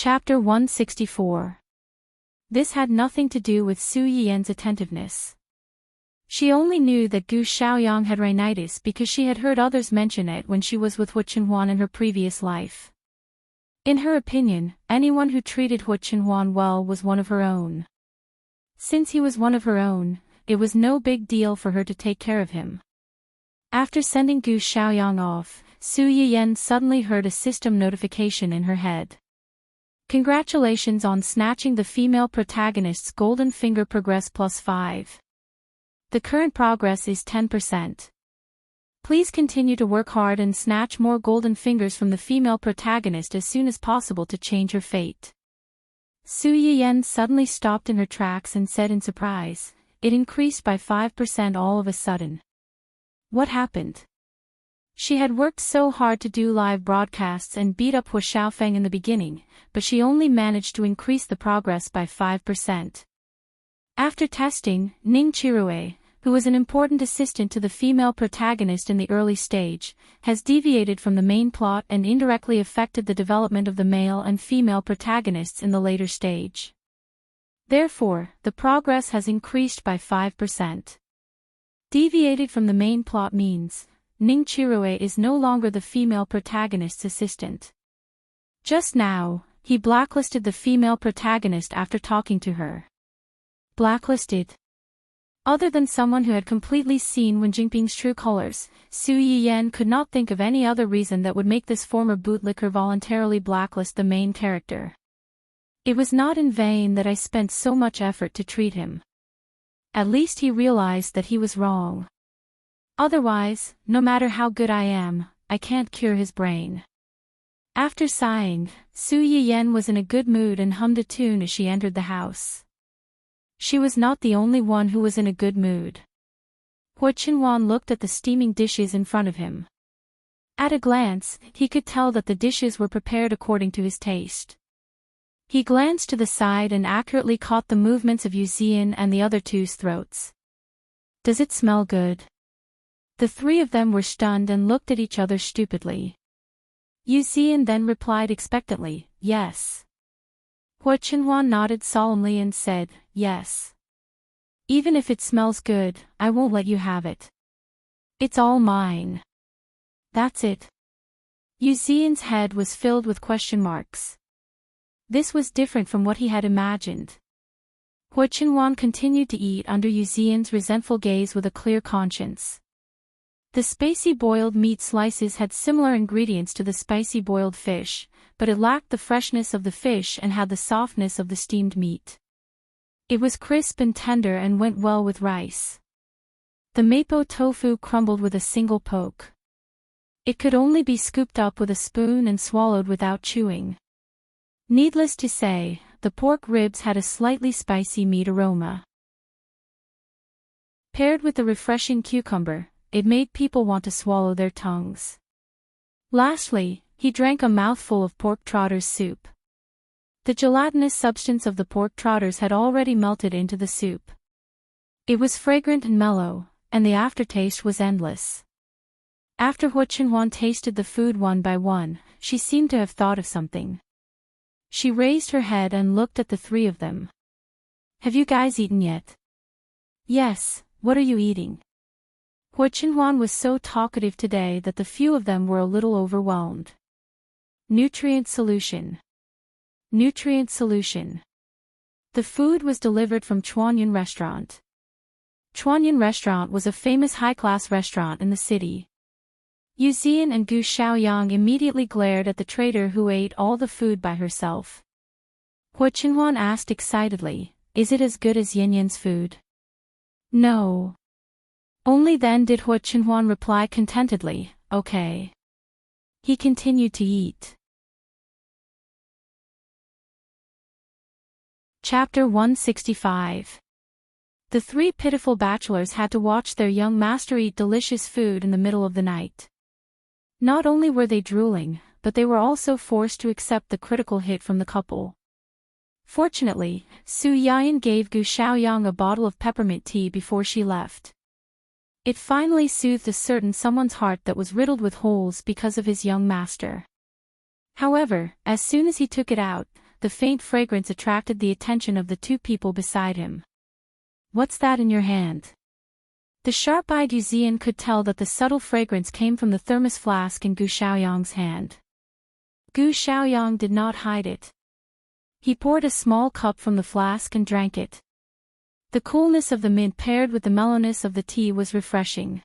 Chapter 164. This had nothing to do with Su Yiyan's attentiveness. She only knew that Gu Xiaoyang had rhinitis because she had heard others mention it when she was with Hu Qinhuan in her previous life. In her opinion, anyone who treated Hu Qinhuan well was one of her own. Since he was one of her own, it was no big deal for her to take care of him. After sending Gu Xiaoyang off, Su Yiyan suddenly heard a system notification in her head. Congratulations on snatching the female protagonist's golden finger, progress +5. The current progress is 10%. Please continue to work hard and snatch more golden fingers from the female protagonist as soon as possible to change her fate. Su Yiyan suddenly stopped in her tracks and said in surprise, "It increased by 5% all of a sudden. What happened?" She had worked so hard to do live broadcasts and beat up Hu Xiaofeng in the beginning, but she only managed to increase the progress by 5%. After testing, Ning Chirue, who was an important assistant to the female protagonist in the early stage, has deviated from the main plot and indirectly affected the development of the male and female protagonists in the later stage. Therefore, the progress has increased by 5%. Deviated from the main plot means Ning Chirue is no longer the female protagonist's assistant. Just now, he blacklisted the female protagonist after talking to her. Blacklisted? Other than someone who had completely seen Wen Jingping's true colors, Su Yiyan could not think of any other reason that would make this former bootlicker voluntarily blacklist the main character. It was not in vain that I spent so much effort to treat him. At least he realized that he was wrong. Otherwise, no matter how good I am, I can't cure his brain. After sighing, Su Yiyan was in a good mood and hummed a tune as she entered the house. She was not the only one who was in a good mood. Hu Qinhuan looked at the steaming dishes in front of him. At a glance, he could tell that the dishes were prepared according to his taste. He glanced to the side and accurately caught the movements of Yu Ziyan and the other two's throats. "Does it smell good?" The three of them were stunned and looked at each other stupidly. Yu Ziyan then replied expectantly, "Yes." Hu Qinhuan nodded solemnly and said, "Yes. Even if it smells good, I won't let you have it. It's all mine." "That's it." Yu Ziyan's head was filled with question marks. This was different from what he had imagined. Hu Qinhuan continued to eat under Yu Ziyan's resentful gaze with a clear conscience. The spicy boiled meat slices had similar ingredients to the spicy boiled fish, but it lacked the freshness of the fish and had the softness of the steamed meat. It was crisp and tender and went well with rice. The mapo tofu crumbled with a single poke. It could only be scooped up with a spoon and swallowed without chewing. Needless to say, the pork ribs had a slightly spicy meat aroma. Paired with the refreshing cucumber, it made people want to swallow their tongues. Lastly, he drank a mouthful of pork trotters soup. The gelatinous substance of the pork trotters had already melted into the soup. It was fragrant and mellow, and the aftertaste was endless. After Hu Qinhuan tasted the food one by one, she seemed to have thought of something. She raised her head and looked at the three of them. "Have you guys eaten yet?" "Yes, what are you eating?" Hu Qinhuan was so talkative today that the few of them were a little overwhelmed. Nutrient solution. Nutrient solution. The food was delivered from Chuanyan Restaurant. Chuanyan Restaurant was a famous high-class restaurant in the city. Yu Ziyan and Gu Xiaoyang immediately glared at the trader who ate all the food by herself. Hu Qinhuan asked excitedly, "Is it as good as Yanyan's food?" "No." Only then did Hu Qinhuan reply contentedly, "Okay." He continued to eat. Chapter 165. The three pitiful bachelors had to watch their young master eat delicious food in the middle of the night. Not only were they drooling, but they were also forced to accept the critical hit from the couple. Fortunately, Su Yiyan gave Gu Xiaoyang a bottle of peppermint tea before she left. It finally soothed a certain someone's heart that was riddled with holes because of his young master. However, as soon as he took it out, the faint fragrance attracted the attention of the two people beside him. "What's that in your hand?" The sharp-eyed Yuzian could tell that the subtle fragrance came from the thermos flask in Gu Xiaoyang's hand. Gu Xiaoyang did not hide it. He poured a small cup from the flask and drank it. The coolness of the mint paired with the mellowness of the tea was refreshing.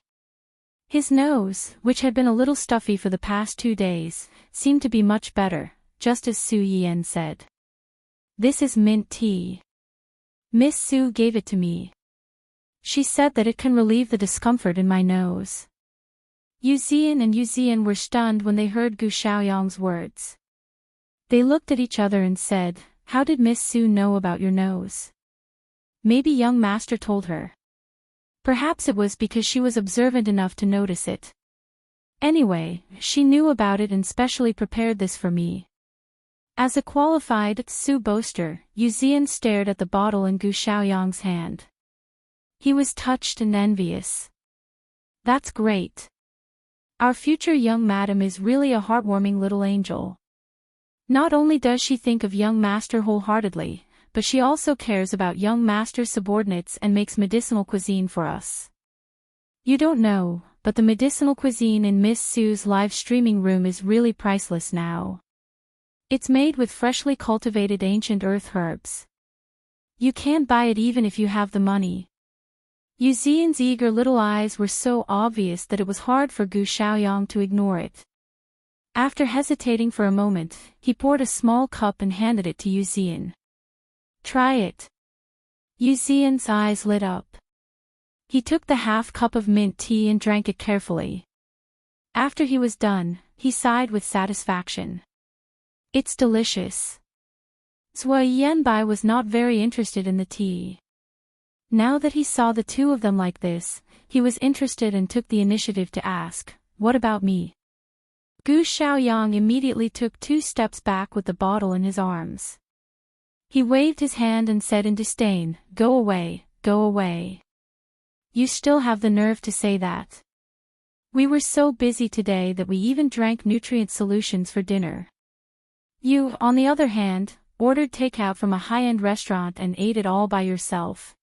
His nose, which had been a little stuffy for the past 2 days, seemed to be much better, just as Su Yiyan said. "This is mint tea. Miss Su gave it to me. She said that it can relieve the discomfort in my nose." Yuzian and Yuzian were stunned when they heard Gu Xiaoyang's words. They looked at each other and said, "How did Miss Su know about your nose?" Maybe young master told her. Perhaps it was because she was observant enough to notice it. Anyway, she knew about it and specially prepared this for me. As a qualified Su boaster, Yuzian stared at the bottle in Gu Xiaoyang's hand. He was touched and envious. "That's great. Our future young madam is really a heartwarming little angel. Not only does she think of young master wholeheartedly, but she also cares about young master's subordinates and makes medicinal cuisine for us. You don't know, but the medicinal cuisine in Miss Su's live streaming room is really priceless now. It's made with freshly cultivated ancient earth herbs. You can't buy it even if you have the money." Yuzian's eager little eyes were so obvious that it was hard for Gu Xiaoyang to ignore it. After hesitating for a moment, he poured a small cup and handed it to Yuzian. "Try it." Yuzian's eyes lit up. He took the half cup of mint tea and drank it carefully. After he was done, he sighed with satisfaction. "It's delicious." Zhou Yanbai was not very interested in the tea. Now that he saw the two of them like this, he was interested and took the initiative to ask, "What about me?" Gu Xiaoyang immediately took 2 steps back with the bottle in his arms. He waved his hand and said in disdain, "Go away, go away. You still have the nerve to say that. We were so busy today that we even drank nutrient solutions for dinner. You, on the other hand, ordered takeout from a high-end restaurant and ate it all by yourself."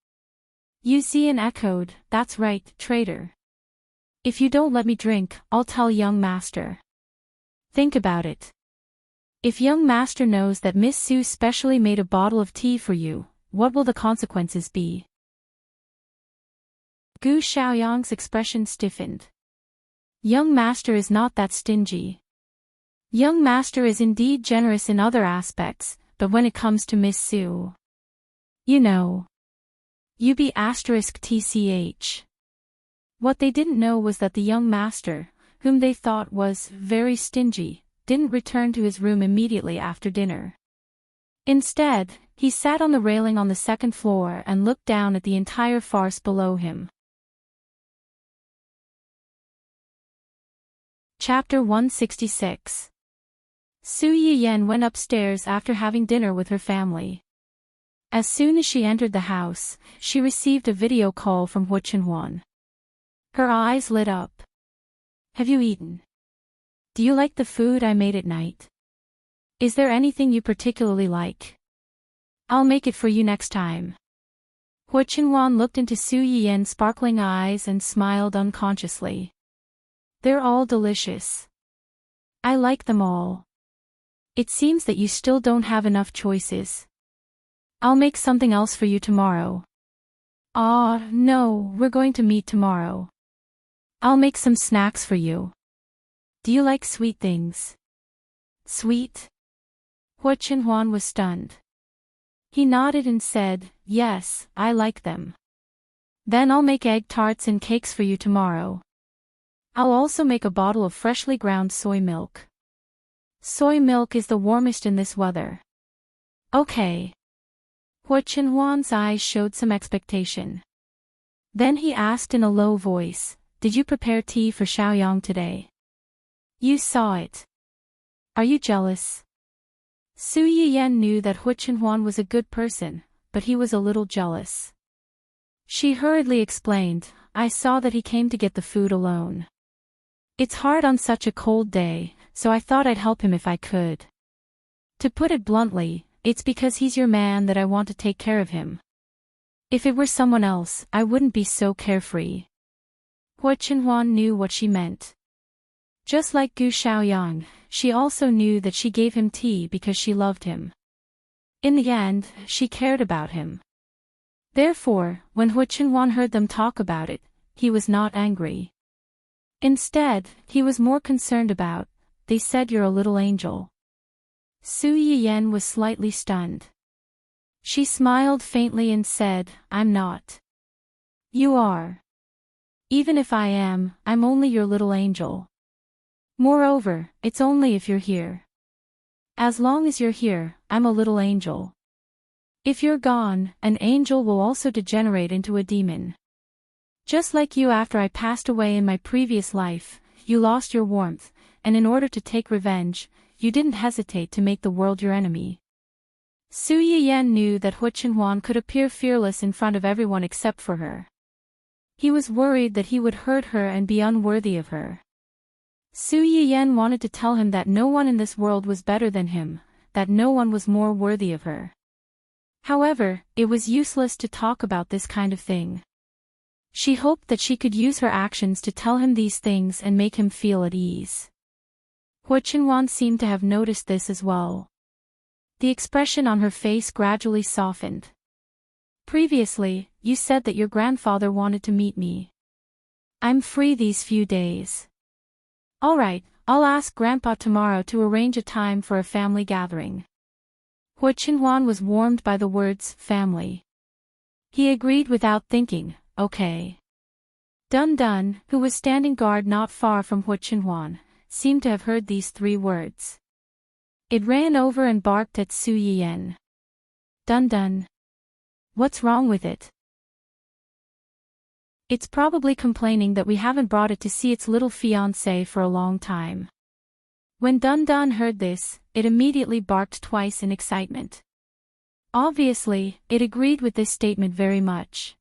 Yuzian echoed, "That's right, traitor. If you don't let me drink, I'll tell young master. Think about it. If young master knows that Miss Su specially made a bottle of tea for you, what will the consequences be?" Gu Xiaoyang's expression stiffened. Young master is not that stingy. Young master is indeed generous in other aspects, but when it comes to Miss Su, you know. UB*TCH. What they didn't know was that the young master, whom they thought was very stingy, didn't return to his room immediately after dinner. Instead, he sat on the railing on the 2nd floor and looked down at the entire farce below him. Chapter 166. Su Yiyan went upstairs after having dinner with her family. As soon as she entered the house, she received a video call from Hu Chenhuan. Her eyes lit up. "Have you eaten? Do you like the food I made at night? Is there anything you particularly like? I'll make it for you next time." Hu Chenhuan looked into Su Yiyan's sparkling eyes and smiled unconsciously. "They're all delicious. I like them all. It seems that you still don't have enough choices. I'll make something else for you tomorrow." "Ah, no, we're going to meet tomorrow. I'll make some snacks for you. Do you like sweet things?" "Sweet?" Hu Chenhuan was stunned. He nodded and said, "Yes, I like them. Then I'll make egg tarts and cakes for you tomorrow. I'll also make a bottle of freshly ground soy milk. Soy milk is the warmest in this weather." "Okay." Hu Chenhuan's eyes showed some expectation. Then he asked in a low voice, "Did you prepare tea for Xiaoyang today? You saw it. Are you jealous?" Su Yiyan knew that Hu Chenhuan was a good person, but he was a little jealous. She hurriedly explained, "I saw that he came to get the food alone. It's hard on such a cold day, so I thought I'd help him if I could. To put it bluntly, it's because he's your man that I want to take care of him. If it were someone else, I wouldn't be so carefree. Hua Chenhuan knew what she meant. Just like Gu Xiaoyang, she also knew that she gave him tea because she loved him. In the end, she cared about him. Therefore, when Hua Chenhuan heard them talk about it, he was not angry. Instead, he was more concerned about, they said you're a little angel. Su Yiyan was slightly stunned. She smiled faintly and said, I'm not. You are. Even if I am, I'm only your little angel. Moreover, it's only if you're here. As long as you're here, I'm a little angel. If you're gone, an angel will also degenerate into a demon. Just like you after I passed away in my previous life, you lost your warmth, and in order to take revenge, you didn't hesitate to make the world your enemy. Su Yiyan knew that Hua Chenhuan could appear fearless in front of everyone except for her. He was worried that he would hurt her and be unworthy of her. Su Yiyan wanted to tell him that no one in this world was better than him, that no one was more worthy of her. However, it was useless to talk about this kind of thing. She hoped that she could use her actions to tell him these things and make him feel at ease. Hua Chenhuan seemed to have noticed this as well. The expression on her face gradually softened. Previously, you said that your grandfather wanted to meet me. I'm free these few days. Alright, I'll ask Grandpa tomorrow to arrange a time for a family gathering. Hua Chenhuan was warmed by the words, family. He agreed without thinking, okay. Dun Dun, who was standing guard not far from Hua Chenhuan, seemed to have heard these 3 words. It ran over and barked at Su Yiyan. Dun Dun. What's wrong with it? It's probably complaining that we haven't brought it to see its little fiancé for a long time. When Dun Dun heard this, it immediately barked twice in excitement. Obviously, it agreed with this statement very much.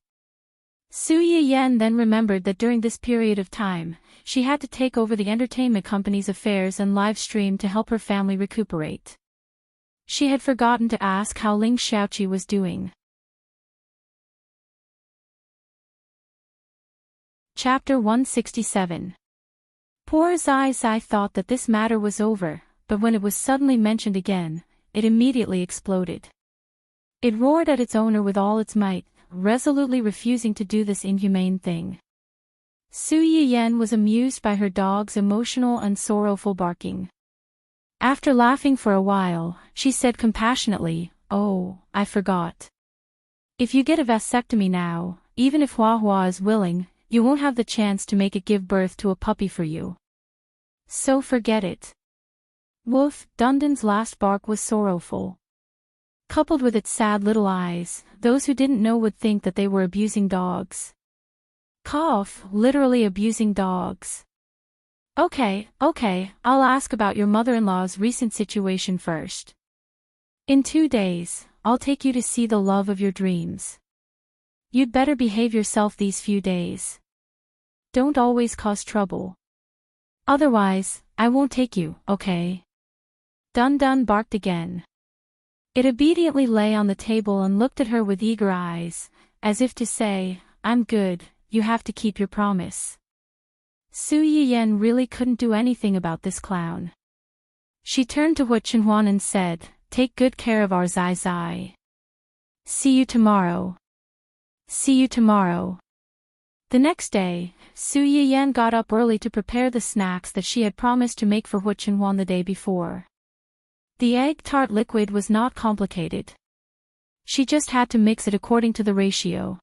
Su Yiyan then remembered that during this period of time, she had to take over the entertainment company's affairs and live stream to help her family recuperate. She had forgotten to ask how Ling Xiaoqi was doing. Chapter 167. Poor Zai Zai thought that this matter was over, but when it was suddenly mentioned again, it immediately exploded. It roared at its owner with all its might, resolutely refusing to do this inhumane thing. Su Yiyan was amused by her dog's emotional and sorrowful barking. After laughing for a while, she said compassionately, "Oh, I forgot. If you get a vasectomy now, even if Hua Hua is willing, you won't have the chance to make it give birth to a puppy for you. So forget it." Woof, Dun Dun's last bark was sorrowful. Coupled with its sad little eyes, those who didn't know would think that they were abusing dogs. Cough, literally abusing dogs. Okay, I'll ask about your mother-in-law's recent situation first. In 2 days, I'll take you to see the love of your dreams. You'd better behave yourself these few days. Don't always cause trouble. Otherwise, I won't take you, okay? Dun Dun barked again. It obediently lay on the table and looked at her with eager eyes, as if to say, I'm good, you have to keep your promise. Su Yiyan really couldn't do anything about this clown. She turned to Hua Chenhuan and said, take good care of our Zai Zai. See you tomorrow. See you tomorrow. The next day, Su Yiyan got up early to prepare the snacks that she had promised to make for Hua Chenhuan the day before. The egg tart liquid was not complicated. She just had to mix it according to the ratio.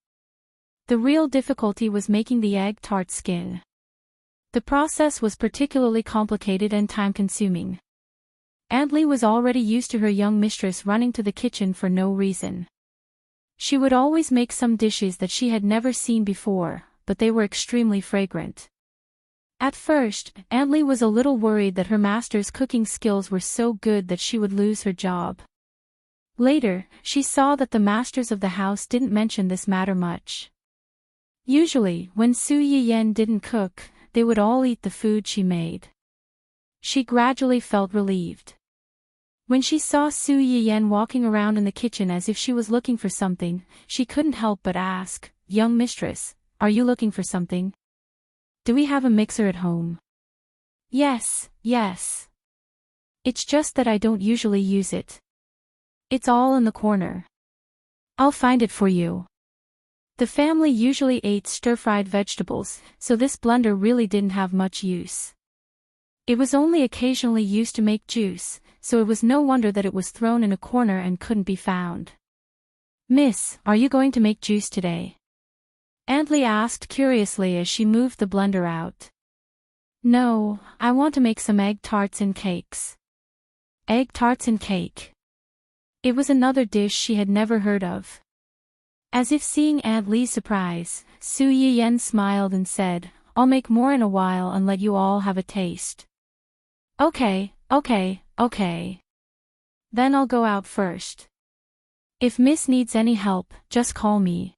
The real difficulty was making the egg tart skin. The process was particularly complicated and time-consuming. Aunt Li was already used to her young mistress running to the kitchen for no reason. She would always make some dishes that she had never seen before, but they were extremely fragrant. At first, Aunt Li was a little worried that her master's cooking skills were so good that she would lose her job. Later, she saw that the masters of the house didn't mention this matter much. Usually, when Su Yiyan didn't cook, they would all eat the food she made. She gradually felt relieved. When she saw Su Yiyan walking around in the kitchen as if she was looking for something, she couldn't help but ask, "Young mistress, are you looking for something? Do we have a mixer at home?" "Yes, yes. It's just that I don't usually use it. It's all in the corner. I'll find it for you." The family usually ate stir-fried vegetables, so this blender really didn't have much use. It was only occasionally used to make juice, so it was no wonder that it was thrown in a corner and couldn't be found. "Miss, are you going to make juice today?" Aunt Lee asked curiously as she moved the blender out. "No, I want to make some egg tarts and cakes." Egg tarts and cake. It was another dish she had never heard of. As if seeing Aunt Lee's surprise, Su Yiyan smiled and said, "I'll make more in a while and let you all have a taste." Okay. Then I'll go out first. If Miss needs any help, just call me."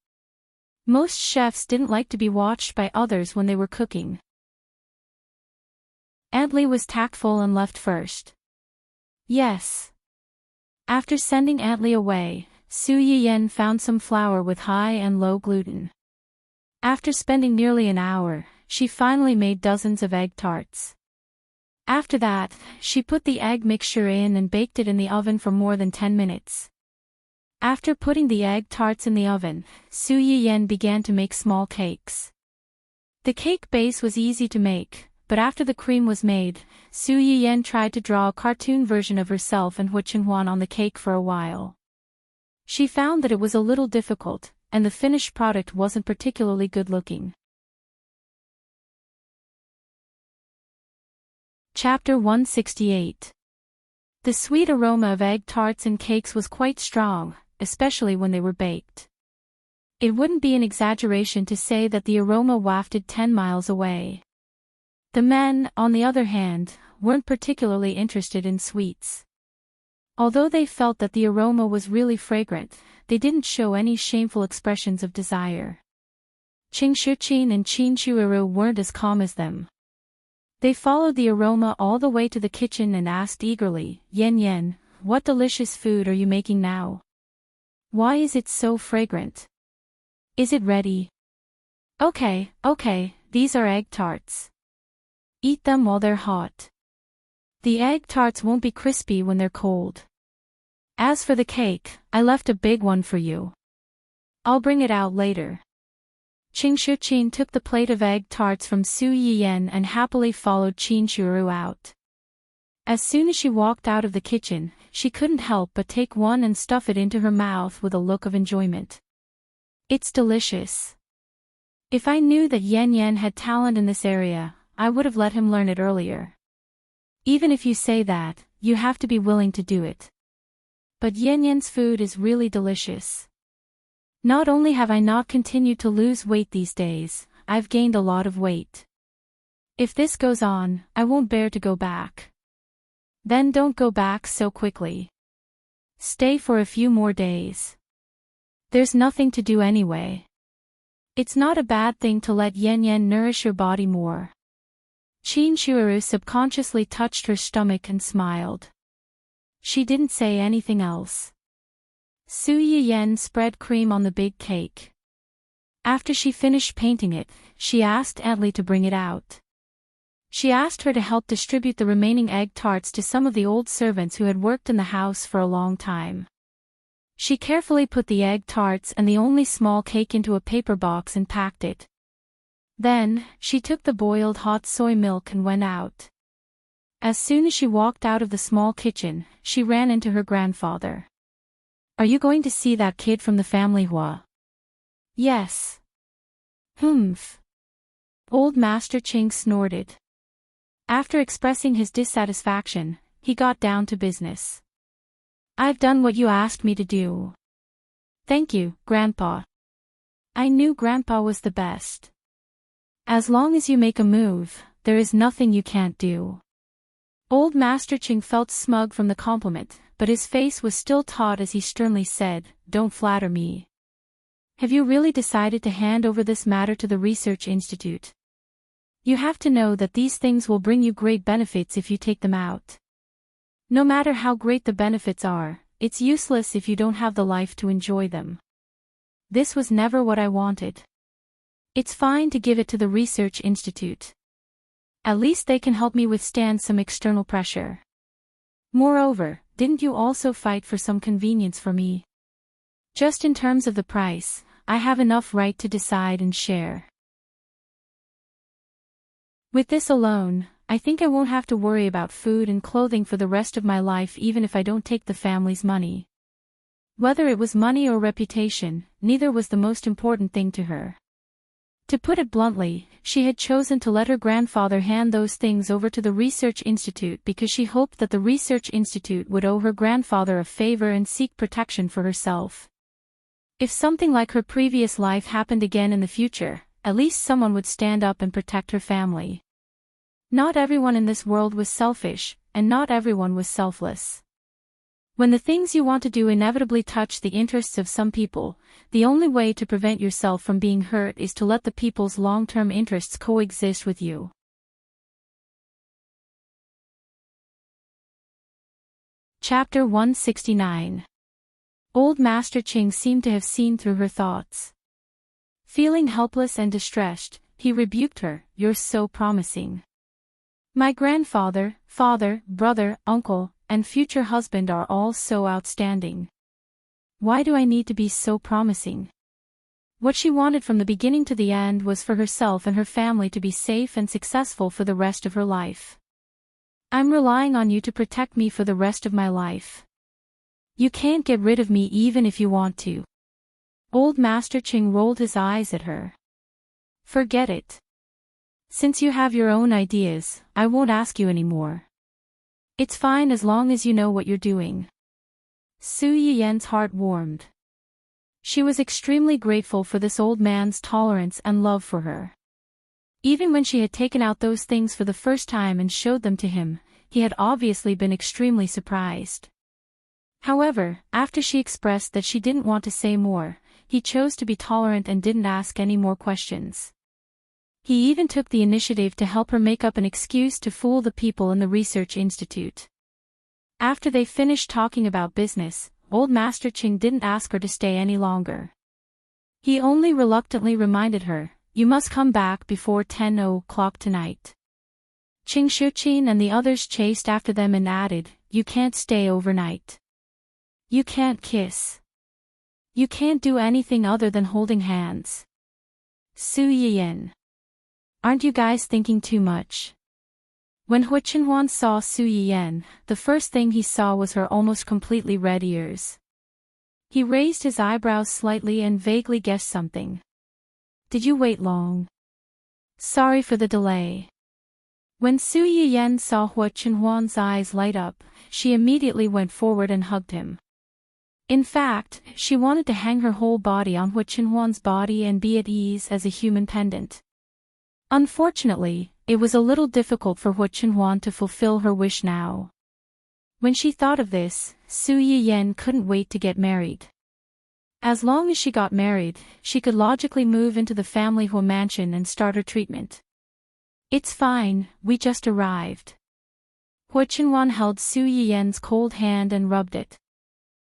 Most chefs didn't like to be watched by others when they were cooking. Aunt Lee was tactful and left first. Yes. After sending Aunt Lee away, Su Yiyan found some flour with high and low gluten. After spending nearly an hour, she finally made dozens of egg tarts. After that, she put the egg mixture in and baked it in the oven for more than 10 minutes. After putting the egg tarts in the oven, Su Yiyan began to make small cakes. The cake base was easy to make, but after the cream was made, Su Yiyan tried to draw a cartoon version of herself and Hu Chenhuan on the cake for a while. She found that it was a little difficult, and the finished product wasn't particularly good-looking. Chapter 168. The sweet aroma of egg tarts and cakes was quite strong, especially when they were baked. It wouldn't be an exaggeration to say that the aroma wafted 10 miles away. The men, on the other hand, weren't particularly interested in sweets. Although they felt that the aroma was really fragrant, they didn't show any shameful expressions of desire. Qing Shuqin and Qin Shuiru weren't as calm as them. They followed the aroma all the way to the kitchen and asked eagerly, "Yan Yan, what delicious food are you making now? Why is it so fragrant? Is it ready?" Okay, these are egg tarts. Eat them while they're hot. The egg tarts won't be crispy when they're cold. As for the cake, I left a big one for you. I'll bring it out later." Qing Shuqin took the plate of egg tarts from Su Yiyan and happily followed Qin Shuru out. As soon as she walked out of the kitchen, she couldn't help but take one and stuff it into her mouth with a look of enjoyment. "It's delicious. If I knew that Yan Yan had talent in this area, I would have let him learn it earlier." Even if you say that, you have to be willing to do it. But Yan Yan's food is really delicious. Not only have I not continued to lose weight these days, I've gained a lot of weight. If this goes on, I won't bear to go back. Then don't go back so quickly. Stay for a few more days. There's nothing to do anyway. It's not a bad thing to let Yan Yan nourish your body more. Qin Shuiru subconsciously touched her stomach and smiled. She didn't say anything else. Su Yiyan spread cream on the big cake. After she finished painting it, she asked Aunt Lee to bring it out. She asked her to help distribute the remaining egg tarts to some of the old servants who had worked in the house for a long time. She carefully put the egg tarts and the only small cake into a paper box and packed it. Then, she took the boiled hot soy milk and went out. As soon as she walked out of the small kitchen, she ran into her grandfather. "Are you going to see that kid from the family Hua?" "Yes." "Humph." Old Master Qing snorted. After expressing his dissatisfaction, he got down to business. "I've done what you asked me to do." "Thank you, Grandpa." I knew Grandpa was the best. As long as you make a move, there is nothing you can't do. Old Master Qing felt smug from the compliment, but his face was still taut as he sternly said, "Don't flatter me. Have you really decided to hand over this matter to the Research Institute? You have to know that these things will bring you great benefits if you take them out. No matter how great the benefits are, it's useless if you don't have the life to enjoy them. This was never what I wanted. It's fine to give it to the research institute. At least they can help me withstand some external pressure. Moreover, didn't you also fight for some convenience for me? Just in terms of the price, I have enough right to decide and share. With this alone, I think I won't have to worry about food and clothing for the rest of my life even if I don't take the family's money. Whether it was money or reputation, neither was the most important thing to her. To put it bluntly, she had chosen to let her grandfather hand those things over to the research institute because she hoped that the research institute would owe her grandfather a favor and seek protection for herself. If something like her previous life happened again in the future, at least someone would stand up and protect her family. Not everyone in this world was selfish, and not everyone was selfless. When the things you want to do inevitably touch the interests of some people, the only way to prevent yourself from being hurt is to let the people's long-term interests coexist with you. Chapter 169. Old Master Ching seemed to have seen through her thoughts. Feeling helpless and distressed, he rebuked her, "You're so promising. My grandfather, father, brother, uncle, and future husband are all so outstanding. Why do I need to be so promising?" What she wanted from the beginning to the end was for herself and her family to be safe and successful for the rest of her life. "I'm relying on you to protect me for the rest of my life. You can't get rid of me even if you want to." Old Master Ching rolled his eyes at her. "Forget it. Since you have your own ideas, I won't ask you anymore. It's fine as long as you know what you're doing." Su Yiyen's heart warmed. She was extremely grateful for this old man's tolerance and love for her. Even when she had taken out those things for the first time and showed them to him, he had obviously been extremely surprised. However, after she expressed that she didn't want to say more, he chose to be tolerant and didn't ask any more questions. He even took the initiative to help her make up an excuse to fool the people in the research institute. After they finished talking about business, Old Master Ching didn't ask her to stay any longer. He only reluctantly reminded her, "You must come back before 10 o'clock tonight." Ching Shuqin and the others chased after them and added, "You can't stay overnight. You can't kiss. You can't do anything other than holding hands." Su Yiyen. Aren't you guys thinking too much? When Hu Chenhuan saw Su Yiyen, the first thing he saw was her almost completely red ears. He raised his eyebrows slightly and vaguely guessed something. "Did you wait long? Sorry for the delay." When Su Yiyen saw Hu Chenhuan's eyes light up, she immediately went forward and hugged him. In fact, she wanted to hang her whole body on Hu Chenhuan's body and be at ease as a human pendant. Unfortunately, it was a little difficult for Hu Chenhuan to fulfill her wish now. When she thought of this, Su Yiyen couldn't wait to get married. As long as she got married, she could logically move into the family Hu mansion and start her treatment. "It's fine, we just arrived." Hu Chenhuan held Su Yiyen's cold hand and rubbed it.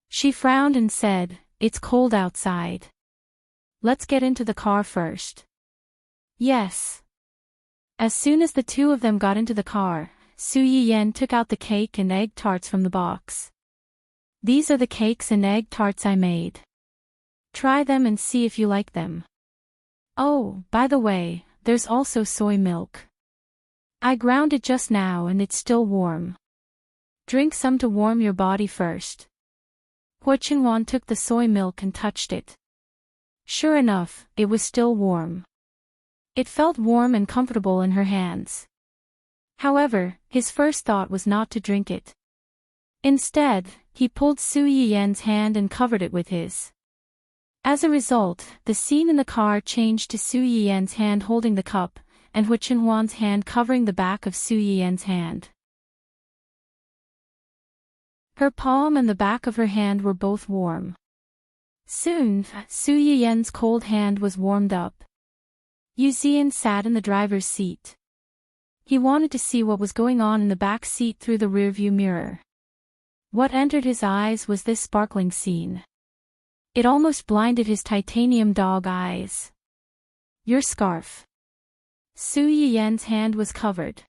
She frowned and said, "It's cold outside. Let's get into the car first." "Yes." As soon as the two of them got into the car, Su Yiyen took out the cake and egg tarts from the box. "These are the cakes and egg tarts I made. Try them and see if you like them. Oh, by the way, there's also soy milk. I ground it just now and it's still warm. Drink some to warm your body first." Hu Chenhuan took the soy milk and touched it. Sure enough, it was still warm. It felt warm and comfortable in her hands. However, his first thought was not to drink it. Instead, he pulled Su Yiyen's hand and covered it with his. As a result, the scene in the car changed to Su Yiyen's hand holding the cup, and Hu Chenhuan's hand covering the back of Su Yiyen's hand. Her palm and the back of her hand were both warm. Soon, Su Yiyen's cold hand was warmed up. Yu Zian sat in the driver's seat. He wanted to see what was going on in the back seat through the rearview mirror. What entered his eyes was this sparkling scene. It almost blinded his titanium dog eyes. Your scarf. Su Yiyan's hand was covered.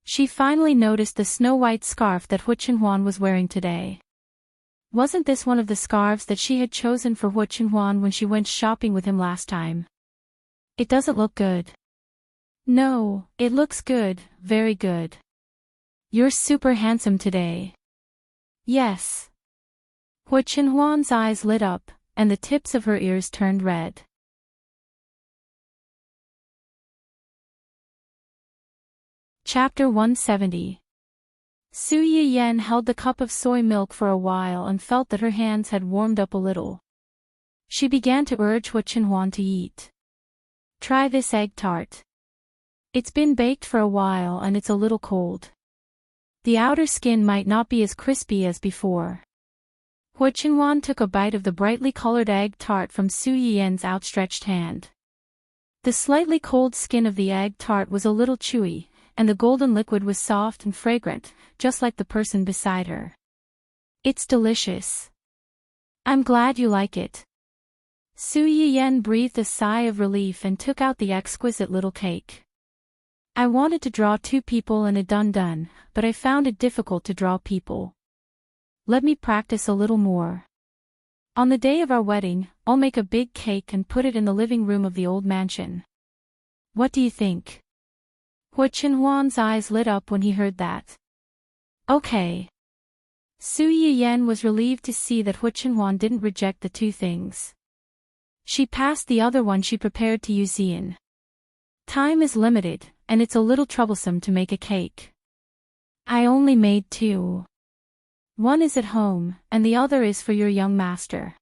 She finally noticed the snow-white scarf that Hu Chenhuan was wearing today. Wasn't this one of the scarves that she had chosen for Hu Chenhuan when she went shopping with him last time? It doesn't look good. No, it looks good, very good. You're super handsome today. Yes. Hu Chenhuan's eyes lit up, and the tips of her ears turned red. Chapter 170. Su Yiyan held the cup of soy milk for a while and felt that her hands had warmed up a little. She began to urge Hu Chenhuan to eat. Try this egg tart. It's been baked for a while and it's a little cold. The outer skin might not be as crispy as before. Hu Chenhuan took a bite of the brightly colored egg tart from Su Yiyan's outstretched hand. The slightly cold skin of the egg tart was a little chewy, and the golden liquid was soft and fragrant, just like the person beside her. It's delicious. I'm glad you like it. Su Yiyan breathed a sigh of relief and took out the exquisite little cake. I wanted to draw two people and a dun-dun, but I found it difficult to draw people. Let me practice a little more. On the day of our wedding, I'll make a big cake and put it in the living room of the old mansion. What do you think? Hu Chenhuan's eyes lit up when he heard that. Okay. Su Yiyan was relieved to see that Hu Chenhuan didn't reject the two things. She passed the other one she prepared to use Zian. Time is limited, and it's a little troublesome to make a cake. I only made two. One is at home, and the other is for your young master.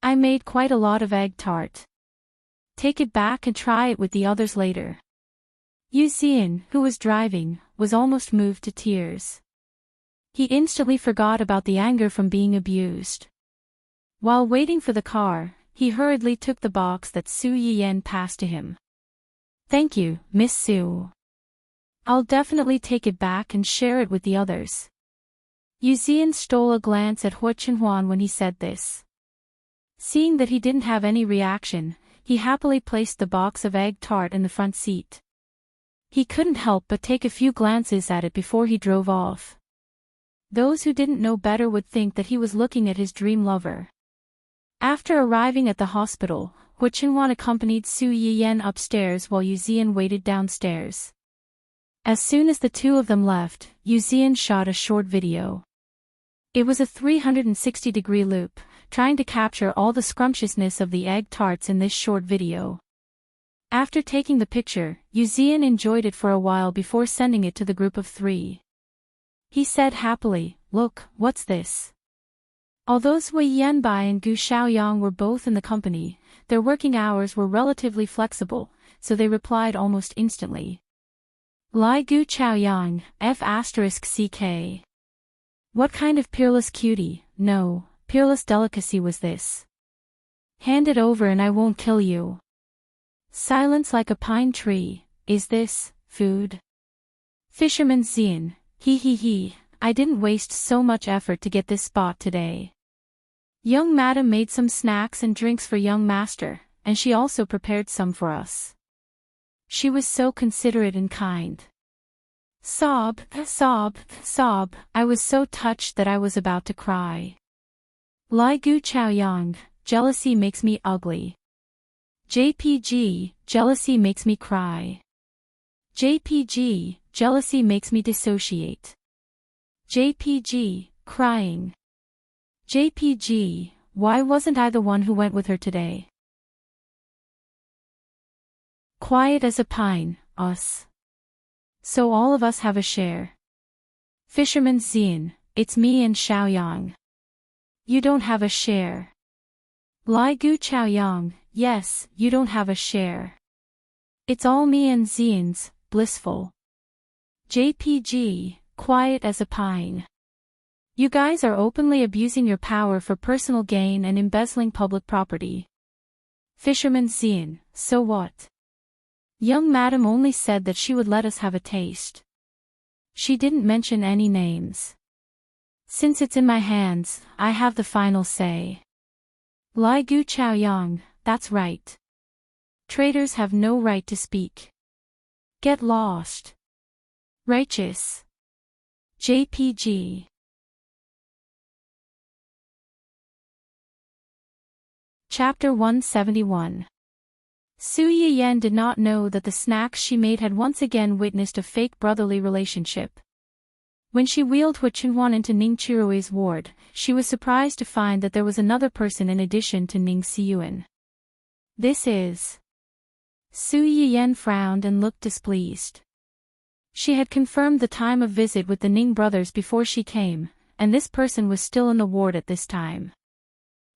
I made quite a lot of egg tart. Take it back and try it with the others later. Yu Zian, who was driving, was almost moved to tears. He instantly forgot about the anger from being abused. While waiting for the car, he hurriedly took the box that Su Yiyan passed to him. Thank you, Miss Su. I'll definitely take it back and share it with the others. Yu Zian stole a glance at Hu Chenhuan when he said this. Seeing that he didn't have any reaction, he happily placed the box of egg tart in the front seat. He couldn't help but take a few glances at it before he drove off. Those who didn't know better would think that he was looking at his dream lover. After arriving at the hospital, Hu Chenhuan accompanied Su Yiyan upstairs while Yu Zian waited downstairs. As soon as the two of them left, Yu Zian shot a short video. It was a 360-degree loop, trying to capture all the scrumptiousness of the egg tarts in this short video. After taking the picture, Yu Zian enjoyed it for a while before sending it to the group of three. He said happily, "Look, what's this?" Although Zui Yanbai and Gu Xiaoyang were both in the company, their working hours were relatively flexible, so they replied almost instantly. Lai Gu Xiaoyang, F***CK. What kind of peerless cutie, no, peerless delicacy was this? Hand it over and I won't kill you. Silence like a pine tree, is this food? Fisherman Zian, he, I didn't waste so much effort to get this spot today. Young madam made some snacks and drinks for young master, and she also prepared some for us. She was so considerate and kind. Sob, I was so touched that I was about to cry. Lai Gu Chaoyang, jealousy makes me ugly. JPG, jealousy makes me cry. JPG, jealousy makes me dissociate. JPG, crying. JPG, why wasn't I the one who went with her today? Quiet as a pine, us. So all of us have a share. Fisherman Zian, it's me and Xiaoyang. You don't have a share. Lai Gu Chaoyang, yes, you don't have a share. It's all me and Zian's, blissful. JPG, quiet as a pine. You guys are openly abusing your power for personal gain and embezzling public property. Fisherman Zian, so what? Young madam only said that she would let us have a taste. She didn't mention any names. Since it's in my hands, I have the final say. Lai Gu Chao Yang, that's right. Traitors have no right to speak. Get lost. Righteous. JPG. Chapter 171. Su Yiyan did not know that the snacks she made had once again witnessed a fake brotherly relationship. When she wheeled Hu Chenhuan into Ning Qirui's ward, she was surprised to find that there was another person in addition to Ning Xiyuan. This is... Su Yiyan frowned and looked displeased. She had confirmed the time of visit with the Ning brothers before she came, and this person was still in the ward at this time.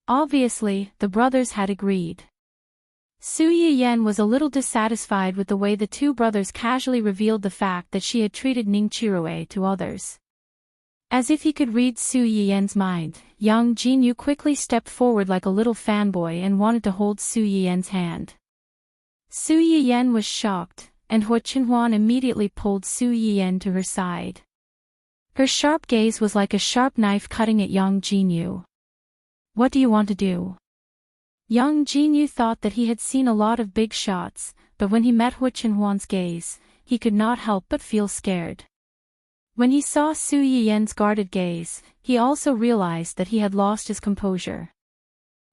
Obviously, the brothers had agreed. Su Yiyan was a little dissatisfied with the way the two brothers casually revealed the fact that she had treated Ning Qirui to others. As if he could read Su Yiyan's mind, Yang Jinyu quickly stepped forward like a little fanboy and wanted to hold Su Yiyan's hand. Su Yiyan was shocked, and Hu Chenhuan immediately pulled Su Yiyan to her side. Her sharp gaze was like a sharp knife cutting at Yang Jinyu. What do you want to do? Yang Jinyu thought that he had seen a lot of big shots, but when he met Hu Chenhuan's gaze, he could not help but feel scared. When he saw Su Yiyan's guarded gaze, he also realized that he had lost his composure.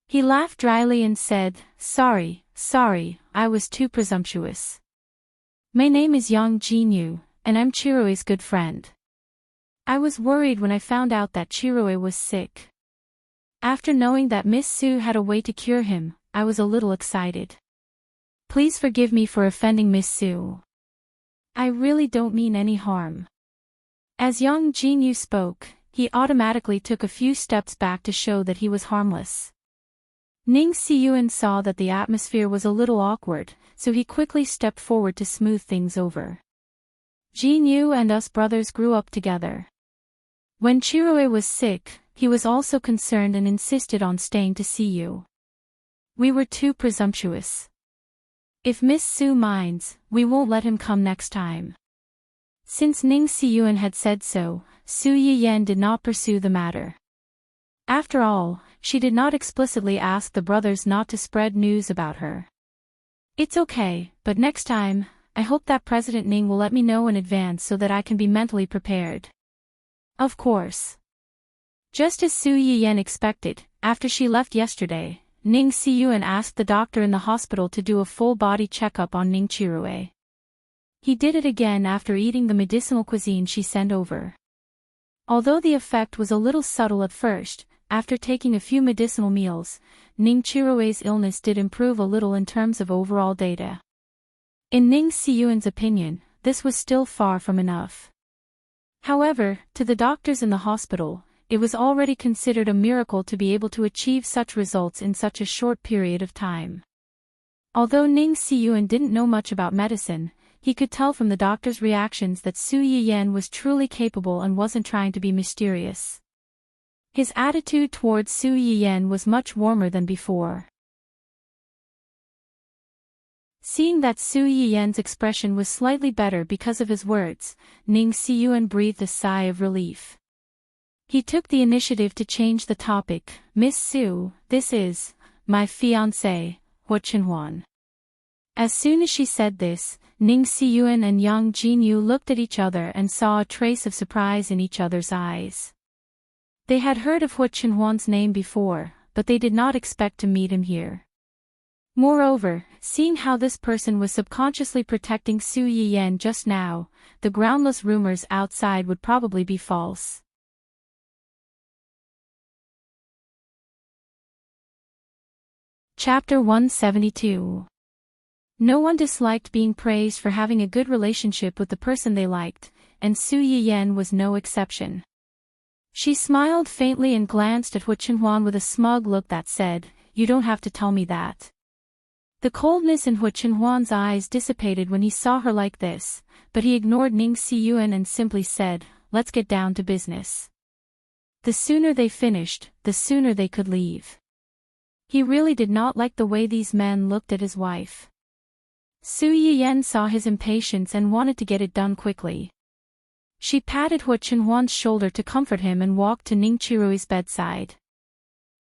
He laughed dryly and said, Sorry, I was too presumptuous. My name is Yang Jinyu, and I'm Chirui's good friend. I was worried when I found out that Chirui was sick. After knowing that Miss Su had a way to cure him, I was a little excited. Please forgive me for offending Miss Su. I really don't mean any harm. As Yang Jinyu spoke, he automatically took a few steps back to show that he was harmless. Ning Xiyuan saw that the atmosphere was a little awkward, so he quickly stepped forward to smooth things over. Jinyu and us brothers grew up together. When Chirui was sick, he was also concerned and insisted on staying to see you. We were too presumptuous. If Miss Su minds, we won't let him come next time. Since Ning Xiyuan had said so, Su Yiyan did not pursue the matter. After all, she did not explicitly ask the brothers not to spread news about her. It's okay, but next time, I hope that President Ning will let me know in advance so that I can be mentally prepared. Of course. Just as Su Yiyan expected, after she left yesterday, Ning Xiyuan asked the doctor in the hospital to do a full-body checkup on Ning Qirui. He did it again after eating the medicinal cuisine she sent over. Although the effect was a little subtle at first, after taking a few medicinal meals, Ning Qirui's illness did improve a little in terms of overall data. In Ning Xiyuan's opinion, this was still far from enough. However, to the doctors in the hospital, it was already considered a miracle to be able to achieve such results in such a short period of time. Although Ning Xiyuan didn't know much about medicine, he could tell from the doctor's reactions that Su Yiyan was truly capable and wasn't trying to be mysterious. His attitude towards Su Yiyan was much warmer than before. Seeing that Su Yiyan's expression was slightly better because of his words, Ning Xiyuan breathed a sigh of relief. He took the initiative to change the topic. Miss Su, this is my fiancé, Hu Chenhuan. As soon as she said this, Ning Xiyuan and Yang Jinyu looked at each other and saw a trace of surprise in each other's eyes. They had heard of Hu Chenhuan's name before, but they did not expect to meet him here. Moreover, seeing how this person was subconsciously protecting Su Yiyan just now, the groundless rumors outside would probably be false. Chapter 172. No one disliked being praised for having a good relationship with the person they liked, and Su Yiyan was no exception. She smiled faintly and glanced at Hu Chenhuan with a smug look that said, "You don't have to tell me that." The coldness in Hu Chenhuan's eyes dissipated when he saw her like this, but he ignored Ning Xiyuan and simply said, "Let's get down to business." The sooner they finished, the sooner they could leave. He really did not like the way these men looked at his wife. Su Yiyan saw his impatience and wanted to get it done quickly. She patted Hua Chenhuan's shoulder to comfort him and walked to Ning Qirui's bedside.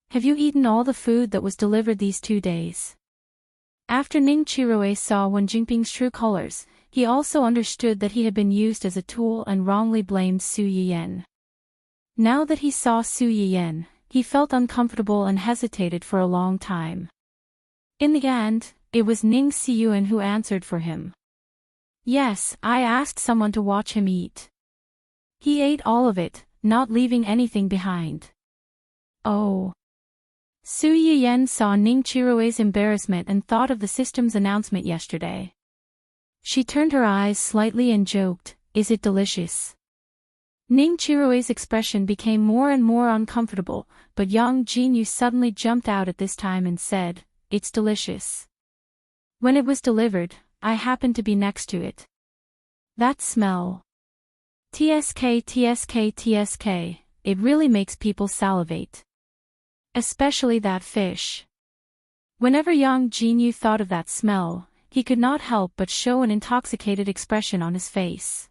Have you eaten all the food that was delivered these 2 days? After Ning Qirui saw Wen Jingping's true colors, he also understood that he had been used as a tool and wrongly blamed Su Yiyan. Now that he saw Su Yiyan, he felt uncomfortable and hesitated for a long time. In the end, it was Ning Siyuan who answered for him. Yes, I asked someone to watch him eat. He ate all of it, not leaving anything behind. Oh. Su Yiyan saw Ning Qirui's embarrassment and thought of the system's announcement yesterday. She turned her eyes slightly and joked, "Is it delicious?" Ning Qirui's expression became more and more uncomfortable, but Yang Jinyu suddenly jumped out at this time and said, "It's delicious. When it was delivered, I happened to be next to it. That smell. TSK TSK TSK, it really makes people salivate. Especially that fish." Whenever Yang Jinyu thought of that smell, he could not help but show an intoxicated expression on his face.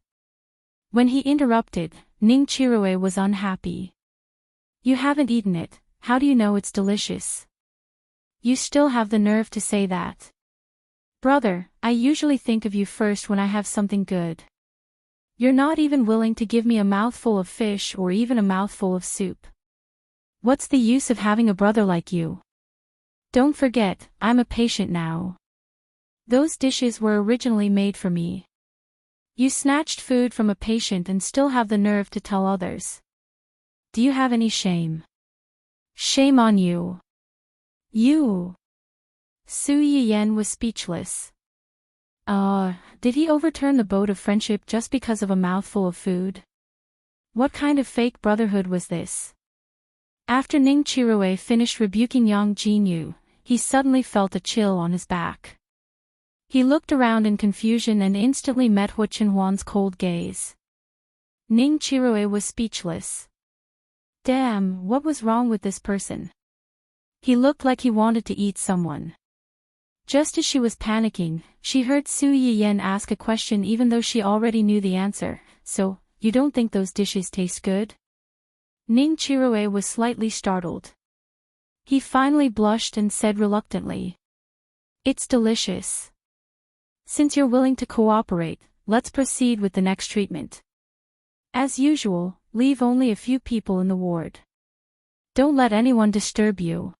When he interrupted, Ning Qirui was unhappy. "You haven't eaten it, how do you know it's delicious? You still have the nerve to say that? Brother, I usually think of you first when I have something good. You're not even willing to give me a mouthful of fish or even a mouthful of soup. What's the use of having a brother like you? Don't forget, I'm a patient now. Those dishes were originally made for me. You snatched food from a patient and still have the nerve to tell others. Do you have any shame? Shame on you. You." Su Yiyan was speechless. Did he overturn the boat of friendship just because of a mouthful of food? What kind of fake brotherhood was this? After Ning Qirui finished rebuking Yang Jinyu, he suddenly felt a chill on his back. He looked around in confusion and instantly met Hua Chenhuan's cold gaze. Ning Qirui was speechless. Damn, what was wrong with this person? He looked like he wanted to eat someone. Just as she was panicking, she heard Su Yiyan ask a question even though she already knew the answer. "So, you don't think those dishes taste good?" Ning Qirui was slightly startled. He finally blushed and said reluctantly, "It's delicious. Since you're willing to cooperate, let's proceed with the next treatment. As usual, leave only a few people in the ward. Don't let anyone disturb you.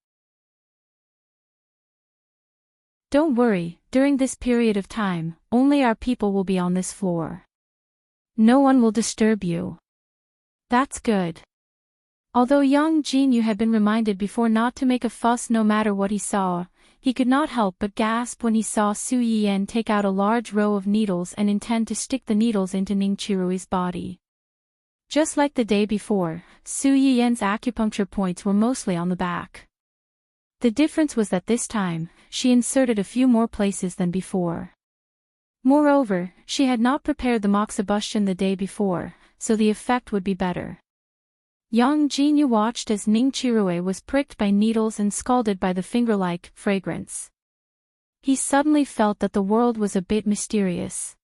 Don't worry, during this period of time, only our people will be on this floor. No one will disturb you." "That's good." Although Yang Jinyu had been reminded before not to make a fuss no matter what he saw, he could not help but gasp when he saw Su Yiyan take out a large row of needles and intend to stick the needles into Ning Qirui's body. Just like the day before, Su Yiyan's acupuncture points were mostly on the back. The difference was that this time, she inserted a few more places than before. Moreover, she had not prepared the moxibustion the day before, so the effect would be better. Yang Jinyu watched as Ning Qirui was pricked by needles and scalded by the finger-like fragrance. He suddenly felt that the world was a bit mysterious.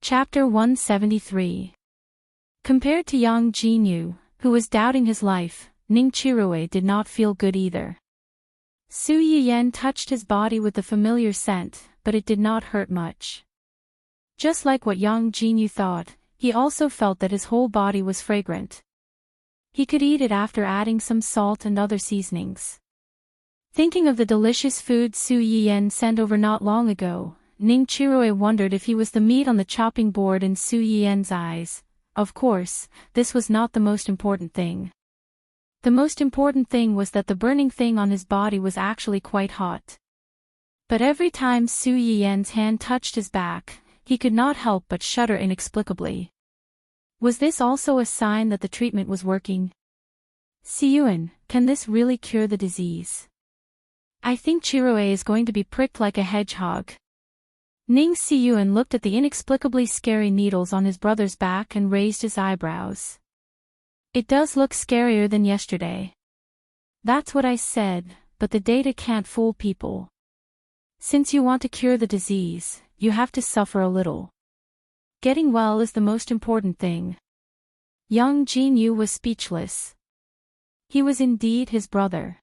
Chapter 173. Compared to Yang Jinyu, who was doubting his life, Ning Qirui did not feel good either. Su Yiyan touched his body with the familiar scent, but it did not hurt much. Just like what Yang Jinyu thought, he also felt that his whole body was fragrant. He could eat it after adding some salt and other seasonings. Thinking of the delicious food Su Yiyan sent over not long ago, Ning Qirui wondered if he was the meat on the chopping board in Su Yiyan's eyes. Of course, this was not the most important thing. The most important thing was that the burning thing on his body was actually quite hot. But every time Su Yiyan's hand touched his back, he could not help but shudder inexplicably. Was this also a sign that the treatment was working? "Siyuan, can this really cure the disease? I think Qirui is going to be pricked like a hedgehog." Ning Siyuan looked at the inexplicably scary needles on his brother's back and raised his eyebrows. "It does look scarier than yesterday." "That's what I said, but the data can't fool people." Since you want to cure the disease, you have to suffer a little. Getting well is the most important thing. Young Jinyu was speechless. He was indeed his brother.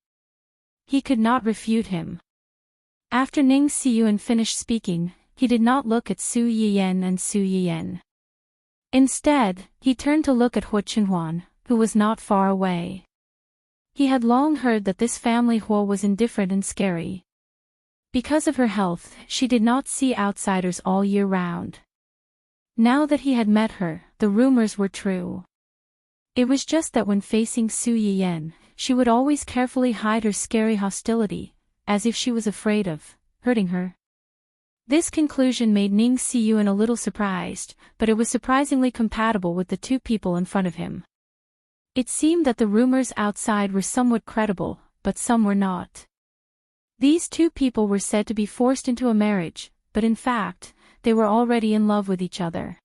He could not refute him. After Ning Siyuan finished speaking, he did not look at Su Yiyan and Su Yiyan. Instead, he turned to look at Hu Chenhuan, who was not far away. He had long heard that this family Huo was indifferent and scary. Because of her health, she did not see outsiders all year round. Now that he had met her, the rumors were true. It was just that when facing Su Yiyan, she would always carefully hide her scary hostility, as if she was afraid of hurting her. This conclusion made Ning Siyuan a little surprised, but it was surprisingly compatible with the two people in front of him. It seemed that the rumors outside were somewhat credible, but some were not. These two people were said to be forced into a marriage, but in fact, they were already in love with each other.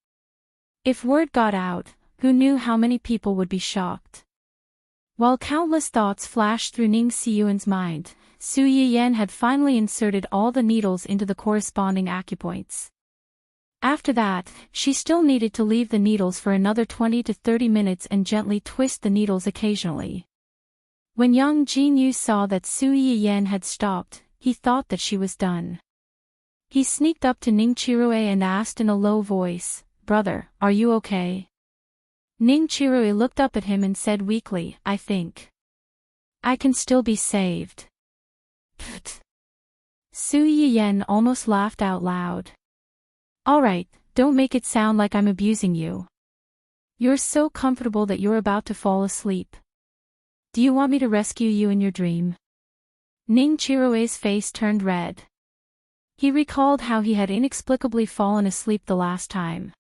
If word got out, who knew how many people would be shocked? While countless thoughts flashed through Ning Siyuan's mind, Su Yiyan had finally inserted all the needles into the corresponding acupoints. After that, she still needed to leave the needles for another 20 to 30 minutes and gently twist the needles occasionally. When young Jinyu saw that Su Yiyan had stopped, he thought that she was done. He sneaked up to Ning Chirue and asked in a low voice, "Brother, are you okay?" Ning Chirue looked up at him and said weakly, "I think I can still be saved." Pfft. Su Yiyan almost laughed out loud. "Alright, don't make it sound like I'm abusing you. You're so comfortable that you're about to fall asleep. Do you want me to rescue you in your dream?" Ning Chirue's face turned red. He recalled how he had inexplicably fallen asleep the last time.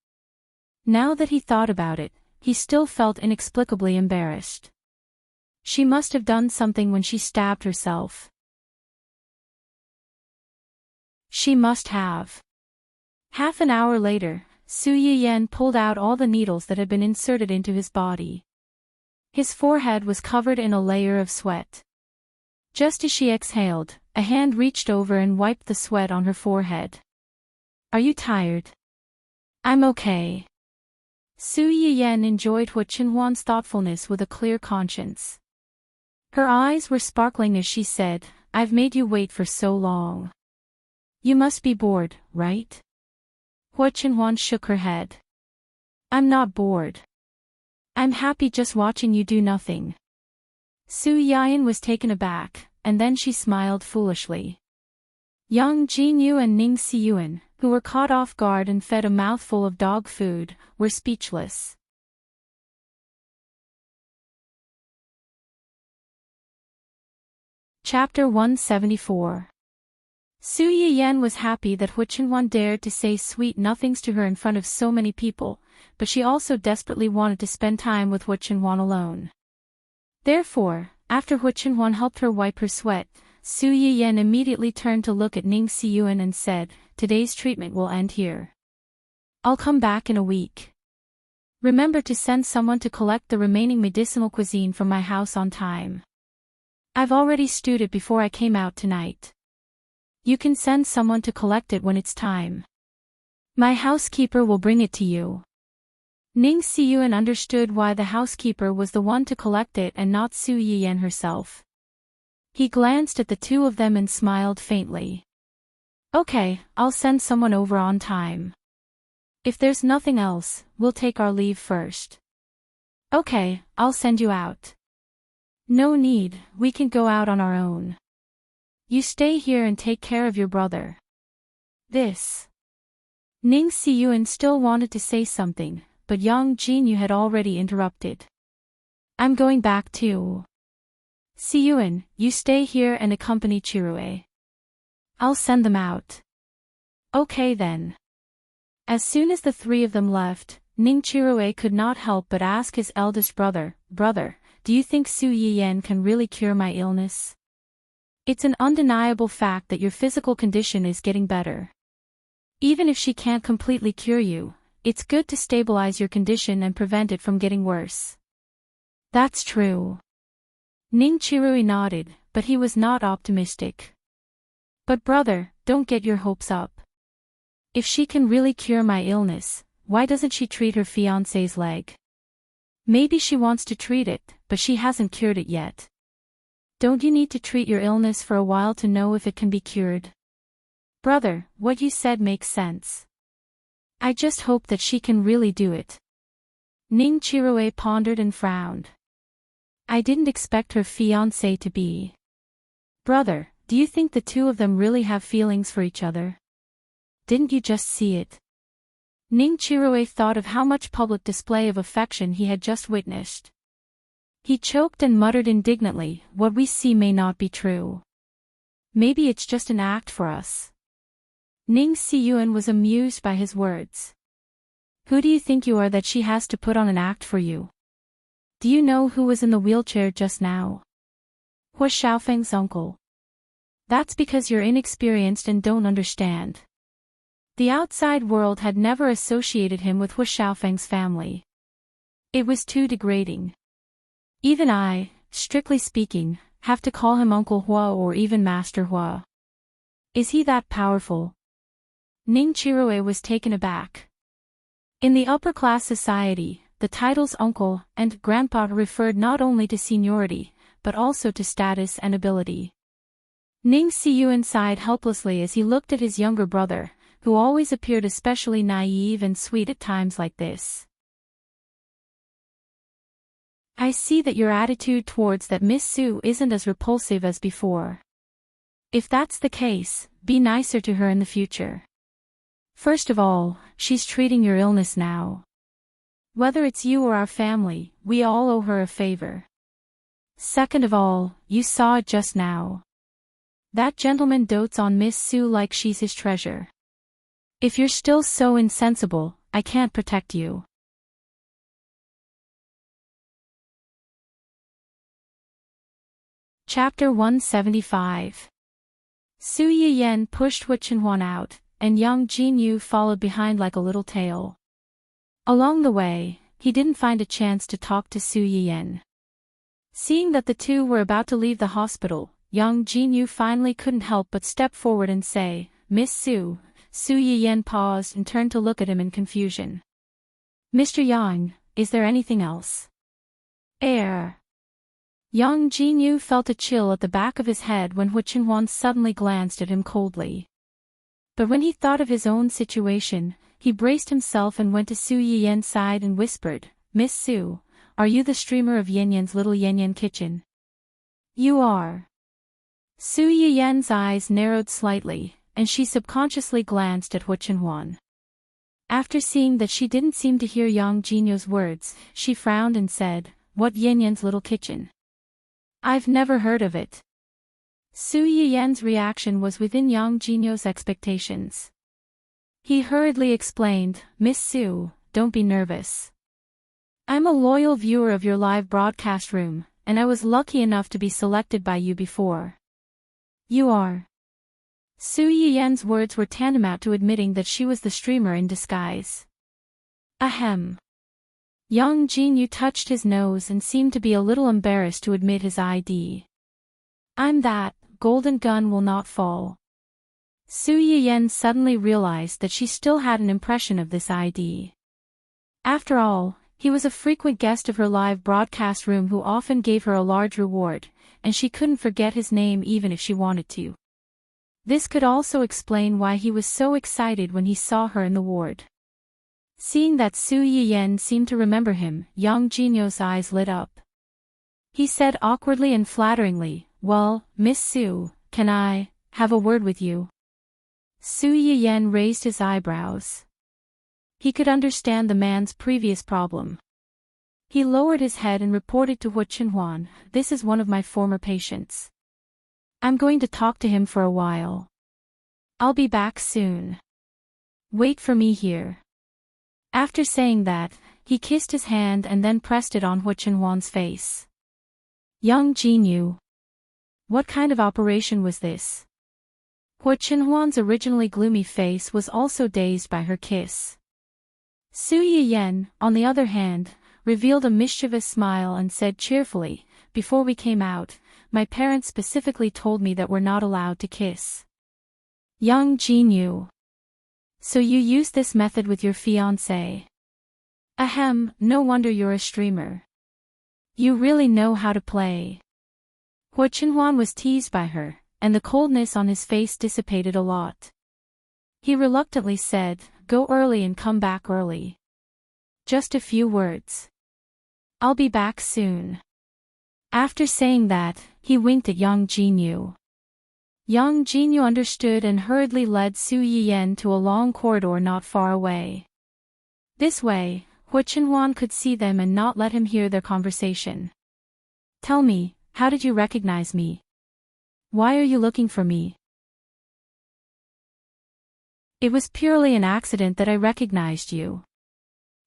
Now that he thought about it, he still felt inexplicably embarrassed. She must have done something when she stabbed herself. She must have. Half an hour later, Su Yiyan pulled out all the needles that had been inserted into his body. His forehead was covered in a layer of sweat. Just as she exhaled, a hand reached over and wiped the sweat on her forehead. "Are you tired?" "I'm okay." Su Yiyan enjoyed Hu Chenhuan's thoughtfulness with a clear conscience. Her eyes were sparkling as she said, "I've made you wait for so long. You must be bored, right?" Hu Chenhuan shook her head. "I'm not bored. I'm happy just watching you do nothing." Su Yiyan was taken aback, and then she smiled foolishly. Young Jinyu and Ning Siyuan, who were caught off guard and fed a mouthful of dog food, were speechless. Chapter 174. Su Yiyan was happy that Hu Chenhuan dared to say sweet nothings to her in front of so many people, but she also desperately wanted to spend time with Hu Chenhuan alone. Therefore, after Hu Chenhuan helped her wipe her sweat, Su Yiyan immediately turned to look at Ning Siyuan and said, "Today's treatment will end here. I'll come back in a week. Remember to send someone to collect the remaining medicinal cuisine from my house on time. I've already stewed it before I came out tonight. You can send someone to collect it when it's time. My housekeeper will bring it to you." Ning Siyuan understood why the housekeeper was the one to collect it and not Su Yiyan herself. He glanced at the two of them and smiled faintly. "Okay, I'll send someone over on time. If there's nothing else, we'll take our leave first." "Okay, I'll send you out." "No need, we can go out on our own. You stay here and take care of your brother." This. Ning Siyuan still wanted to say something, but young Jinyu had already interrupted. "I'm going back too. Siyuan, you stay here and accompany Chirue. I'll send them out." "Okay then." As soon as the three of them left, Ning Chirue could not help but ask his eldest brother, "Brother, do you think Su Yiyan can really cure my illness? It's an undeniable fact that your physical condition is getting better. Even if she can't completely cure you, it's good to stabilize your condition and prevent it from getting worse." "That's true." Ning Chirui nodded, but he was not optimistic. But brother, don't get your hopes up. If she can really cure my illness, why doesn't she treat her fiancé's leg? Maybe she wants to treat it, but she hasn't cured it yet. Don't you need to treat your illness for a while to know if it can be cured? Brother, what you said makes sense. I just hope that she can really do it. Ning Chiroe pondered and frowned. I didn't expect her fiancé to be. Brother, do you think the two of them really have feelings for each other? Didn't you just see it? Ning Chiroe thought of how much public display of affection he had just witnessed. He choked and muttered indignantly, what we see may not be true. Maybe it's just an act for us. Ning Siyuan was amused by his words. Who do you think you are that she has to put on an act for you? Do you know who was in the wheelchair just now? Hua Xiaofeng's uncle. That's because you're inexperienced and don't understand. The outside world had never associated him with Hua Xiaofeng's family. It was too degrading. Even I, strictly speaking, have to call him Uncle Hua or even Master Hua. Is he that powerful? Ning Chiroe was taken aback. In the upper-class society, the titles uncle and grandpa referred not only to seniority, but also to status and ability. Ning Siyuan sighed helplessly as he looked at his younger brother, who always appeared especially naive and sweet at times like this. I see that your attitude towards that Miss Sue isn't as repulsive as before. If that's the case, be nicer to her in the future. First of all, she's treating your illness now. Whether it's you or our family, we all owe her a favor. Second of all, you saw it just now. That gentleman dotes on Miss Sue like she's his treasure. If you're still so insensible, I can't protect you. Chapter 175. Su Yiyan pushed Hu Chenhuan out, and Yang Jinyu followed behind like a little tail. Along the way, he didn't find a chance to talk to Su Yiyan. Seeing that the two were about to leave the hospital, Yang Jinyu finally couldn't help but step forward and say, Miss Su. Su Yiyan paused and turned to look at him in confusion. Mr. Yang, is there anything else? Yang Jinyu felt a chill at the back of his head when Hu Chenhuan suddenly glanced at him coldly. But when he thought of his own situation, he braced himself and went to Su Yiyan's side and whispered, Miss Su, are you the streamer of Yanyan's little Yanyan kitchen? You are. Su Yiyan's eyes narrowed slightly, and she subconsciously glanced at Hu Chenhuan. After seeing that she didn't seem to hear Yang Jinyu's words, she frowned and said, What Yanyan's little kitchen? I've never heard of it. Su Yiyan's reaction was within Yang Jinyu's expectations. He hurriedly explained, Miss Su, don't be nervous. I'm a loyal viewer of your live broadcast room, and I was lucky enough to be selected by you before. You are. Su Yiyan's words were tantamount to admitting that she was the streamer in disguise. Ahem. Yang Jinyu touched his nose and seemed to be a little embarrassed to admit his ID. I'm that, golden gun will not fall. Su Yiyan suddenly realized that she still had an impression of this ID. After all, he was a frequent guest of her live broadcast room who often gave her a large reward, and she couldn't forget his name even if she wanted to. This could also explain why he was so excited when he saw her in the ward. Seeing that Su Yiyan seemed to remember him, Yang Jinyu's eyes lit up. He said awkwardly and flatteringly, Well, Miss Su, can I have a word with you? Su Yiyan raised his eyebrows. He could understand the man's previous problem. He lowered his head and reported to Hu Chenhuan, This is one of my former patients. I'm going to talk to him for a while. I'll be back soon. Wait for me here. After saying that, he kissed his hand and then pressed it on Hu Chenhuan's face. Yang Jinyu. What kind of operation was this? Hu Chenhuan's originally gloomy face was also dazed by her kiss. Su Yiyan, on the other hand, revealed a mischievous smile and said cheerfully, Before we came out, my parents specifically told me that we're not allowed to kiss. Young Jinyu. So you use this method with your fiancé? Ahem, no wonder you're a streamer. You really know how to play. Hua Chenhuan was teased by her, and the coldness on his face dissipated a lot. He reluctantly said, "Go early and come back early." Just a few words. "I'll be back soon." After saying that, he winked at Yang Jinyu. Yang Jinyu understood and hurriedly led Su Yiyan to a long corridor not far away. This way, Hua Chenhuan could see them and not let him hear their conversation. "Tell me, how did you recognize me? Why are you looking for me?" "It was purely an accident that I recognized you.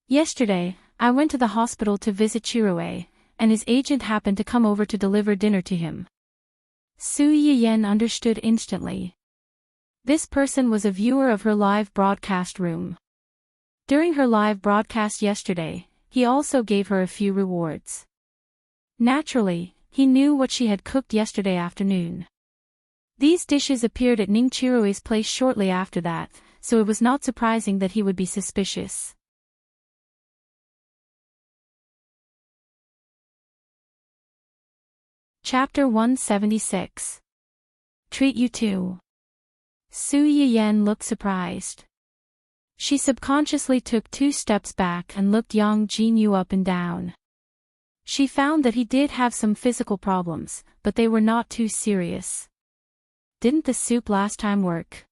Yesterday, I went to the hospital to visit Chirue, and his agent happened to come over to deliver dinner to him." Su Yiyan understood instantly. This person was a viewer of her live broadcast room. During her live broadcast yesterday, he also gave her a few rewards. Naturally, he knew what she had cooked yesterday afternoon. These dishes appeared at Ning Chirue's place shortly after that, so it was not surprising that he would be suspicious. Chapter 176. Treat you too. Su Yiyan looked surprised. She subconsciously took 2 steps back and looked Yang Jinyu up and down. She found that he did have some physical problems, but they were not too serious. Didn't the soup last time work?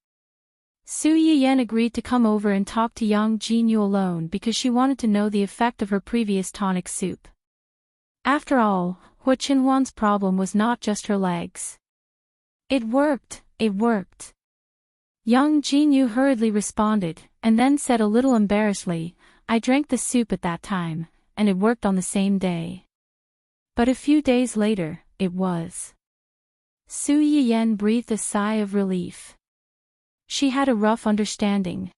Su Yiyan agreed to come over and talk to Yang Jinyu alone because she wanted to know the effect of her previous tonic soup. After all, Hua Chenhuan's problem was not just her legs. It worked. Yang Jinyu hurriedly responded, and then said a little embarrassedly, "I drank the soup at that time, and it worked on the same day. But a few days later, it was." Su Yiyan breathed a sigh of relief. She had a rough understanding.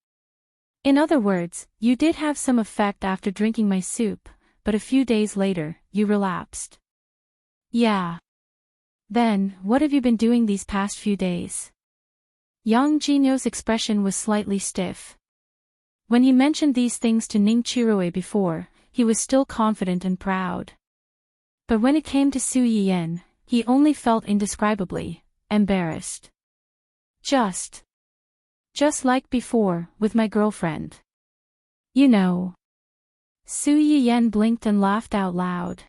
"In other words, you did have some effect after drinking my soup, but a few days later, you relapsed." "Yeah. Then, what have you been doing these past few days?" Yang Jinyu's expression was slightly stiff. When he mentioned these things to Ning Chirue before, he was still confident and proud. But when it came to Su Yiyan, he only felt indescribably embarrassed. Just like before, with my girlfriend. You know. Su Yiyan blinked and laughed out loud.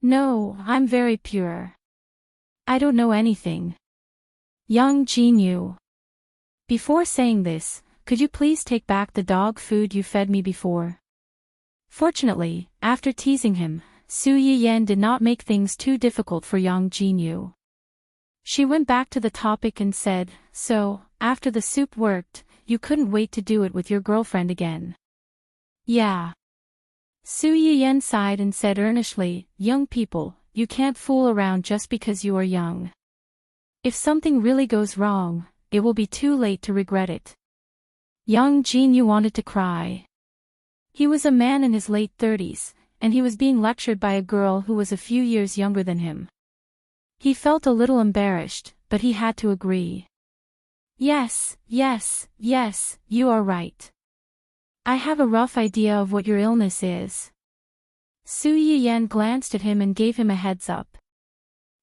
"No, I'm very pure. I don't know anything." Yang Jinyu. Before saying this, could you please take back the dog food you fed me before? Fortunately, after teasing him, Su Yiyan did not make things too difficult for Yang Jinyu. She went back to the topic and said, "So, after the soup worked, you couldn't wait to do it with your girlfriend again?" "Yeah." Su Yiyan sighed and said earnestly, "Young people, you can't fool around just because you are young. If something really goes wrong, it will be too late to regret it." Yang Jinyu wanted to cry. He was a man in his late 30s, and he was being lectured by a girl who was a few years younger than him. He felt a little embarrassed, but he had to agree. Yes, you are right. I have a rough idea of what your illness is." Su Yiyan glanced at him and gave him a heads up.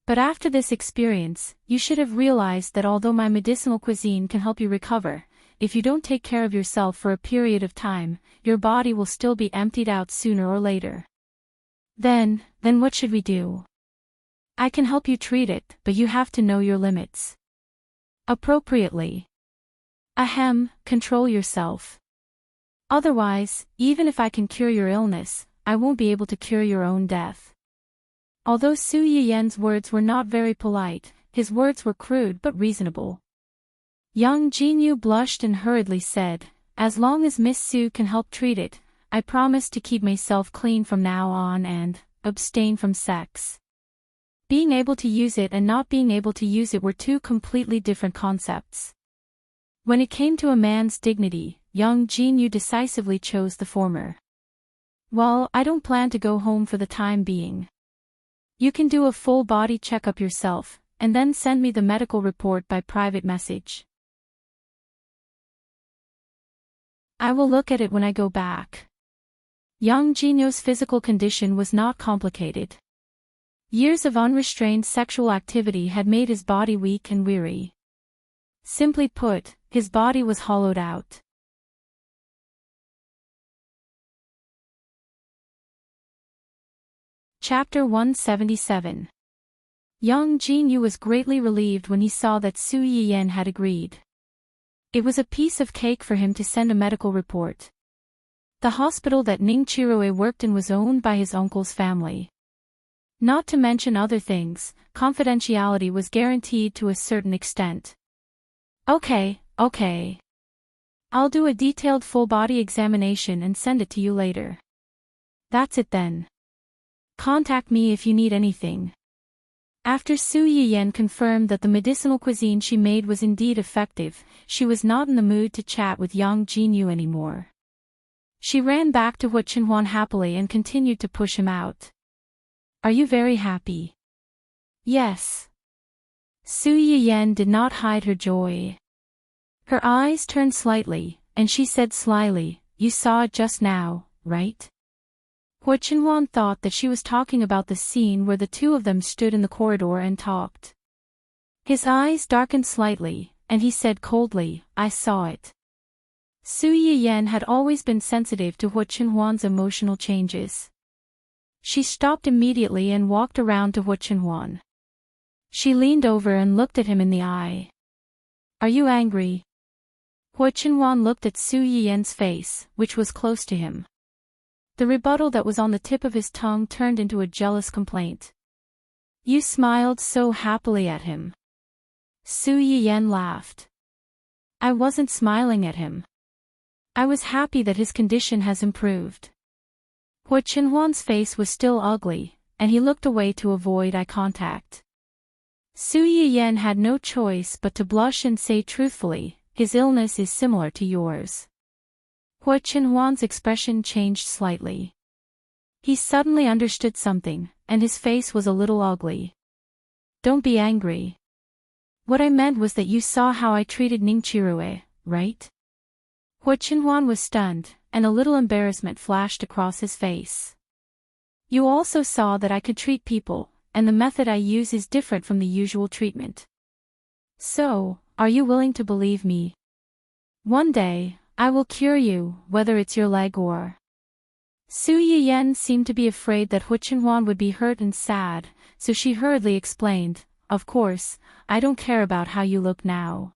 "But after this experience, you should have realized that although my medicinal cuisine can help you recover, if you don't take care of yourself for a period of time, your body will still be emptied out sooner or later." Then what should we do?" "I can help you treat it, but you have to know your limits. Appropriately. Ahem, control yourself. Otherwise, even if I can cure your illness, I won't be able to cure your own death." Although Su Yiyan's words were not very polite, his words were crude but reasonable. Yang Jinyu blushed and hurriedly said, "As long as Miss Su can help treat it, I promise to keep myself clean from now on and abstain from sex." Being able to use it and not being able to use it were 2 completely different concepts. When it came to a man's dignity, Yang Jinyu decisively chose the former. "Well, I don't plan to go home for the time being. You can do a full body checkup yourself, and then send me the medical report by private message." I will look at it when I go back. Young Jinyo's physical condition was not complicated. Years of unrestrained sexual activity had made his body weak and weary. Simply put, his body was hollowed out. Chapter 177. Young Jinyu was greatly relieved when he saw that Su Yiyan had agreed. It was a piece of cake for him to send a medical report. The hospital that Ning Chirue worked in was owned by his uncle's family. Not to mention other things, confidentiality was guaranteed to a certain extent. Okay. I'll do a detailed full-body examination and send it to you later. That's it then. Contact me if you need anything. After Su Yiyan confirmed that the medicinal cuisine she made was indeed effective, she was not in the mood to chat with Yang Jinyu anymore. She ran back to Hu Chenhuan happily and continued to push him out. Are you very happy? Yes. Su Yiyan did not hide her joy. Her eyes turned slightly, and she said slyly, you saw it just now, right? Hu Chenhuan thought that she was talking about the scene where the two of them stood in the corridor and talked. His eyes darkened slightly, and he said coldly, I saw it. Su Yiyan had always been sensitive to Hu Chenhuan's emotional changes. She stopped immediately and walked around to Hu Chenhuan. She leaned over and looked at him in the eye. Are you angry? Hu Chenhuan looked at Su Yiyan's face, which was close to him. The rebuttal that was on the tip of his tongue turned into a jealous complaint. You smiled so happily at him. Su Yiyan laughed. I wasn't smiling at him. I was happy that his condition has improved. Hu Chenhuan's face was still ugly, and he looked away to avoid eye contact. Su Yiyan had no choice but to blush and say truthfully, his illness is similar to yours. Hu Chenhuan's expression changed slightly. He suddenly understood something, and his face was a little ugly. Don't be angry. What I meant was that you saw how I treated Ning Chirue, right? Hu Chenhuan was stunned, and a little embarrassment flashed across his face. You also saw that I could treat people, and the method I use is different from the usual treatment. So, are you willing to believe me? One day, I will cure you, whether it's your leg or... Su Yiyan seemed to be afraid that Hu Chenhuan would be hurt and sad, so she hurriedly explained, of course, I don't care about how you look now.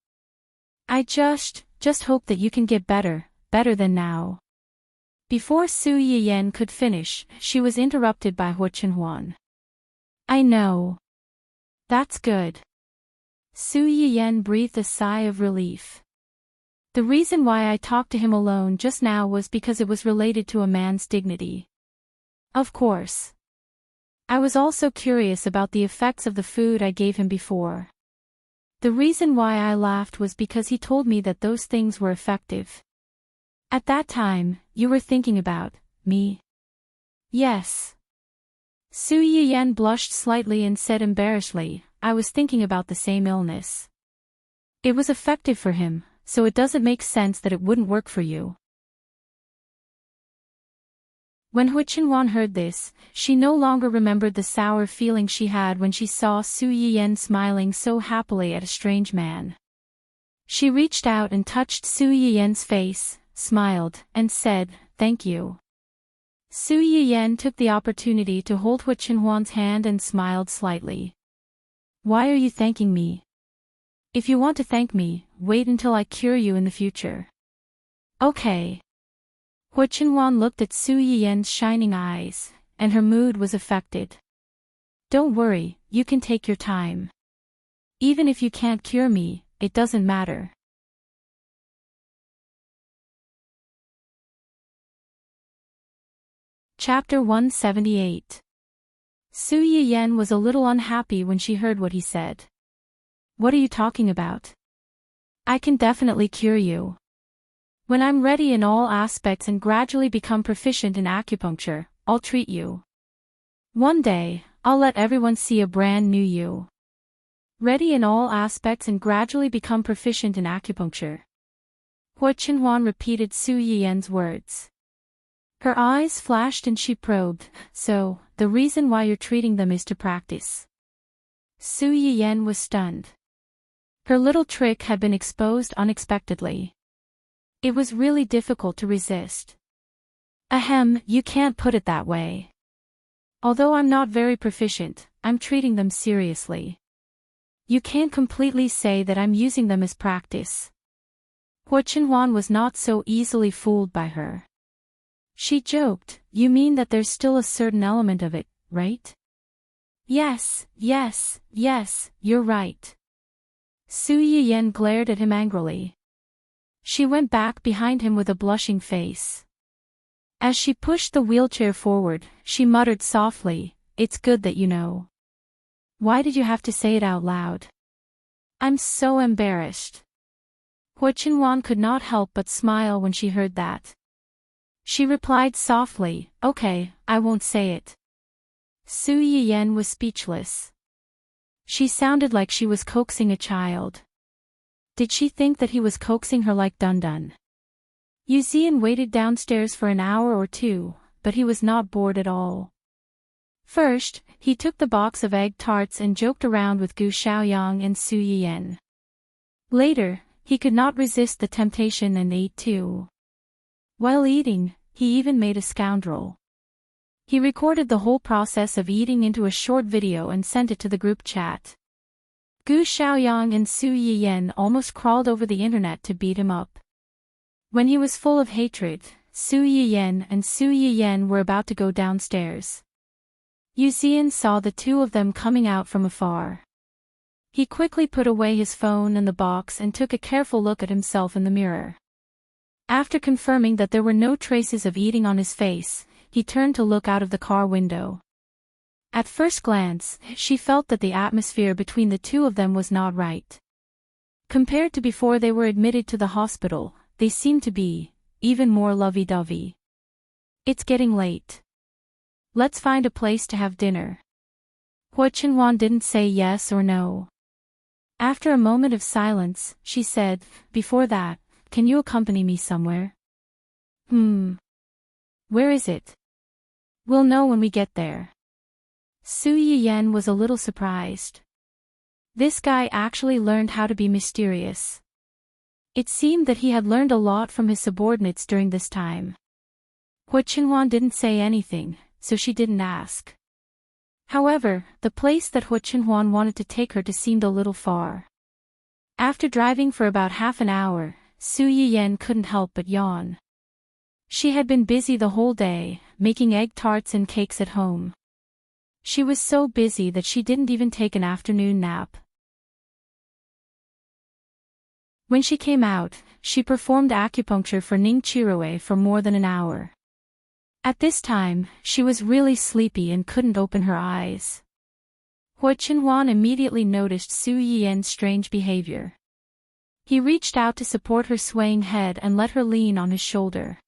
I just hope that you can get better than now. Before Su Yiyan could finish, she was interrupted by Hu Chenhuan. I know. That's good. Su Yiyan breathed a sigh of relief. The reason why I talked to him alone just now was because it was related to a man's dignity. Of course. I was also curious about the effects of the food I gave him before. The reason why I laughed was because he told me that those things were effective. At that time, you were thinking about me. Yes. Su Yiyan blushed slightly and said embarrassedly, I was thinking about the same illness. It was effective for him, so it doesn't make sense that it wouldn't work for you. When Hu Chenhuan heard this, she no longer remembered the sour feeling she had when she saw Su Yiyan smiling so happily at a strange man. She reached out and touched Su Yiyan's face, smiled, and said, thank you. Su Yiyan took the opportunity to hold Hu Chenhuan's hand and smiled slightly. Why are you thanking me? If you want to thank me, wait until I cure you in the future. Okay. Hu Chenhuan looked at Su Yiyan's shining eyes, and her mood was affected. Don't worry, you can take your time. Even if you can't cure me, it doesn't matter. Chapter 178. Su Yiyan was a little unhappy when she heard what he said. What are you talking about? I can definitely cure you. When I'm ready in all aspects and gradually become proficient in acupuncture, I'll treat you. One day, I'll let everyone see a brand new you. Ready in all aspects and gradually become proficient in acupuncture. Hua Qinhuan repeated Su Yiyan's words. Her eyes flashed and she probed, so, the reason why you're treating them is to practice. Su Yiyan was stunned. Her little trick had been exposed unexpectedly. It was really difficult to resist. Ahem, you can't put it that way. Although I'm not very proficient, I'm treating them seriously. You can't completely say that I'm using them as practice. Hua Qinhuan was not so easily fooled by her. She joked, you mean that there's still a certain element of it, right? Yes, you're right. Su Yiyan glared at him angrily. She went back behind him with a blushing face. As she pushed the wheelchair forward, she muttered softly, it's good that you know. Why did you have to say it out loud? I'm so embarrassed. Hua Qinhuan could not help but smile when she heard that. She replied softly, okay, I won't say it. Su Yiyan was speechless. She sounded like she was coaxing a child. Did she think that he was coaxing her like Dun-Dun? Yuzian waited downstairs for an hour or two, but he was not bored at all. First, he took the box of egg tarts and joked around with Gu Xiaoyang and Su Yiyan. Later, he could not resist the temptation and ate too. While eating, he even made a scoundrel. He recorded the whole process of eating into a short video and sent it to the group chat. Gu Xiaoyang and Su Yiyan almost crawled over the internet to beat him up. When he was full of hatred, Su Yiyan were about to go downstairs. Yuzian saw the two of them coming out from afar. He quickly put away his phone and the box and took a careful look at himself in the mirror. After confirming that there were no traces of eating on his face, he turned to look out of the car window. At first glance, she felt that the atmosphere between the two of them was not right. Compared to before they were admitted to the hospital, they seemed to be even more lovey-dovey. It's getting late. Let's find a place to have dinner. Hua Qinhuan didn't say yes or no. After a moment of silence, she said, before that, can you accompany me somewhere? Where is it? We'll know when we get there. Su Yiyan was a little surprised. This guy actually learned how to be mysterious. It seemed that he had learned a lot from his subordinates during this time. Hua Qinhuan didn't say anything, so she didn't ask. However, the place that Hua Qinhuan wanted to take her to seemed a little far. After driving for about half an hour, Su Yiyan couldn't help but yawn. She had been busy the whole day, making egg tarts and cakes at home. She was so busy that she didn't even take an afternoon nap. When she came out, she performed acupuncture for Ning Qiruwei for more than an hour. At this time, she was really sleepy and couldn't open her eyes. Hua Qinhuan immediately noticed Su Yiyan's strange behavior. He reached out to support her swaying head and let her lean on his shoulder.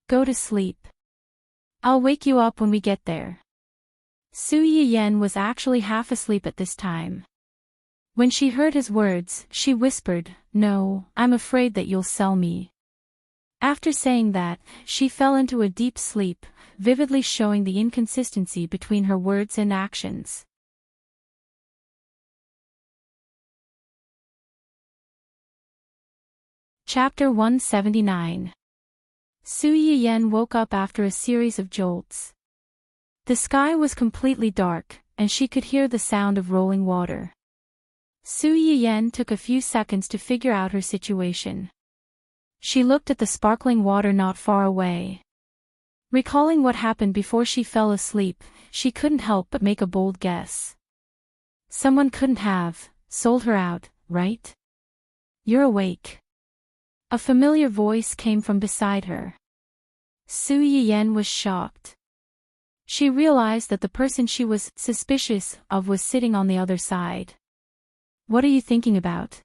Go to sleep. I'll wake you up when we get there. Su Yiyan was actually half asleep at this time. When she heard his words, she whispered, no, I'm afraid that you'll sell me. After saying that, she fell into a deep sleep, vividly showing the inconsistency between her words and actions. Chapter 179. Su Yiyan woke up after a series of jolts. The sky was completely dark, and she could hear the sound of rolling water. Su Yiyan took a few seconds to figure out her situation. She looked at the sparkling water not far away. Recalling what happened before she fell asleep, she couldn't help but make a bold guess. Someone couldn't have sold her out, right? You're awake. A familiar voice came from beside her. Su Yiyan was shocked. She realized that the person she was suspicious of was sitting on the other side. What are you thinking about?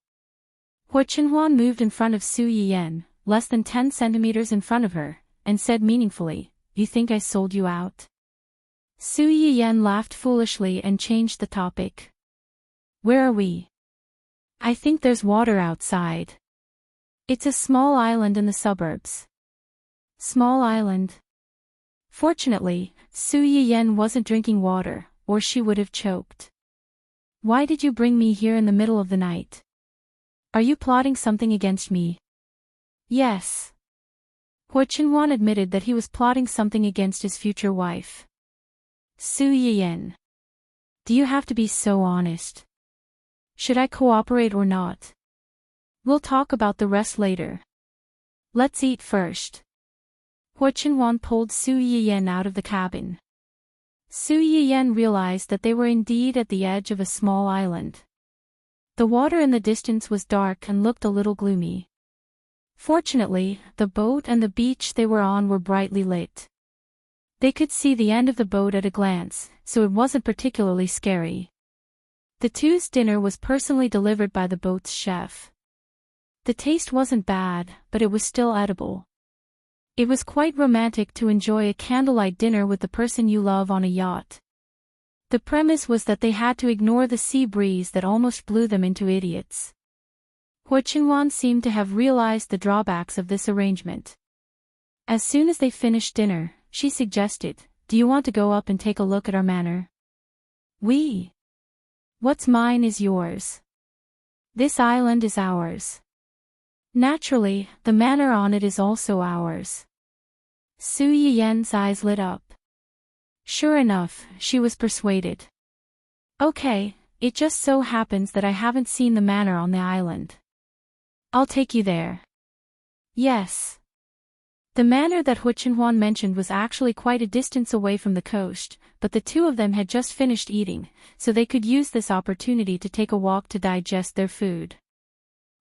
Hua Qinhuan moved in front of Su Yiyan, less than 10 centimeters in front of her, and said meaningfully, you think I sold you out? Su Yiyan laughed foolishly and changed the topic. Where are we? I think there's water outside. It's a small island in the suburbs. Small island. Fortunately, Su Yiyen wasn't drinking water, or she would have choked. Why did you bring me here in the middle of the night? Are you plotting something against me? Yes. Hua Qinhuan admitted that he was plotting something against his future wife. Su Yiyen. Do you have to be so honest? Should I cooperate or not? We'll talk about the rest later. Let's eat first. Hua Qinhuan pulled Su Yiyen out of the cabin. Su Yiyen realized that they were indeed at the edge of a small island. The water in the distance was dark and looked a little gloomy. Fortunately, the boat and the beach they were on were brightly lit. They could see the end of the boat at a glance, so it wasn't particularly scary. The two's dinner was personally delivered by the boat's chef. The taste wasn't bad, but it was still edible. It was quite romantic to enjoy a candlelight dinner with the person you love on a yacht. The premise was that they had to ignore the sea breeze that almost blew them into idiots. Hua Qinhuan seemed to have realized the drawbacks of this arrangement. As soon as they finished dinner, she suggested, "Do you want to go up and take a look at our manor?" What's mine is yours. This island is ours. Naturally, the manor on it is also ours. Su Yiyen's eyes lit up. Sure enough, she was persuaded. Okay, it just so happens that I haven't seen the manor on the island. I'll take you there. Yes. The manor that Hua Qinhuan mentioned was actually quite a distance away from the coast, but the two of them had just finished eating, so they could use this opportunity to take a walk to digest their food.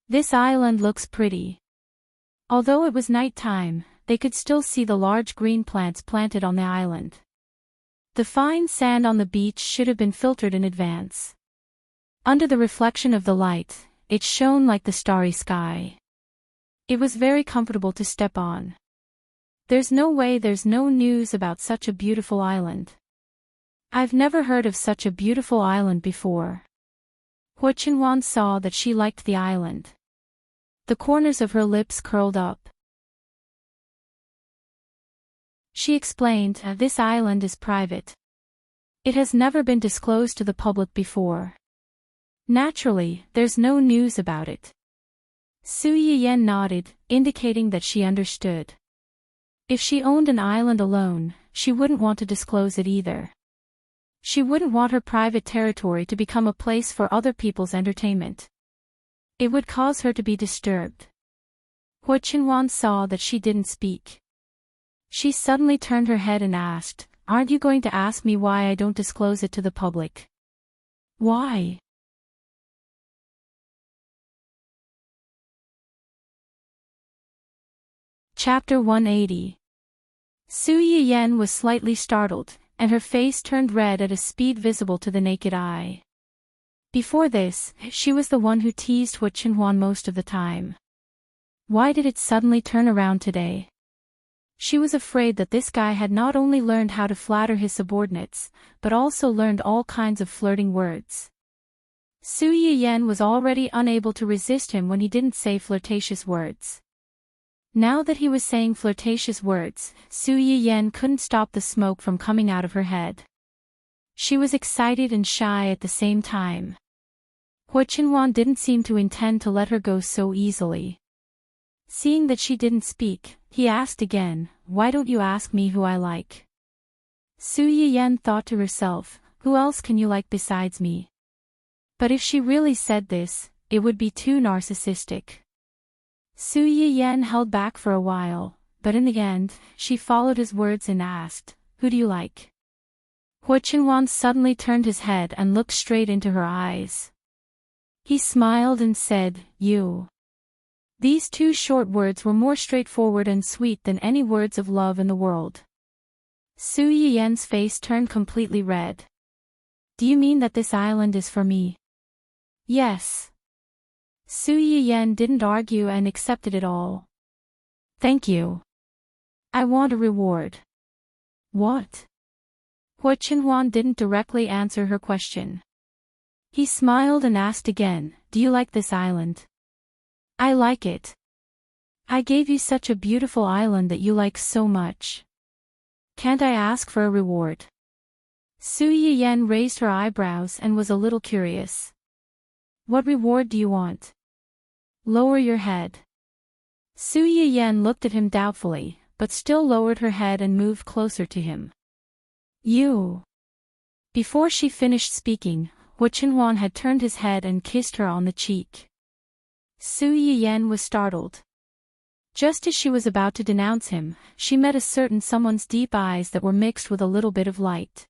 This island looks pretty. Although it was night time, they could still see the large green plants planted on the island. The fine sand on the beach should have been filtered in advance. Under the reflection of the light, it shone like the starry sky. It was very comfortable to step on. There's no way there's no news about such a beautiful island. I've never heard of such a beautiful island before. Hua Qinhuan saw that she liked the island. The corners of her lips curled up. She explained, "This island is private. It has never been disclosed to the public before. Naturally, there's no news about it." Su Yiyen nodded, indicating that she understood. If she owned an island alone, she wouldn't want to disclose it either. She wouldn't want her private territory to become a place for other people's entertainment. It would cause her to be disturbed. Hua Qinhuan saw that she didn't speak. She suddenly turned her head and asked, "Aren't you going to ask me why I don't disclose it to the public?" "Why?" Chapter 180. Su Yiyen was slightly startled, and her face turned red at a speed visible to the naked eye. Before this, she was the one who teased Hua Qinhuan most of the time. Why did it suddenly turn around today? She was afraid that this guy had not only learned how to flatter his subordinates, but also learned all kinds of flirting words. Su Yiyen was already unable to resist him when he didn't say flirtatious words. Now that he was saying flirtatious words, Su Yiyen couldn't stop the smoke from coming out of her head. She was excited and shy at the same time. Hua Qinhuan didn't seem to intend to let her go so easily. Seeing that she didn't speak, he asked again, "Why don't you ask me who I like?" Su Yiyen thought to herself, "Who else can you like besides me?" But if she really said this, it would be too narcissistic. Su Yiyen held back for a while, but in the end, she followed his words and asked, "Who do you like?" Hua Qinhuan suddenly turned his head and looked straight into her eyes. He smiled and said, "You." These two short words were more straightforward and sweet than any words of love in the world. Su Yiyen's face turned completely red. "Do you mean that this island is for me?" "Yes." Su Yiyen didn't argue and accepted it all. "Thank you. I want a reward." "What?" Hua Qinhuan didn't directly answer her question. He smiled and asked again, "Do you like this island?" "I like it. I gave you such a beautiful island that you like so much. Can't I ask for a reward? Su Yiyan raised her eyebrows and was a little curious. What reward do you want? Lower your head. Su Yiyan looked at him doubtfully, but still lowered her head and moved closer to him. You. Before she finished speaking, Hu Qinhuan had turned his head and kissed her on the cheek. Su Yiyan was startled. Just as she was about to denounce him, she met a certain someone's deep eyes that were mixed with a little bit of light.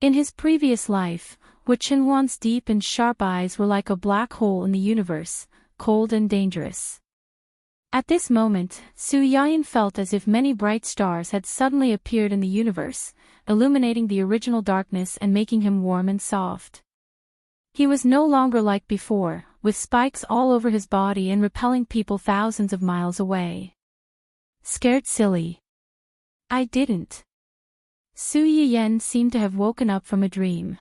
In his previous life, Hu Qinhuan's deep and sharp eyes were like a black hole in the universe, cold and dangerous. At this moment, Su Yiyan felt as if many bright stars had suddenly appeared in the universe, illuminating the original darkness and making him warm and soft. He was no longer like before, with spikes all over his body and repelling people thousands of miles away. Scared silly. I didn't. Su Yiyan seemed to have woken up from a dream.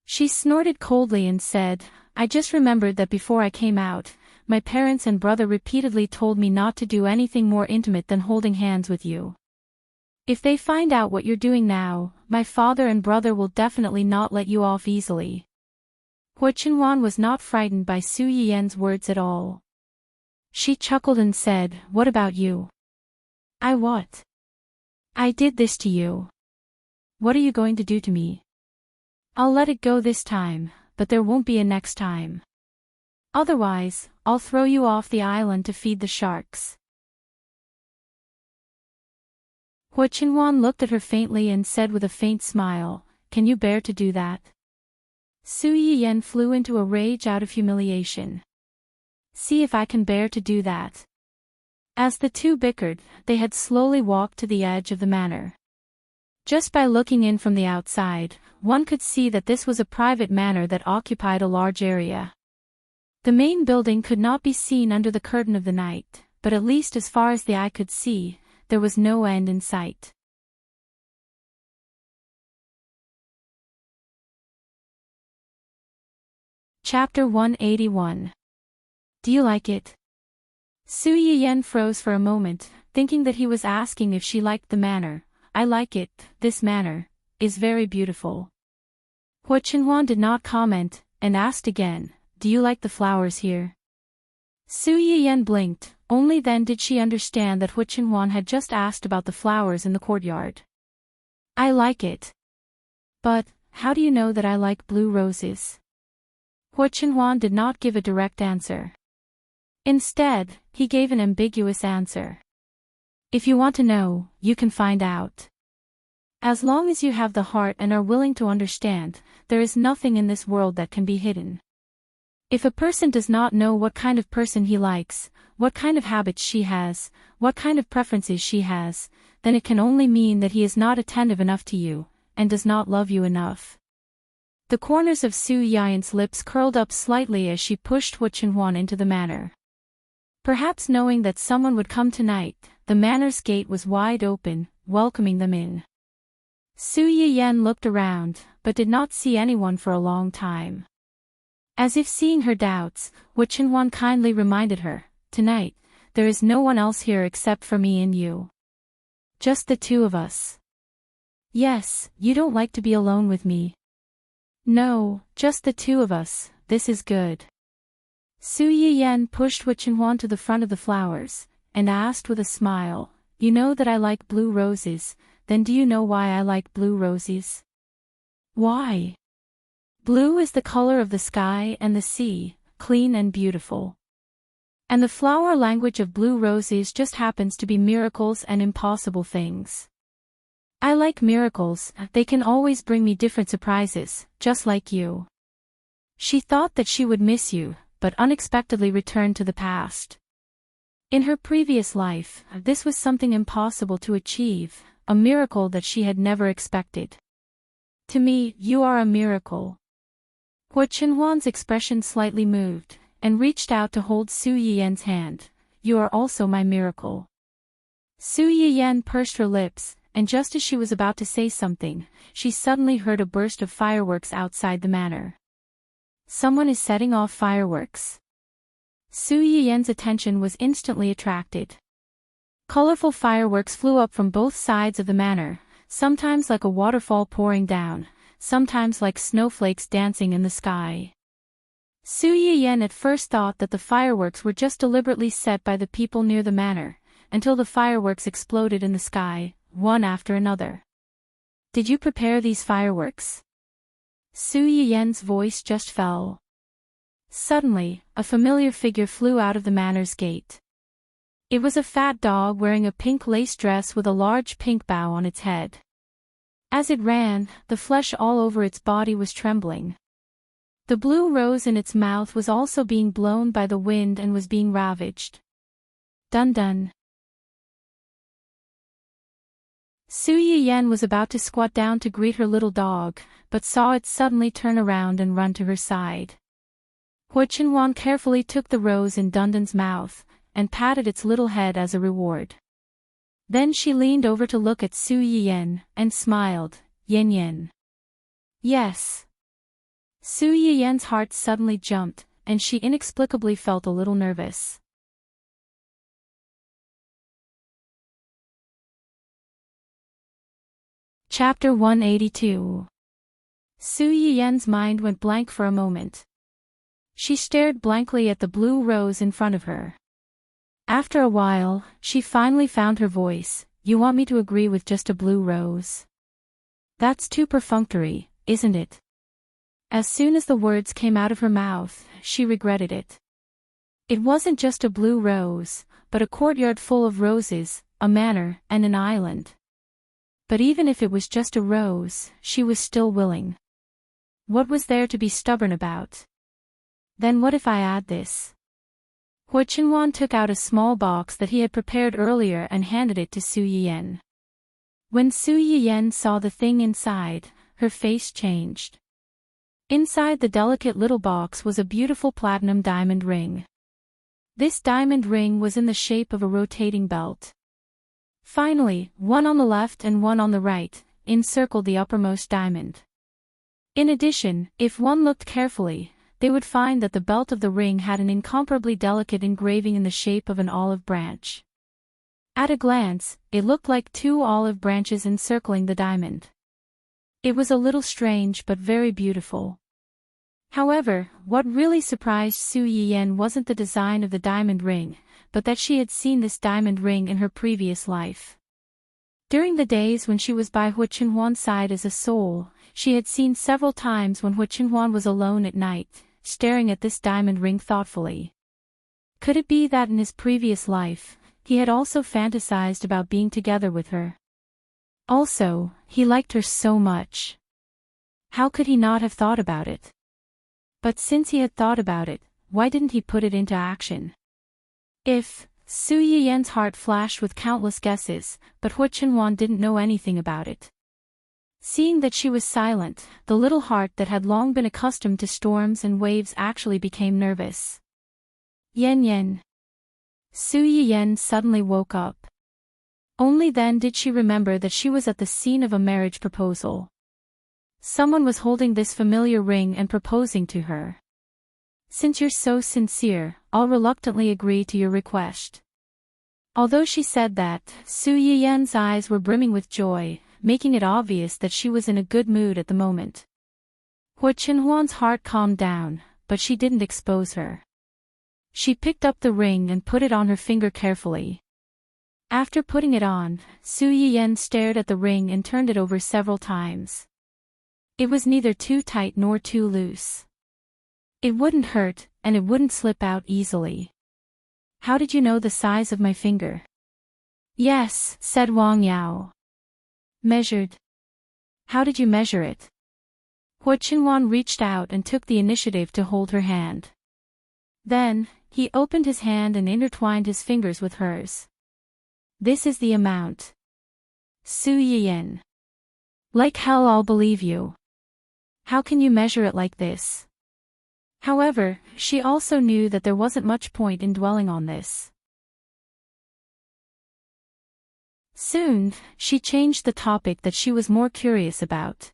She snorted coldly and said, I just remembered that before I came out, my parents and brother repeatedly told me not to do anything more intimate than holding hands with you. If they find out what you're doing now, my father and brother will definitely not let you off easily. Hu Qinhuan was not frightened by Su Yiyan's words at all. She chuckled and said, What about you? I what? I did this to you. What are you going to do to me? I'll let it go this time, but there won't be a next time. Otherwise, I'll throw you off the island to feed the sharks. Hu Qinhuan looked at her faintly and said with a faint smile, Can you bear to do that? Su Yiyan flew into a rage out of humiliation. See if I can bear to do that. As the two bickered, they had slowly walked to the edge of the manor. Just by looking in from the outside, one could see that this was a private manor that occupied a large area. The main building could not be seen under the curtain of the night, but at least as far as the eye could see, there was no end in sight. Chapter 181. Do you like it? Su Yiyan froze for a moment, thinking that he was asking if she liked the manor. I like it, this manor is very beautiful. Hu Qinhuan did not comment, and asked again, Do you like the flowers here? Su Yiyan blinked, only then did she understand that Hu Qinhuan had just asked about the flowers in the courtyard. I like it. But, how do you know that I like blue roses? Hu Qinhuan did not give a direct answer. Instead, he gave an ambiguous answer. If you want to know, you can find out. As long as you have the heart and are willing to understand, there is nothing in this world that can be hidden. If a person does not know what kind of person he likes, what kind of habits she has, what kind of preferences she has, then it can only mean that he is not attentive enough to you, and does not love you enough. The corners of Su Yiyan's lips curled up slightly as she pushed Hu Qinhuan into the manor. Perhaps knowing that someone would come tonight, the manor's gate was wide open, welcoming them in. Su Yiyan looked around, but did not see anyone for a long time. As if seeing her doubts, Hu Qinhuan kindly reminded her, Tonight, there is no one else here except for me and you. Just the two of us. Yes, you don't like to be alone with me. No, just the two of us, this is good. Su Yiyan pushed Hu Qinhuan to the front of the flowers, and asked with a smile, You know that I like blue roses, then do you know why I like blue roses? Why? Blue is the color of the sky and the sea, clean and beautiful. And the flower language of blue roses just happens to be miracles and impossible things. I like miracles, they can always bring me different surprises, just like you. She thought that she would miss you, but unexpectedly returned to the past. In her previous life, this was something impossible to achieve, a miracle that she had never expected. To me, you are a miracle. Hu Qinhuan's expression slightly moved, and reached out to hold Su Yiyan's hand. You are also my miracle. Su Yiyan pursed her lips, and just as she was about to say something, she suddenly heard a burst of fireworks outside the manor. Someone is setting off fireworks. Su Yiyan's attention was instantly attracted. Colorful fireworks flew up from both sides of the manor, sometimes like a waterfall pouring down, sometimes like snowflakes dancing in the sky. Su Yiyan at first thought that the fireworks were just deliberately set by the people near the manor, until the fireworks exploded in the sky, one after another. "Did you prepare these fireworks?" Su Yiyan's voice just fell. Suddenly, a familiar figure flew out of the manor's gate. It was a fat dog wearing a pink lace dress with a large pink bow on its head. As it ran, the flesh all over its body was trembling. The blue rose in its mouth was also being blown by the wind and was being ravaged. Dun dun. Su Yiyan was about to squat down to greet her little dog, but saw it suddenly turn around and run to her side. Hu Qinhuan carefully took the rose in Dundun's mouth, and patted its little head as a reward. Then she leaned over to look at Su Yiyan, and smiled, "Yin Yin." "Yes." Su Yiyan's heart suddenly jumped, and she inexplicably felt a little nervous. Chapter 182. Su Yiyan's mind went blank for a moment. She stared blankly at the blue rose in front of her. After a while, she finally found her voice. "You want me to agree with just a blue rose? That's too perfunctory, isn't it?" As soon as the words came out of her mouth, she regretted it. It wasn't just a blue rose, but a courtyard full of roses, a manor, and an island. But even if it was just a rose, she was still willing. What was there to be stubborn about? "Then what if I add this?" Hu Qinhuan took out a small box that he had prepared earlier and handed it to Su Yiyan. When Su Yiyan saw the thing inside, her face changed. Inside the delicate little box was a beautiful platinum diamond ring. This diamond ring was in the shape of a rotating belt. Finally, one on the left and one on the right encircled the uppermost diamond. In addition, if one looked carefully, they would find that the belt of the ring had an incomparably delicate engraving in the shape of an olive branch. At a glance, it looked like two olive branches encircling the diamond. It was a little strange but very beautiful. However, what really surprised Su Yiyan wasn't the design of the diamond ring, but that she had seen this diamond ring in her previous life. During the days when she was by Hu Qinhuan's side as a soul, she had seen several times when Hu Qinhuan was alone at night, staring at this diamond ring thoughtfully. Could it be that in his previous life, he had also fantasized about being together with her? Also, he liked her so much. How could he not have thought about it? But since he had thought about it, why didn't he put it into action? Su Yiyan's heart flashed with countless guesses, but Hu Qinhuan didn't know anything about it. Seeing that she was silent, the little heart that had long been accustomed to storms and waves actually became nervous. "Yen Yen." Su Yiyan suddenly woke up. Only then did she remember that she was at the scene of a marriage proposal. Someone was holding this familiar ring and proposing to her. "Since you're so sincere, I'll reluctantly agree to your request." Although she said that, Su Yiyan's eyes were brimming with joy, making it obvious that she was in a good mood at the moment. Hu Qinhuan's heart calmed down, but she didn't expose her. She picked up the ring and put it on her finger carefully. After putting it on, Su Yiyan stared at the ring and turned it over several times. It was neither too tight nor too loose. It wouldn't hurt, and it wouldn't slip out easily. "How did you know the size of my finger?" "Yes," said Wang Yao. "Measured." "How did you measure it?" Hu Qinhuan reached out and took the initiative to hold her hand. Then, he opened his hand and intertwined his fingers with hers. "This is the amount." Su Yiyan. "Like hell I'll believe you. How can you measure it like this?" However, she also knew that there wasn't much point in dwelling on this. Soon, she changed the topic that she was more curious about.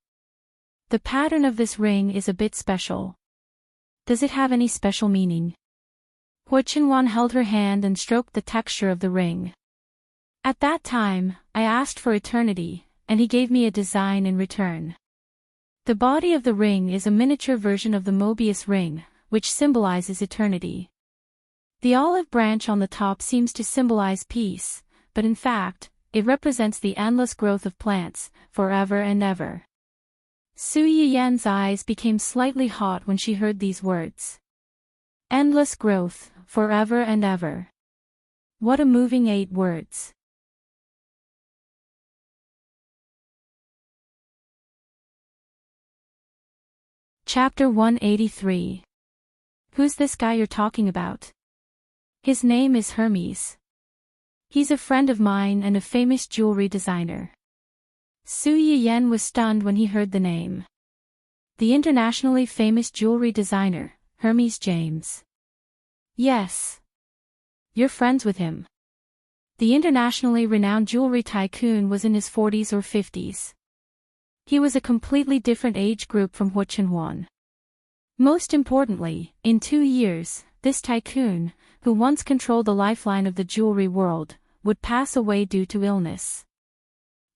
"The pattern of this ring is a bit special. Does it have any special meaning?" Hua Qinhuan held her hand and stroked the texture of the ring. At that time, I asked for eternity, and he gave me a design in return. The body of the ring is a miniature version of the Mobius ring, which symbolizes eternity. The olive branch on the top seems to symbolize peace, but in fact, it represents the endless growth of plants, forever and ever. Su Yiyan's eyes became slightly hot when she heard these words. Endless growth, forever and ever. What a moving 8 words. Chapter 183. Who's this guy you're talking about? His name is Hermes. He's a friend of mine and a famous jewelry designer. Su Yiyan was stunned when he heard the name. The internationally famous jewelry designer, Hermes James. Yes. You're friends with him. The internationally renowned jewelry tycoon was in his 40s or 50s. He was a completely different age group from Hua Qinhuan. Most importantly, in 2 years, this tycoon, who once controlled the lifeline of the jewelry world, would pass away due to illness.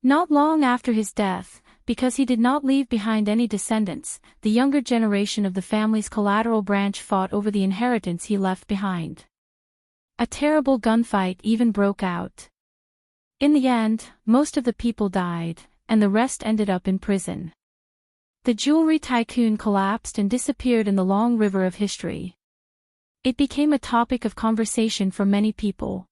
Not long after his death, because he did not leave behind any descendants, the younger generation of the family's collateral branch fought over the inheritance he left behind. A terrible gunfight even broke out. In the end, most of the people died, and the rest ended up in prison. The jewelry tycoon collapsed and disappeared in the long river of history. It became a topic of conversation for many people.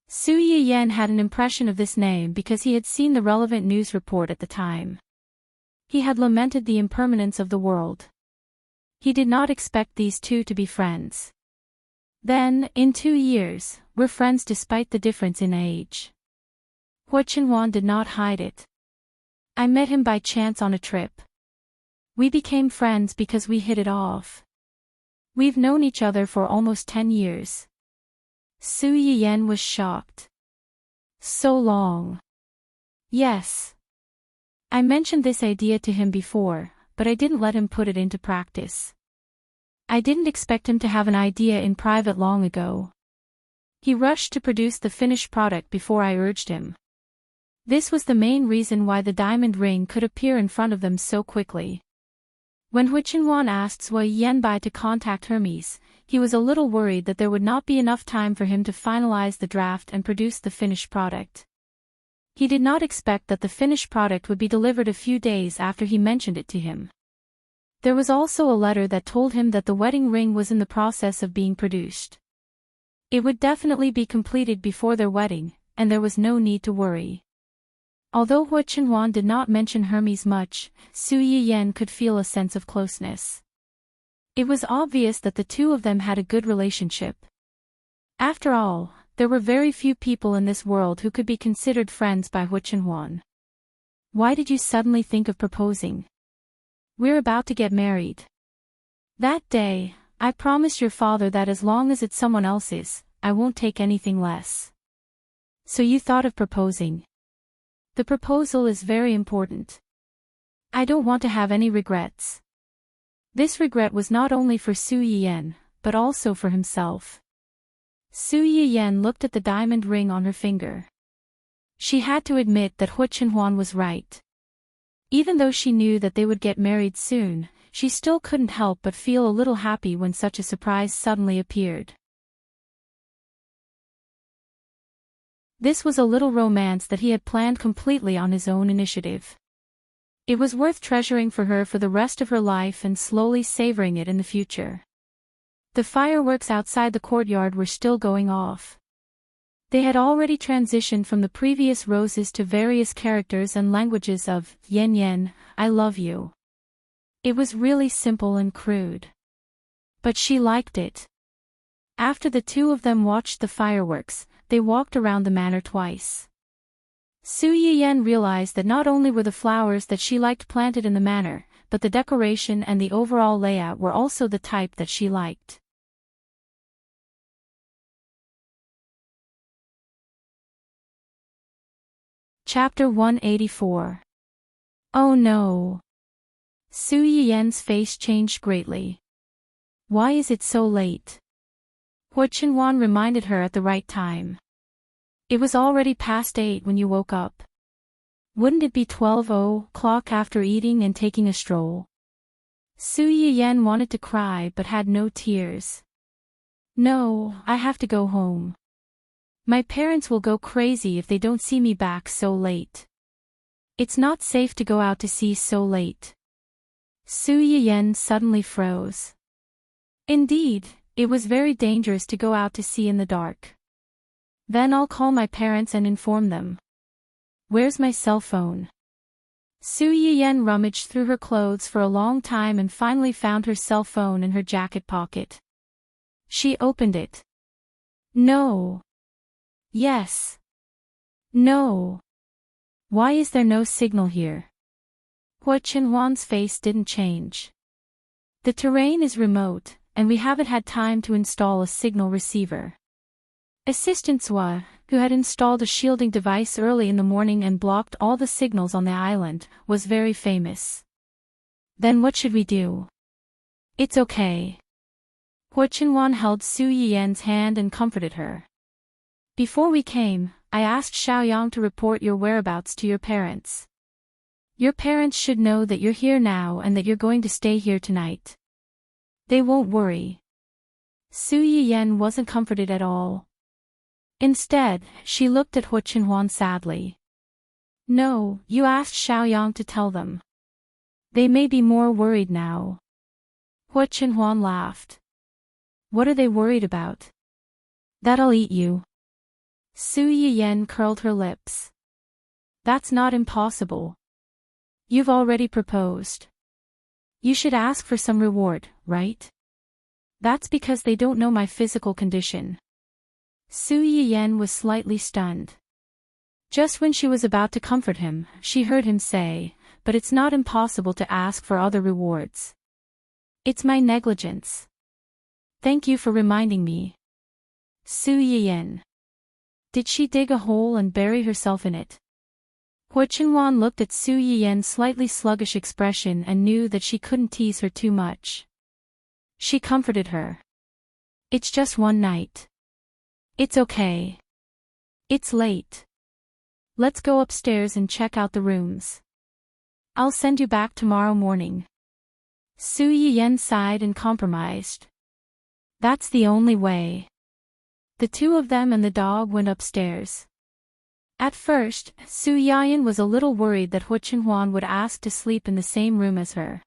Su Yiyan had an impression of this name because he had seen the relevant news report at the time. He had lamented the impermanence of the world. He did not expect these two to be friends. Then, in 2 years, we're friends despite the difference in age. Hua Qinhuan did not hide it. I met him by chance on a trip. We became friends because we hit it off. We've known each other for almost 10 years. Su Yiyan was shocked. So long. Yes. I mentioned this idea to him before, but I didn't let him put it into practice. I didn't expect him to have an idea in private long ago. He rushed to produce the finished product before I urged him. This was the main reason why the diamond ring could appear in front of them so quickly. When Hua Qinhuan asked Sui Yanbai to contact Hermes, he was a little worried that there would not be enough time for him to finalize the draft and produce the finished product. He did not expect that the finished product would be delivered a few days after he mentioned it to him. There was also a letter that told him that the wedding ring was in the process of being produced. It would definitely be completed before their wedding, and there was no need to worry. Although Hua Qinhuan did not mention Hermes much, Su Yiyan could feel a sense of closeness. It was obvious that the two of them had a good relationship. After all, there were very few people in this world who could be considered friends by Hua Qinhuan. Why did you suddenly think of proposing? We're about to get married. That day, I promised your father that as long as it's someone else's, I won't take anything less. So you thought of proposing. The proposal is very important. I don't want to have any regrets. This regret was not only for Su Yiyan, but also for himself. Su Yiyan looked at the diamond ring on her finger. She had to admit that Hua Qinhuan was right. Even though she knew that they would get married soon, she still couldn't help but feel a little happy when such a surprise suddenly appeared. This was a little romance that he had planned completely on his own initiative. It was worth treasuring for her for the rest of her life and slowly savoring it in the future. The fireworks outside the courtyard were still going off. They had already transitioned from the previous roses to various characters and languages of Yen Yen, I love you. It was really simple and crude. But she liked it. After the two of them watched the fireworks, they walked around the manor twice. Su Yiyan realized that not only were the flowers that she liked planted in the manor, but the decoration and the overall layout were also the type that she liked. Chapter 184. Oh no! Su Yiyan's face changed greatly. Why is it so late? Hua Qinhuan reminded her at the right time. It was already past 8 when you woke up. Wouldn't it be 12 o'clock after eating and taking a stroll? Su Yiyan wanted to cry but had no tears. No, I have to go home. My parents will go crazy if they don't see me back so late. It's not safe to go out to sea so late. Su Yiyan suddenly froze. Indeed, it was very dangerous to go out to sea in the dark. Then I'll call my parents and inform them. Where's my cell phone? Su Yiyan rummaged through her clothes for a long time and finally found her cell phone in her jacket pocket. She opened it. No. Yes. No. Why is there no signal here? Hua Qinhuan's face didn't change. The terrain is remote, and we haven't had time to install a signal receiver. Assistant Sua, who had installed a shielding device early in the morning and blocked all the signals on the island, was very famous. Then what should we do? It's okay. Hua Qinhuan held Su Yiyan's hand and comforted her. Before we came, I asked Xiaoyang to report your whereabouts to your parents. Your parents should know that you're here now and that you're going to stay here tonight. They won't worry. Su Yiyan wasn't comforted at all. Instead, she looked at Hua Qinhuan sadly. No, you asked Xiaoyang to tell them. They may be more worried now. Hua Qinhuan laughed. What are they worried about? That I'll eat you. Su Yiyan curled her lips. That's not impossible. You've already proposed. You should ask for some reward, right? That's because they don't know my physical condition. Su Yiyan was slightly stunned. Just when she was about to comfort him, she heard him say, but it's not impossible to ask for other rewards. It's my negligence. Thank you for reminding me. Su Yiyan. Did she dig a hole and bury herself in it? Hua Qinhuan looked at Su Yiyan's slightly sluggish expression and knew that she couldn't tease her too much. She comforted her. It's just one night. It's okay. It's late. Let's go upstairs and check out the rooms. I'll send you back tomorrow morning. Su Yiyan sighed and compromised. That's the only way. The two of them and the dog went upstairs. At first, Su Yiyan was a little worried that Hua Qinhuan would ask to sleep in the same room as her.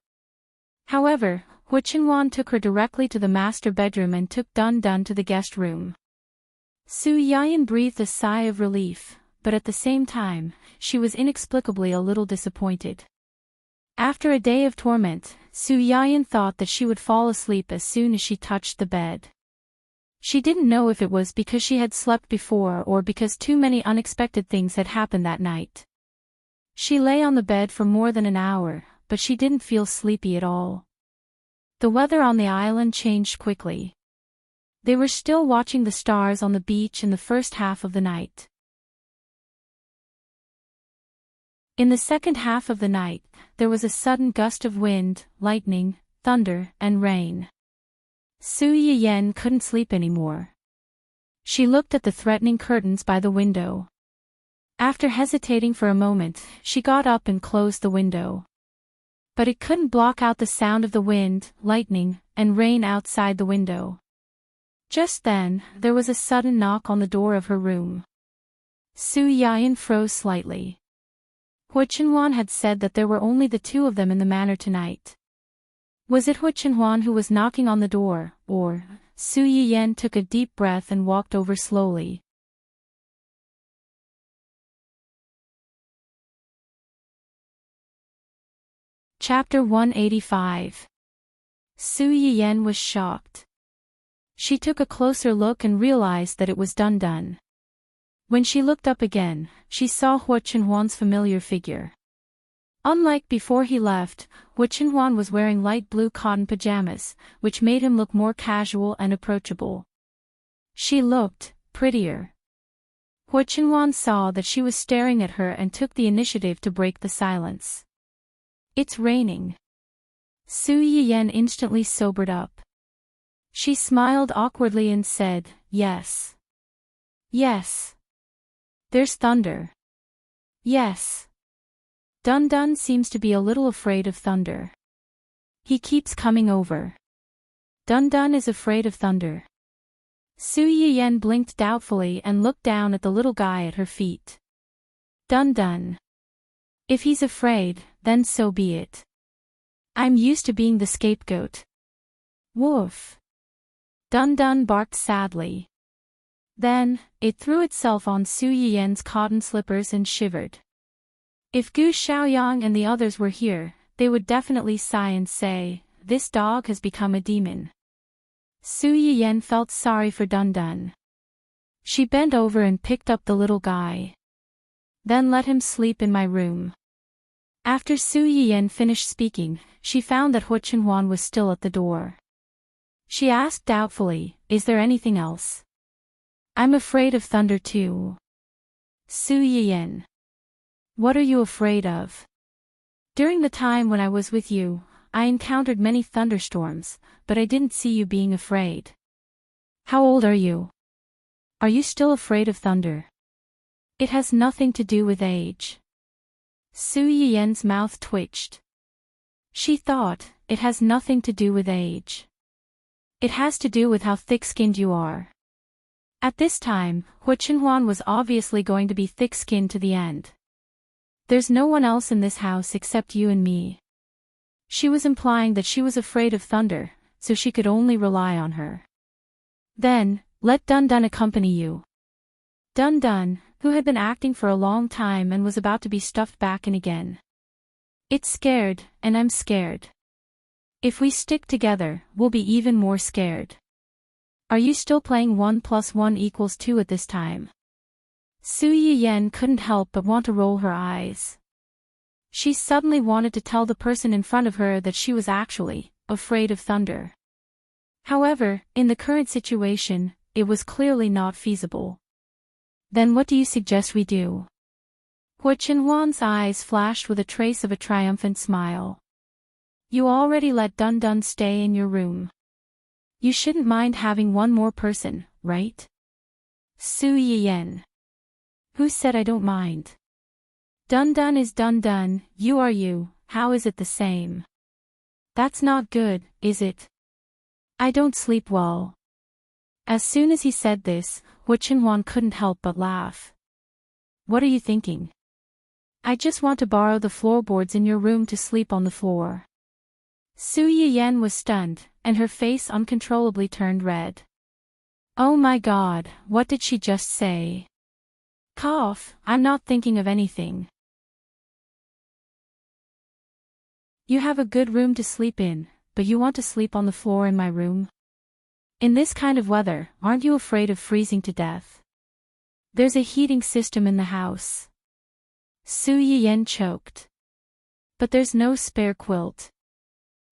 However, Hua Qinhuan took her directly to the master bedroom and took Dun Dun to the guest room. Su Yiyan breathed a sigh of relief, but at the same time, she was inexplicably a little disappointed. After a day of torment, Su Yiyan thought that she would fall asleep as soon as she touched the bed. She didn't know if it was because she had slept before or because too many unexpected things had happened that night. She lay on the bed for more than an hour, but she didn't feel sleepy at all. The weather on the island changed quickly. They were still watching the stars on the beach in the first half of the night. In the second half of the night, there was a sudden gust of wind, lightning, thunder, and rain. Su Yiyan couldn't sleep anymore. She looked at the threatening curtains by the window. After hesitating for a moment, she got up and closed the window. But it couldn't block out the sound of the wind, lightning, and rain outside the window. Just then, there was a sudden knock on the door of her room. Su Yiyan froze slightly. Hua Qinhuan had said that there were only the two of them in the manor tonight. Was it Hua Qinhuan who was knocking on the door, or? Su Yiyan took a deep breath and walked over slowly. Chapter 185. Su Yiyan was shocked. She took a closer look and realized that it was Dun Dun. When she looked up again, she saw Hua Qinhuan's familiar figure. Unlike before he left, Hua Qinhuan was wearing light blue cotton pajamas, which made him look more casual and approachable. She looked prettier. Hua Qinhuan saw that she was staring at her and took the initiative to break the silence. It's raining. Su Yiyan instantly sobered up. She smiled awkwardly and said, yes. Yes. There's thunder. Yes. Dun Dun seems to be a little afraid of thunder. He keeps coming over. Dun Dun is afraid of thunder. Su Yiyen blinked doubtfully and looked down at the little guy at her feet. Dun Dun. If he's afraid, then so be it. I'm used to being the scapegoat. Woof. Dun Dun barked sadly. Then, it threw itself on Su Yiyen's cotton slippers and shivered. If Gu Xiaoyang and the others were here, they would definitely sigh and say, this dog has become a demon. Su Yiyen felt sorry for Dun Dun. She bent over and picked up the little guy. Then let him sleep in my room. After Su Yiyen finished speaking, she found that Hu Chenhuan was still at the door. She asked doubtfully, is there anything else? I'm afraid of thunder too. Su Yiyen. What are you afraid of? During the time when I was with you, I encountered many thunderstorms, but I didn't see you being afraid. How old are you? Are you still afraid of thunder? It has nothing to do with age. Su Yiyen's mouth twitched. She thought, it has nothing to do with age. It has to do with how thick-skinned you are. At this time, Hu Chenhuan was obviously going to be thick-skinned to the end. There's no one else in this house except you and me. She was implying that she was afraid of thunder, so she could only rely on her. Then, let Dun Dun accompany you. Dun Dun, who had been acting for a long time and was about to be stuffed back in again. It's scared, and I'm scared. If we stick together, we'll be even more scared. Are you still playing 1 + 1 = 2 at this time? Su Yiyen couldn't help but want to roll her eyes. She suddenly wanted to tell the person in front of her that she was actually afraid of thunder. However, in the current situation, it was clearly not feasible. Then what do you suggest we do? Hu Chenhuan's eyes flashed with a trace of a triumphant smile. You already let Dun Dun stay in your room. You shouldn't mind having one more person, right? Su Yiyen. Who said I don't mind? Dun Dun is Dun Dun, you are you, how is it the same? That's not good, is it? I don't sleep well. As soon as he said this, Hu Chenhuan couldn't help but laugh. What are you thinking? I just want to borrow the floorboards in your room to sleep on the floor. Su Yiyen was stunned, and her face uncontrollably turned red. Oh my God, what did she just say? Cough, I'm not thinking of anything. You have a good room to sleep in, but you want to sleep on the floor in my room? In this kind of weather, aren't you afraid of freezing to death? There's a heating system in the house. Su Yiyen choked. But there's no spare quilt.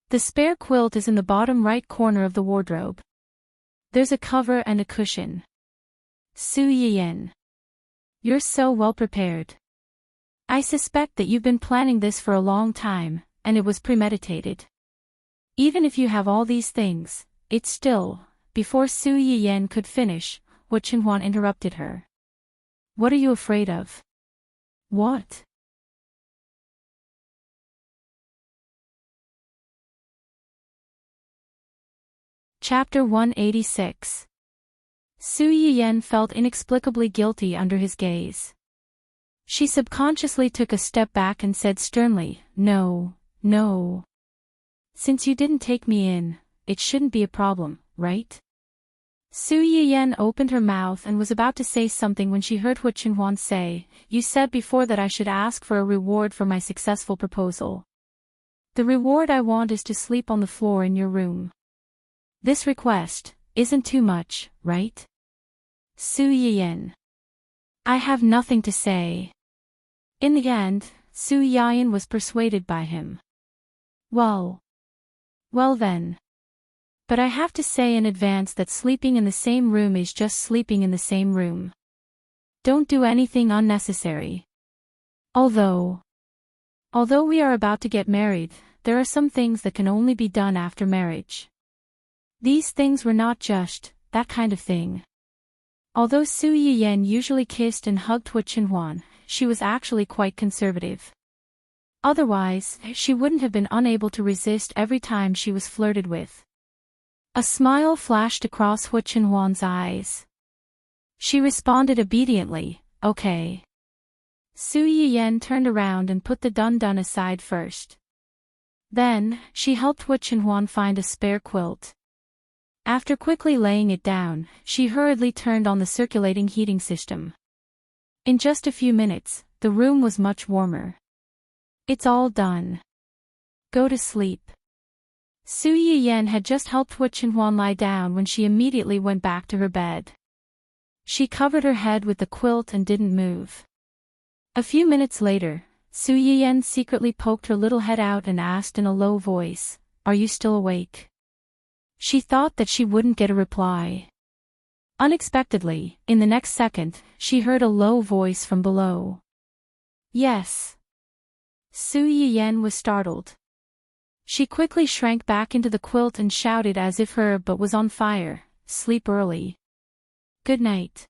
The spare quilt is in the bottom right corner of the wardrobe. There's a cover and a cushion. Su Yiyen. You're so well prepared. I suspect that you've been planning this for a long time, and it was premeditated. Even if you have all these things, it's still. Before Su Yiyen could finish, Hu Chenhuan interrupted her. What are you afraid of? What? Chapter 186. Su Yiyen felt inexplicably guilty under his gaze. She subconsciously took a step back and said sternly, No. Since you didn't take me in, it shouldn't be a problem, right? Su Yiyen opened her mouth and was about to say something when she heard Hu Chenhuan say, You said before that I should ask for a reward for my successful proposal. The reward I want is to sleep on the floor in your room. This request isn't too much, right? Su Yiyen. I have nothing to say. In the end, Su Yiyen was persuaded by him. Well then. But I have to say in advance that sleeping in the same room is just sleeping in the same room. Don't do anything unnecessary. Although we are about to get married, there are some things that can only be done after marriage. These things were not just that kind of thing. Although Su Yiyan usually kissed and hugged Hu Qinhuan, she was actually quite conservative. Otherwise, she wouldn't have been unable to resist every time she was flirted with. A smile flashed across Hu Qinhuan's eyes. She responded obediently, okay. Su Yiyan turned around and put the dun-dun aside first. Then, she helped Hu Qinhuan find a spare quilt. After quickly laying it down, she hurriedly turned on the circulating heating system. In just a few minutes, the room was much warmer. It's all done. Go to sleep. Su Yiyan had just helped Hu Qinhuan lie down when she immediately went back to her bed. She covered her head with the quilt and didn't move. A few minutes later, Su Yiyan secretly poked her little head out and asked in a low voice, "Are you still awake?" She thought that she wouldn't get a reply. Unexpectedly, in the next second, she heard a low voice from below. Yes. Su Yiyan was startled. She quickly shrank back into the quilt and shouted as if her butt was on fire, "Sleep early. Good night."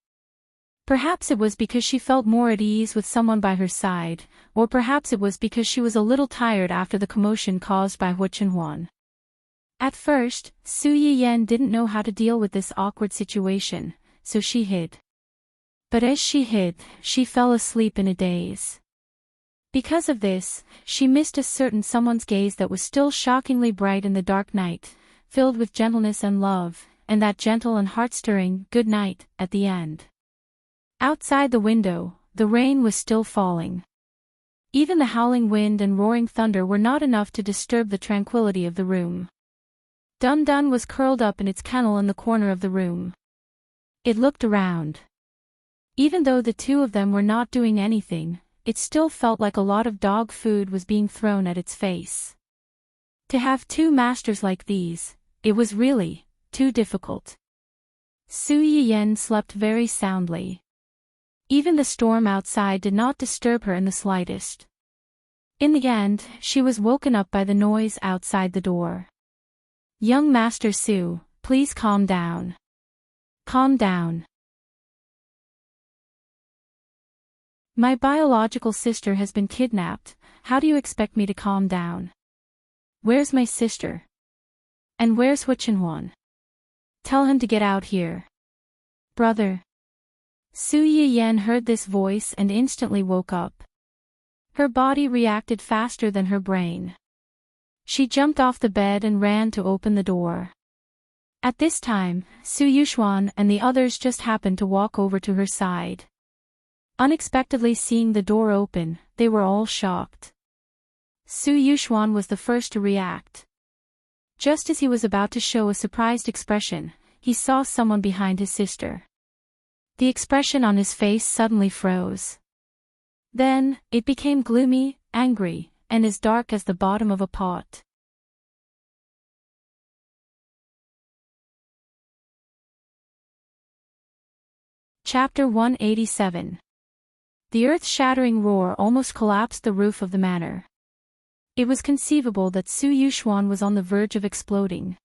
Perhaps it was because she felt more at ease with someone by her side, or perhaps it was because she was a little tired after the commotion caused by Hu Qinhuan. At first, Su Yiyan didn't know how to deal with this awkward situation, so she hid. But as she hid, she fell asleep in a daze. Because of this, she missed a certain someone's gaze that was still shockingly bright in the dark night, filled with gentleness and love, and that gentle and heart-stirring "good night" at the end. Outside the window, the rain was still falling. Even the howling wind and roaring thunder were not enough to disturb the tranquility of the room. Dun-Dun was curled up in its kennel in the corner of the room. It looked around. Even though the two of them were not doing anything, it still felt like a lot of dog food was being thrown at its face. To have two masters like these, it was really too difficult. Su Yiyan slept very soundly. Even the storm outside did not disturb her in the slightest. In the end, she was woken up by the noise outside the door. "Young Master Su, please calm down. Calm down. My biological sister has been kidnapped. How do you expect me to calm down? Where's my sister? And where's Hu Qinhuan? Tell him to get out here. Brother." Su Yiyan heard this voice and instantly woke up. Her body reacted faster than her brain. She jumped off the bed and ran to open the door. At this time, Su Yuxuan and the others just happened to walk over to her side. Unexpectedly seeing the door open, they were all shocked. Su Yuxuan was the first to react. Just as he was about to show a surprised expression, he saw someone behind his sister. The expression on his face suddenly froze. Then, it became gloomy, angry, and as dark as the bottom of a pot. Chapter 187. The earth-shattering roar almost collapsed the roof of the manor. It was conceivable that Su Yuxuan was on the verge of exploding.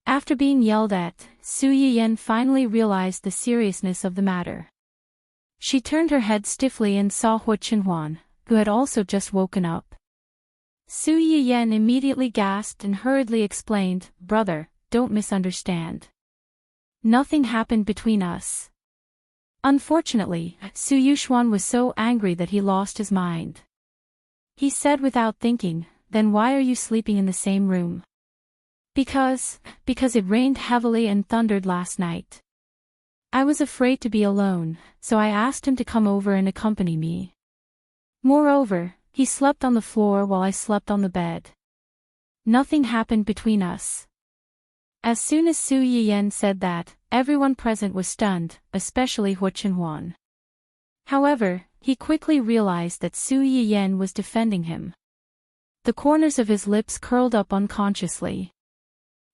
After being yelled at, Su Yiyan finally realized the seriousness of the matter. She turned her head stiffly and saw Hu Qinhuan, who had also just woken up. Su Yiyan immediately gasped and hurriedly explained, "Brother, don't misunderstand. Nothing happened between us." Unfortunately, Su Yuxuan was so angry that he lost his mind. He said without thinking, "Then why are you sleeping in the same room?" Because it rained heavily and thundered last night. I was afraid to be alone, so I asked him to come over and accompany me. Moreover, he slept on the floor while I slept on the bed. Nothing happened between us." As soon as Su Yiyan said that, everyone present was stunned, especially Hu Qinhuan. However, he quickly realized that Su Yiyan was defending him. The corners of his lips curled up unconsciously.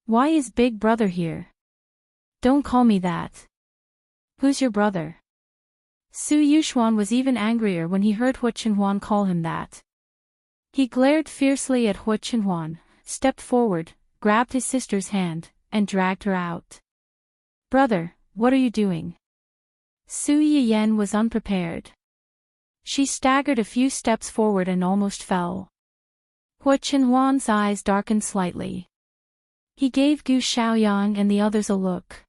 "Why is Big Brother here? Don't call me that. Who's your brother?" Su Yuxuan was even angrier when he heard Hu Qinhuan call him that. He glared fiercely at Hu Qinhuan, stepped forward, grabbed his sister's hand, and dragged her out. "Brother, what are you doing?" Su Yiyen was unprepared. She staggered a few steps forward and almost fell. Hua Qinhuan's eyes darkened slightly. He gave Gu Xiaoyang and the others a look.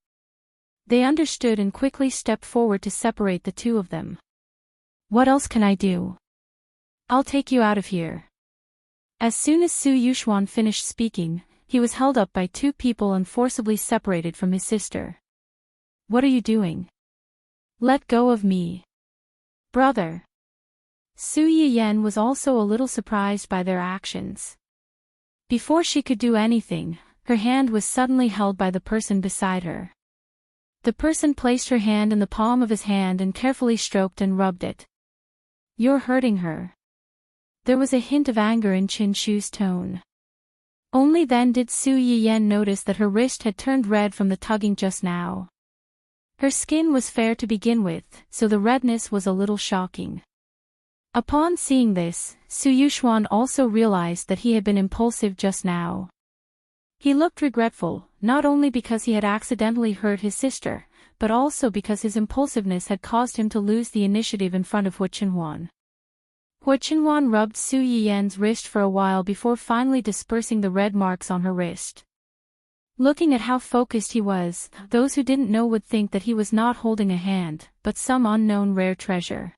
They understood and quickly stepped forward to separate the two of them. "What else can I do? I'll take you out of here." As soon as Su Yuxuan finished speaking, he was held up by two people and forcibly separated from his sister. "What are you doing? Let go of me. Brother." Su Yiyen was also a little surprised by their actions. Before she could do anything, her hand was suddenly held by the person beside her. The person placed her hand in the palm of his hand and carefully stroked and rubbed it. "You're hurting her." There was a hint of anger in Qin Shu's tone. Only then did Su Yiyen notice that her wrist had turned red from the tugging just now. Her skin was fair to begin with, so the redness was a little shocking. Upon seeing this, Su Yuxuan also realized that he had been impulsive just now. He looked regretful, not only because he had accidentally hurt his sister, but also because his impulsiveness had caused him to lose the initiative in front of Hua Qinhuan. Hua Qinhuan rubbed Su Yiyen's wrist for a while before finally dispersing the red marks on her wrist. Looking at how focused he was, those who didn't know would think that he was not holding a hand, but some unknown rare treasure.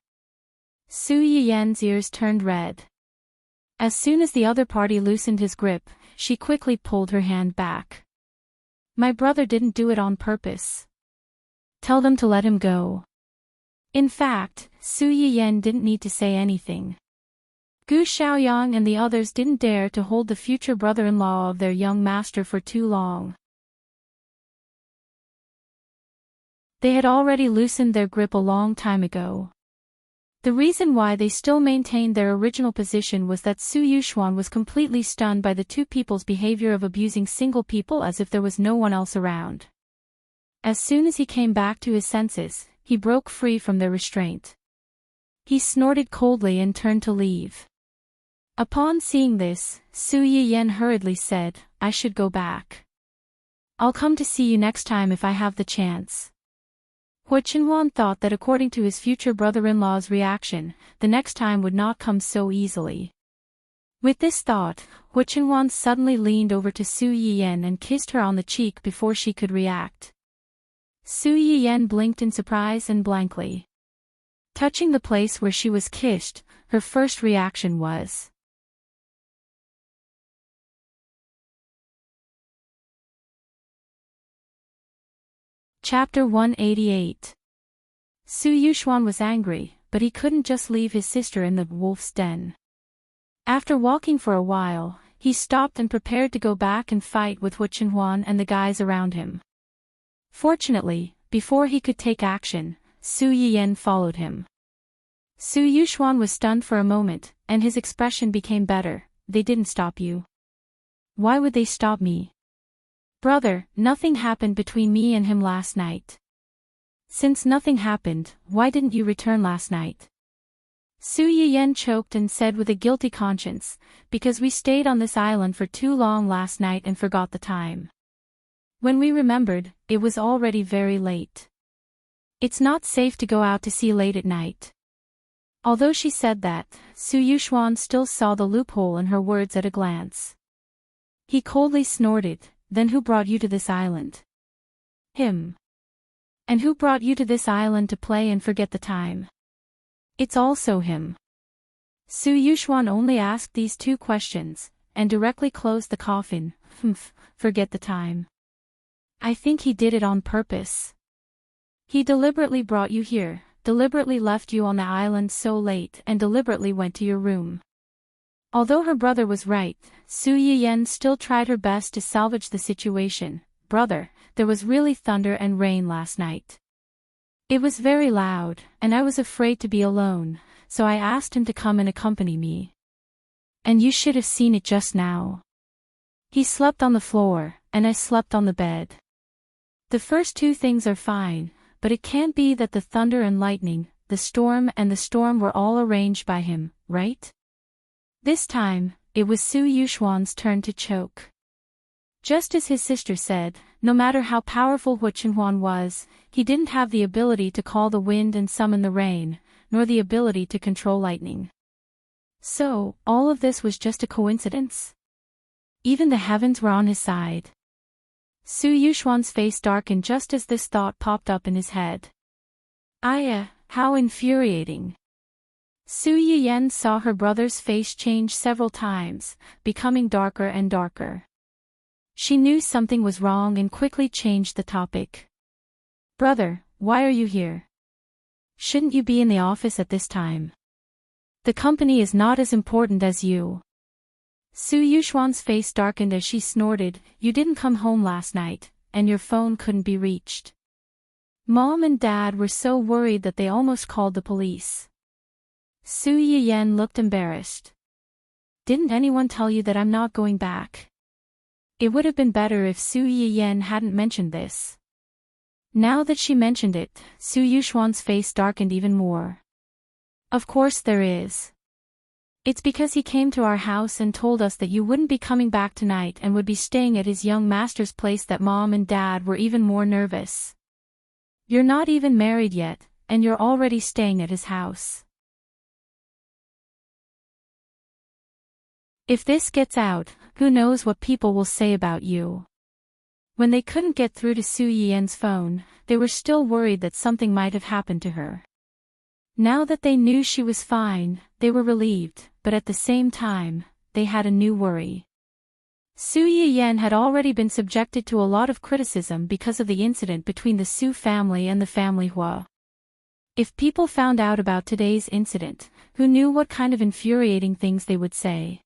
Su Yiyen's ears turned red. As soon as the other party loosened his grip, she quickly pulled her hand back. "My brother didn't do it on purpose. Tell them to let him go." In fact, Su Yiyen didn't need to say anything. Gu Xiaoyang and the others didn't dare to hold the future brother-in-law of their young master for too long. They had already loosened their grip a long time ago. The reason why they still maintained their original position was that Su Yuxuan was completely stunned by the two people's behavior of abusing single people as if there was no one else around. As soon as he came back to his senses, he broke free from their restraint. He snorted coldly and turned to leave. Upon seeing this, Su Yiyen hurriedly said, "I should go back. I'll come to see you next time if I have the chance." Hua Qinhuan thought that according to his future brother-in-law's reaction, the next time would not come so easily. With this thought, Hua Qinhuan suddenly leaned over to Su Yiyen and kissed her on the cheek before she could react. Su Yiyen blinked in surprise and blankly. Touching the place where she was kissed, her first reaction was, Chapter 188. Su Yuxuan was angry, but he couldn't just leave his sister in the wolf's den. After walking for a while, he stopped and prepared to go back and fight with Hua Qinhuan and the guys around him. Fortunately, before he could take action, Su Yiyen followed him. Su Yuxuan was stunned for a moment, and his expression became better. "They didn't stop you. Why would they stop me?" "Brother, nothing happened between me and him last night." "Since nothing happened, why didn't you return last night?" Su Yiyen choked and said with a guilty conscience, "Because we stayed on this island for too long last night and forgot the time. When we remembered, it was already very late. It's not safe to go out to sea late at night." Although she said that, Su Yuxuan still saw the loophole in her words at a glance. He coldly snorted, "Then who brought you to this island?" "Him." "And who brought you to this island to play and forget the time?" "It's also him." Su Yuxuan only asked these two questions, and directly closed the coffin. Forget the time. I think he did it on purpose. He deliberately brought you here, deliberately left you on the island so late and deliberately went to your room." Although her brother was right, Su Yiyen still tried her best to salvage the situation. "Brother, there was really thunder and rain last night. It was very loud, and I was afraid to be alone, so I asked him to come and accompany me. And you should have seen it just now. He slept on the floor, and I slept on the bed. The first two things are fine, but it can't be that the thunder and lightning, the storm were all arranged by him, right?" This time, it was Su Yuxuan's turn to choke. Just as his sister said, No matter how powerful Hu Chenhuan was, he didn't have the ability to call the wind and summon the rain, nor the ability to control lightning. So, all of this was just a coincidence? Even the heavens were on his side. Su Yuxuan's face darkened just as this thought popped up in his head. How infuriating. Su Yiyan saw her brother's face change several times, becoming darker and darker. She knew something was wrong and quickly changed the topic. Brother, why are you here? Shouldn't you be in the office at this time? The company is not as important as you. Su Yuxuan's face darkened as she snorted, you didn't come home last night, and your phone couldn't be reached. Mom and Dad were so worried that they almost called the police. Su Yiyan looked embarrassed. Didn't anyone tell you that I'm not going back? It would have been better if Su Yiyan hadn't mentioned this. Now that she mentioned it, Su Yuxuan's face darkened even more. Of course there is. It's because he came to our house and told us that you wouldn't be coming back tonight and would be staying at his young master's place that Mom and Dad were even more nervous. You're not even married yet, and you're already staying at his house. If this gets out, who knows what people will say about you. When they couldn't get through to Su Yiyan's phone, they were still worried that something might have happened to her. Now that they knew she was fine, they were relieved, but at the same time, they had a new worry. Su Yiyan had already been subjected to a lot of criticism because of the incident between the Su family and the family Hua. If people found out about today's incident, who knew what kind of infuriating things they would say?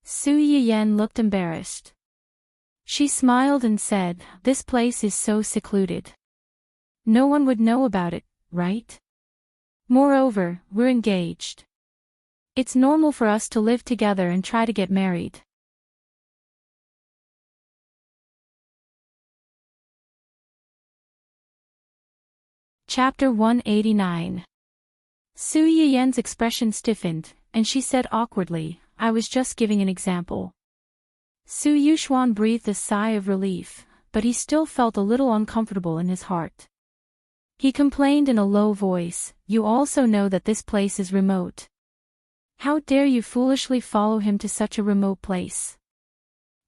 Su Yiyan looked embarrassed. She smiled and said, this place is so secluded. No one would know about it, right? Moreover, we're engaged. It's normal for us to live together and try to get married. Chapter 189. Su Yiyan's expression stiffened, and she said awkwardly, I was just giving an example. Su Yuxuan breathed a sigh of relief, but he still felt a little uncomfortable in his heart. He complained in a low voice, you also know that this place is remote. How dare you foolishly follow him to such a remote place?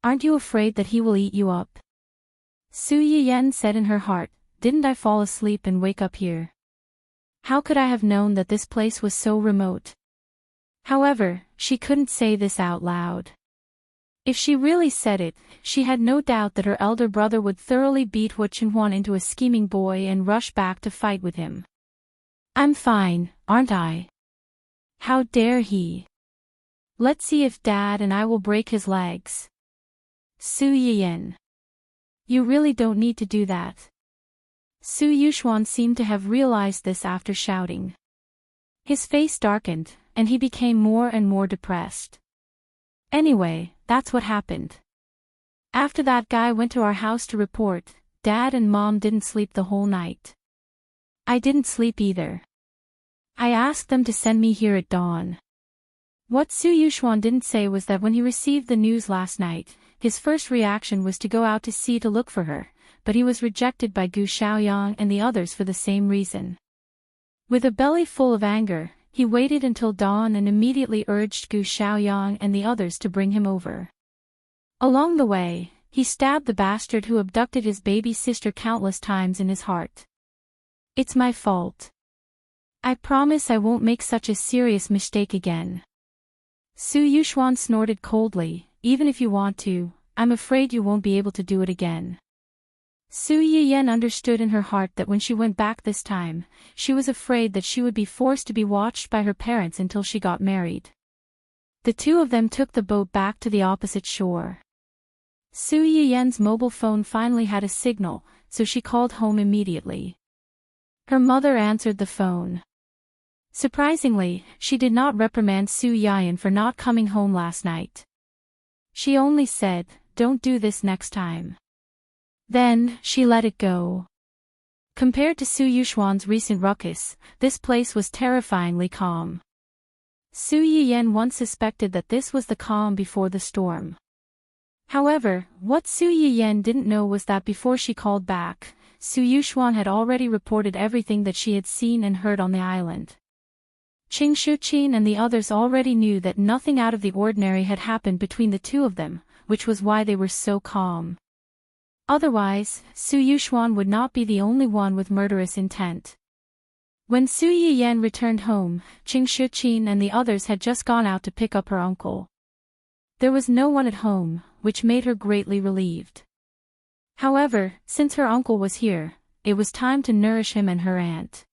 Aren't you afraid that he will eat you up? Su Yiyan said in her heart, didn't I fall asleep and wake up here? How could I have known that this place was so remote? However, she couldn't say this out loud. If she really said it, she had no doubt that her elder brother would thoroughly beat Hu Chenhuan into a scheming boy and rush back to fight with him. I'm fine, aren't I? How dare he? Let's see if Dad and I will break his legs. Su Yiyan. You really don't need to do that. Su Yuxuan seemed to have realized this after shouting. His face darkened, and he became more and more depressed. Anyway, that's what happened. After that guy went to our house to report, Dad and Mom didn't sleep the whole night. I didn't sleep either. I asked them to send me here at dawn. What Su Yuxuan didn't say was that when he received the news last night, his first reaction was to go out to sea to look for her, but he was rejected by Gu Xiaoyang and the others for the same reason. With a belly full of anger, he waited until dawn and immediately urged Gu Xiaoyang and the others to bring him over. Along the way, he stabbed the bastard who abducted his baby sister countless times in his heart. It's my fault. I promise I won't make such a serious mistake again. Su Yuxuan snorted coldly, even if you want to, I'm afraid you won't be able to do it again. Su Yiyan understood in her heart that when she went back this time, she was afraid that she would be forced to be watched by her parents until she got married. The two of them took the boat back to the opposite shore. Su Yiyan's mobile phone finally had a signal, so she called home immediately. Her mother answered the phone. Surprisingly, she did not reprimand Su Yiyan for not coming home last night. She only said, don't do this next time. Then, she let it go. Compared to Su Yuxuan's recent ruckus, this place was terrifyingly calm. Su Yiyan once suspected that this was the calm before the storm. However, what Su Yiyan didn't know was that before she called back, Su Yuxuan had already reported everything that she had seen and heard on the island. Qing Shuqin and the others already knew that nothing out of the ordinary had happened between the two of them, which was why they were so calm. Otherwise, Su Yuxuan would not be the only one with murderous intent. When Su Yiyan returned home, Qing Shuqin and the others had just gone out to pick up her uncle. There was no one at home, which made her greatly relieved. However, since her uncle was here, it was time to nourish him and her aunt.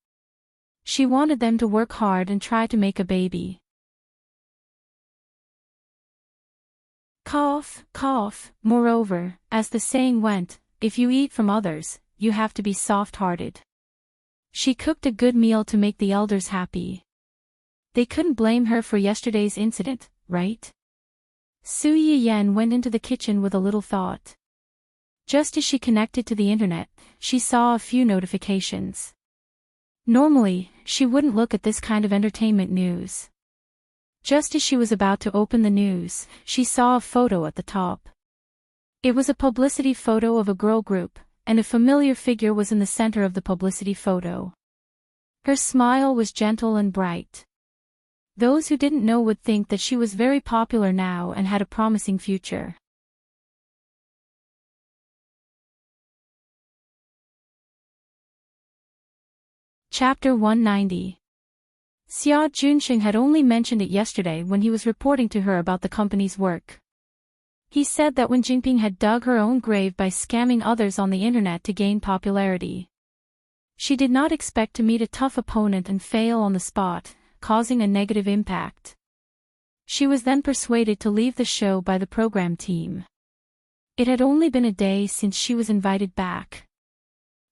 She wanted them to work hard and try to make a baby. Cough, cough. Moreover, as the saying went, if you eat from others, you have to be soft-hearted. She cooked a good meal to make the elders happy. They couldn't blame her for yesterday's incident, right? Su Yiyan went into the kitchen with a little thought. Just as she connected to the internet, she saw a few notifications. Normally, she wouldn't look at this kind of entertainment news. Just as she was about to open the news, she saw a photo at the top. It was a publicity photo of a girl group, and a familiar figure was in the center of the publicity photo. Her smile was gentle and bright. Those who didn't know would think that she was very popular now and had a promising future. Chapter 190. Xia Junxing had only mentioned it yesterday when he was reporting to her about the company's work. He said that when Jinping had dug her own grave by scamming others on the internet to gain popularity. She did not expect to meet a tough opponent and fail on the spot, causing a negative impact. She was then persuaded to leave the show by the program team. It had only been a day since she was invited back.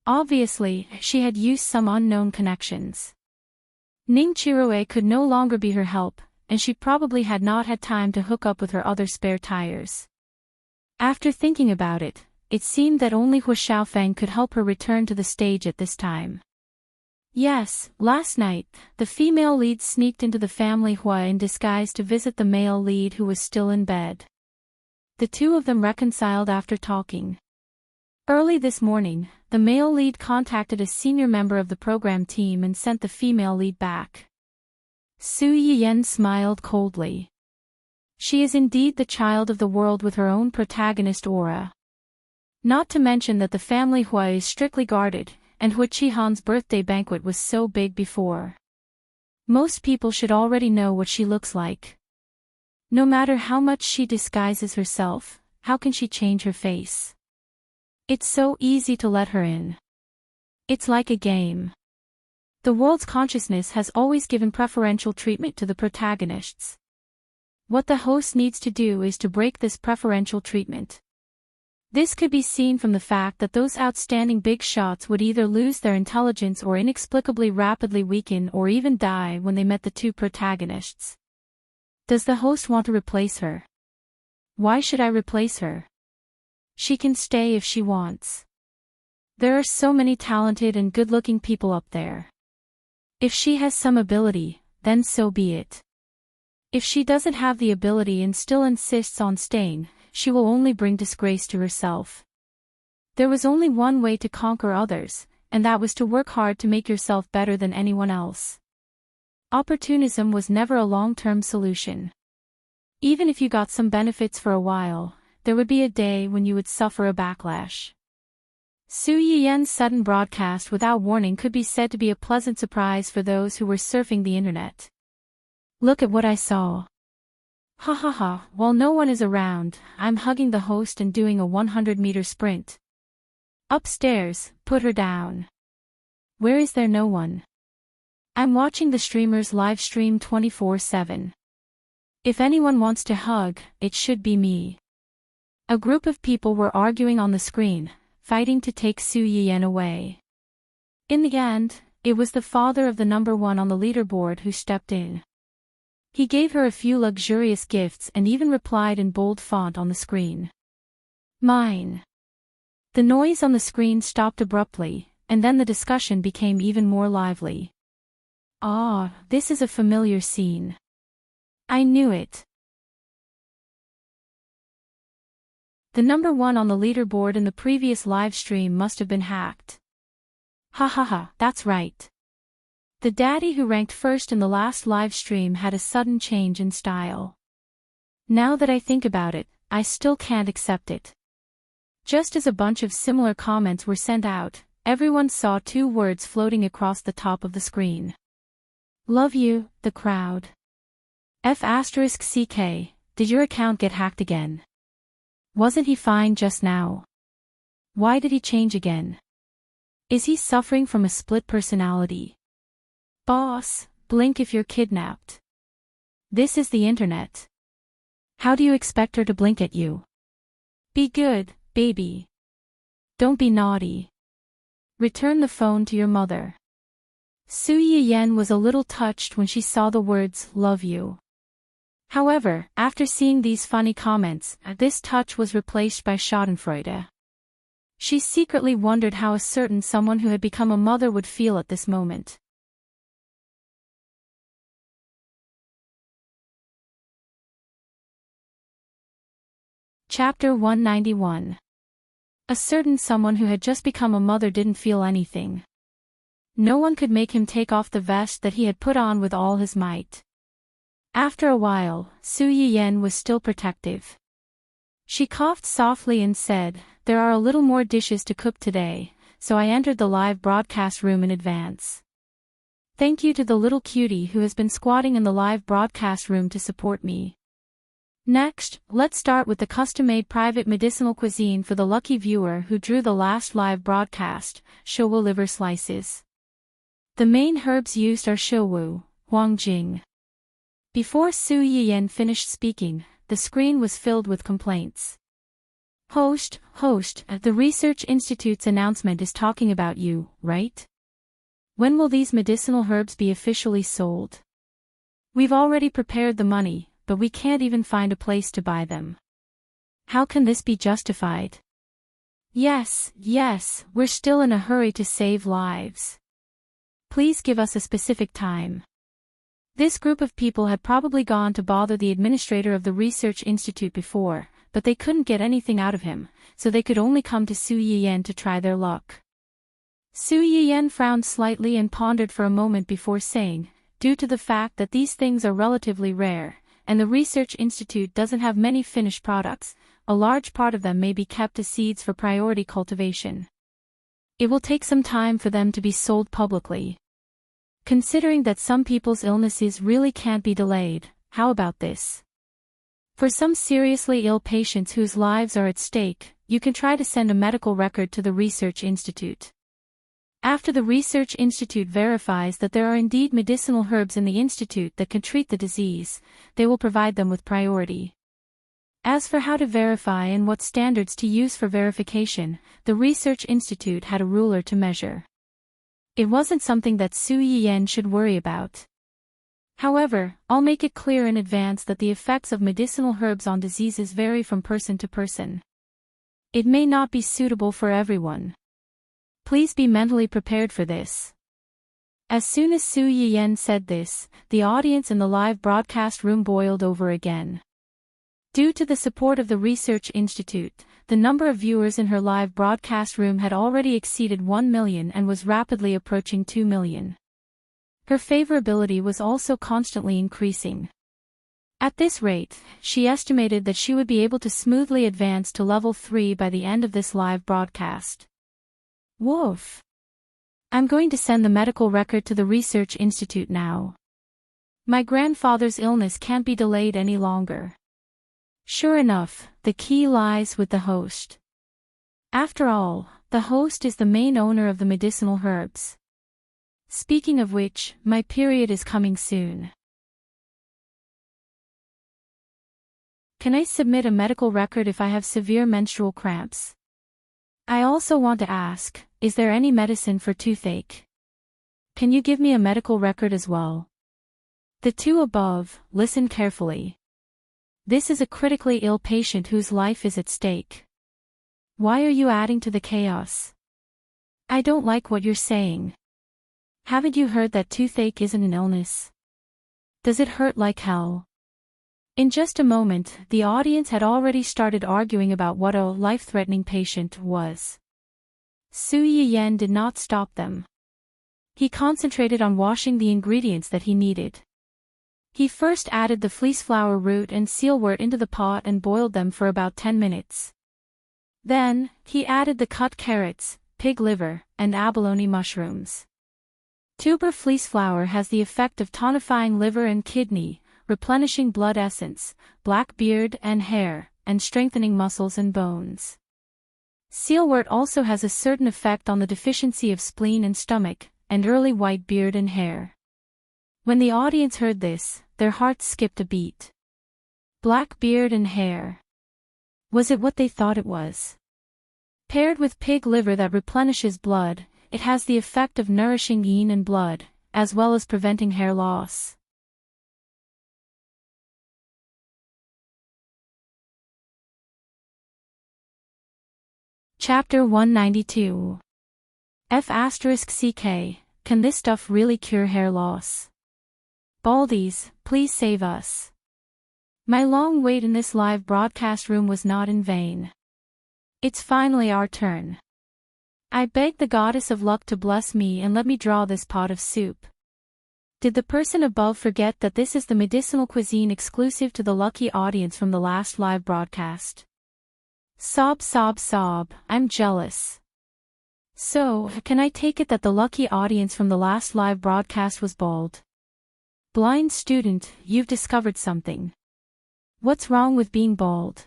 Obviously, she had used some unknown connections. Ning Qiruei could no longer be her help, and she probably had not had time to hook up with her other spare tires. After thinking about it, it seemed that only Hu Xiaofeng could help her return to the stage at this time. Yes, last night, the female lead sneaked into the family Hua in disguise to visit the male lead who was still in bed. The two of them reconciled after talking. Early this morning, the male lead contacted a senior member of the program team and sent the female lead back. Su Yiyan smiled coldly. She is indeed the child of the world with her own protagonist aura. Not to mention that the family Hua is strictly guarded, and Hu Qihan's birthday banquet was so big before. Most people should already know what she looks like. No matter how much she disguises herself, how can she change her face? It's so easy to let her in. It's like a game. The world's consciousness has always given preferential treatment to the protagonists. What the host needs to do is to break this preferential treatment. This could be seen from the fact that those outstanding big shots would either lose their intelligence or inexplicably rapidly weaken or even die when they met the two protagonists. Does the host want to replace her? Why should I replace her? She can stay if she wants. There are so many talented and good-looking people up there. If she has some ability, then so be it. If she doesn't have the ability and still insists on staying, she will only bring disgrace to herself. There was only one way to conquer others, and that was to work hard to make yourself better than anyone else. Opportunism was never a long-term solution. Even if you got some benefits for a while, there would be a day when you would suffer a backlash. Su Yiyan's sudden broadcast without warning could be said to be a pleasant surprise for those who were surfing the internet. Look at what I saw. Ha ha ha, while no one is around, I'm hugging the host and doing a 100-meter sprint. Upstairs, put her down. Where is there no one? I'm watching the streamers live stream 24/7. If anyone wants to hug, it should be me. A group of people were arguing on the screen, fighting to take Su Yiyan away. In the end, it was the father of the number one on the leaderboard who stepped in. He gave her a few luxurious gifts and even replied in bold font on the screen. Mine. The noise on the screen stopped abruptly, and then the discussion became even more lively. Ah, this is a familiar scene. I knew it. The number one on the leaderboard in the previous live stream must have been hacked. Ha ha ha, that's right. The daddy who ranked first in the last live stream had a sudden change in style. Now that I think about it, I still can't accept it. Just as a bunch of similar comments were sent out, everyone saw two words floating across the top of the screen. Love you, the crowd. F*CK, did your account get hacked again? Wasn't he fine just now? Why did he change again? Is he suffering from a split personality? Boss, blink if you're kidnapped. This is the internet. How do you expect her to blink at you? Be good, baby. Don't be naughty. Return the phone to your mother. Su Yiyen was a little touched when she saw the words, love you. However, after seeing these funny comments, this touch was replaced by schadenfreude. She secretly wondered how a certain someone who had become a mother would feel at this moment. Chapter 191. A certain someone who had just become a mother didn't feel anything. No one could make him take off the vest that he had put on with all his might. After a while, Su Yiyen was still protective. She coughed softly and said, there are a little more dishes to cook today, so I entered the live broadcast room in advance. Thank you to the little cutie who has been squatting in the live broadcast room to support me. Next, let's start with the custom-made private medicinal cuisine for the lucky viewer who drew the last live broadcast, showu liver slices. The main herbs used are showu, huangjing. Before Su Yiyen finished speaking, the screen was filled with complaints. Host, the Research Institute's announcement is talking about you, right? When will these medicinal herbs be officially sold? We've already prepared the money, but we can't even find a place to buy them. How can this be justified? Yes, we're still in a hurry to save lives. Please give us a specific time. This group of people had probably gone to bother the administrator of the Research Institute before, but they couldn't get anything out of him, so they could only come to Su Yiyen to try their luck. Su Yiyen frowned slightly and pondered for a moment before saying, due to the fact that these things are relatively rare, and the Research Institute doesn't have many finished products, a large part of them may be kept as seeds for priority cultivation. It will take some time for them to be sold publicly. Considering that some people's illnesses really can't be delayed, how about this? For some seriously ill patients whose lives are at stake, you can try to send a medical record to the Research Institute. After the Research Institute verifies that there are indeed medicinal herbs in the institute that can treat the disease, they will provide them with priority. As for how to verify and what standards to use for verification, the Research Institute had a ruler to measure. It wasn't something that Su Yiyen should worry about. However, I'll make it clear in advance that the effects of medicinal herbs on diseases vary from person to person. It may not be suitable for everyone. Please be mentally prepared for this. As soon as Su Yiyen said this, the audience in the live broadcast room boiled over again. Due to the support of the Research Institute, the number of viewers in her live broadcast room had already exceeded 1 million and was rapidly approaching 2 million. Her favorability was also constantly increasing. At this rate, she estimated that she would be able to smoothly advance to level 3 by the end of this live broadcast. Woof. I'm going to send the medical record to the Research Institute now. My grandfather's illness can't be delayed any longer. Sure enough, the key lies with the host. After all, the host is the main owner of the medicinal herbs. Speaking of which, my period is coming soon. Can I submit a medical record if I have severe menstrual cramps? I also want to ask, is there any medicine for toothache? Can you give me a medical record as well? The two above, listen carefully. This is a critically ill patient whose life is at stake. Why are you adding to the chaos? I don't like what you're saying. Haven't you heard that toothache isn't an illness? Does it hurt like hell? In just a moment, the audience had already started arguing about what a life-threatening patient was. Su Yiyan did not stop them. He concentrated on washing the ingredients that he needed. He first added the fleeceflower root and sealwort into the pot and boiled them for about 10 minutes. Then, he added the cut carrots, pig liver, and abalone mushrooms. Tuber fleeceflower has the effect of tonifying liver and kidney, replenishing blood essence, black beard and hair, and strengthening muscles and bones. Sealwort also has a certain effect on the deficiency of spleen and stomach, and early white beard and hair. When the audience heard this, their hearts skipped a beat. Black beard and hair. Was it what they thought it was? Paired with pig liver that replenishes blood, it has the effect of nourishing yin and blood, as well as preventing hair loss. Chapter 192. F***CK, can this stuff really cure hair loss? Baldies, please save us. My long wait in this live broadcast room was not in vain. It's finally our turn. I beg the goddess of luck to bless me and let me draw this pot of soup. Did the person above forget that this is the medicinal cuisine exclusive to the lucky audience from the last live broadcast? Sob sob sob, I'm jealous. So, can I take it that the lucky audience from the last live broadcast was bald? Blind student, you've discovered something. What's wrong with being bald?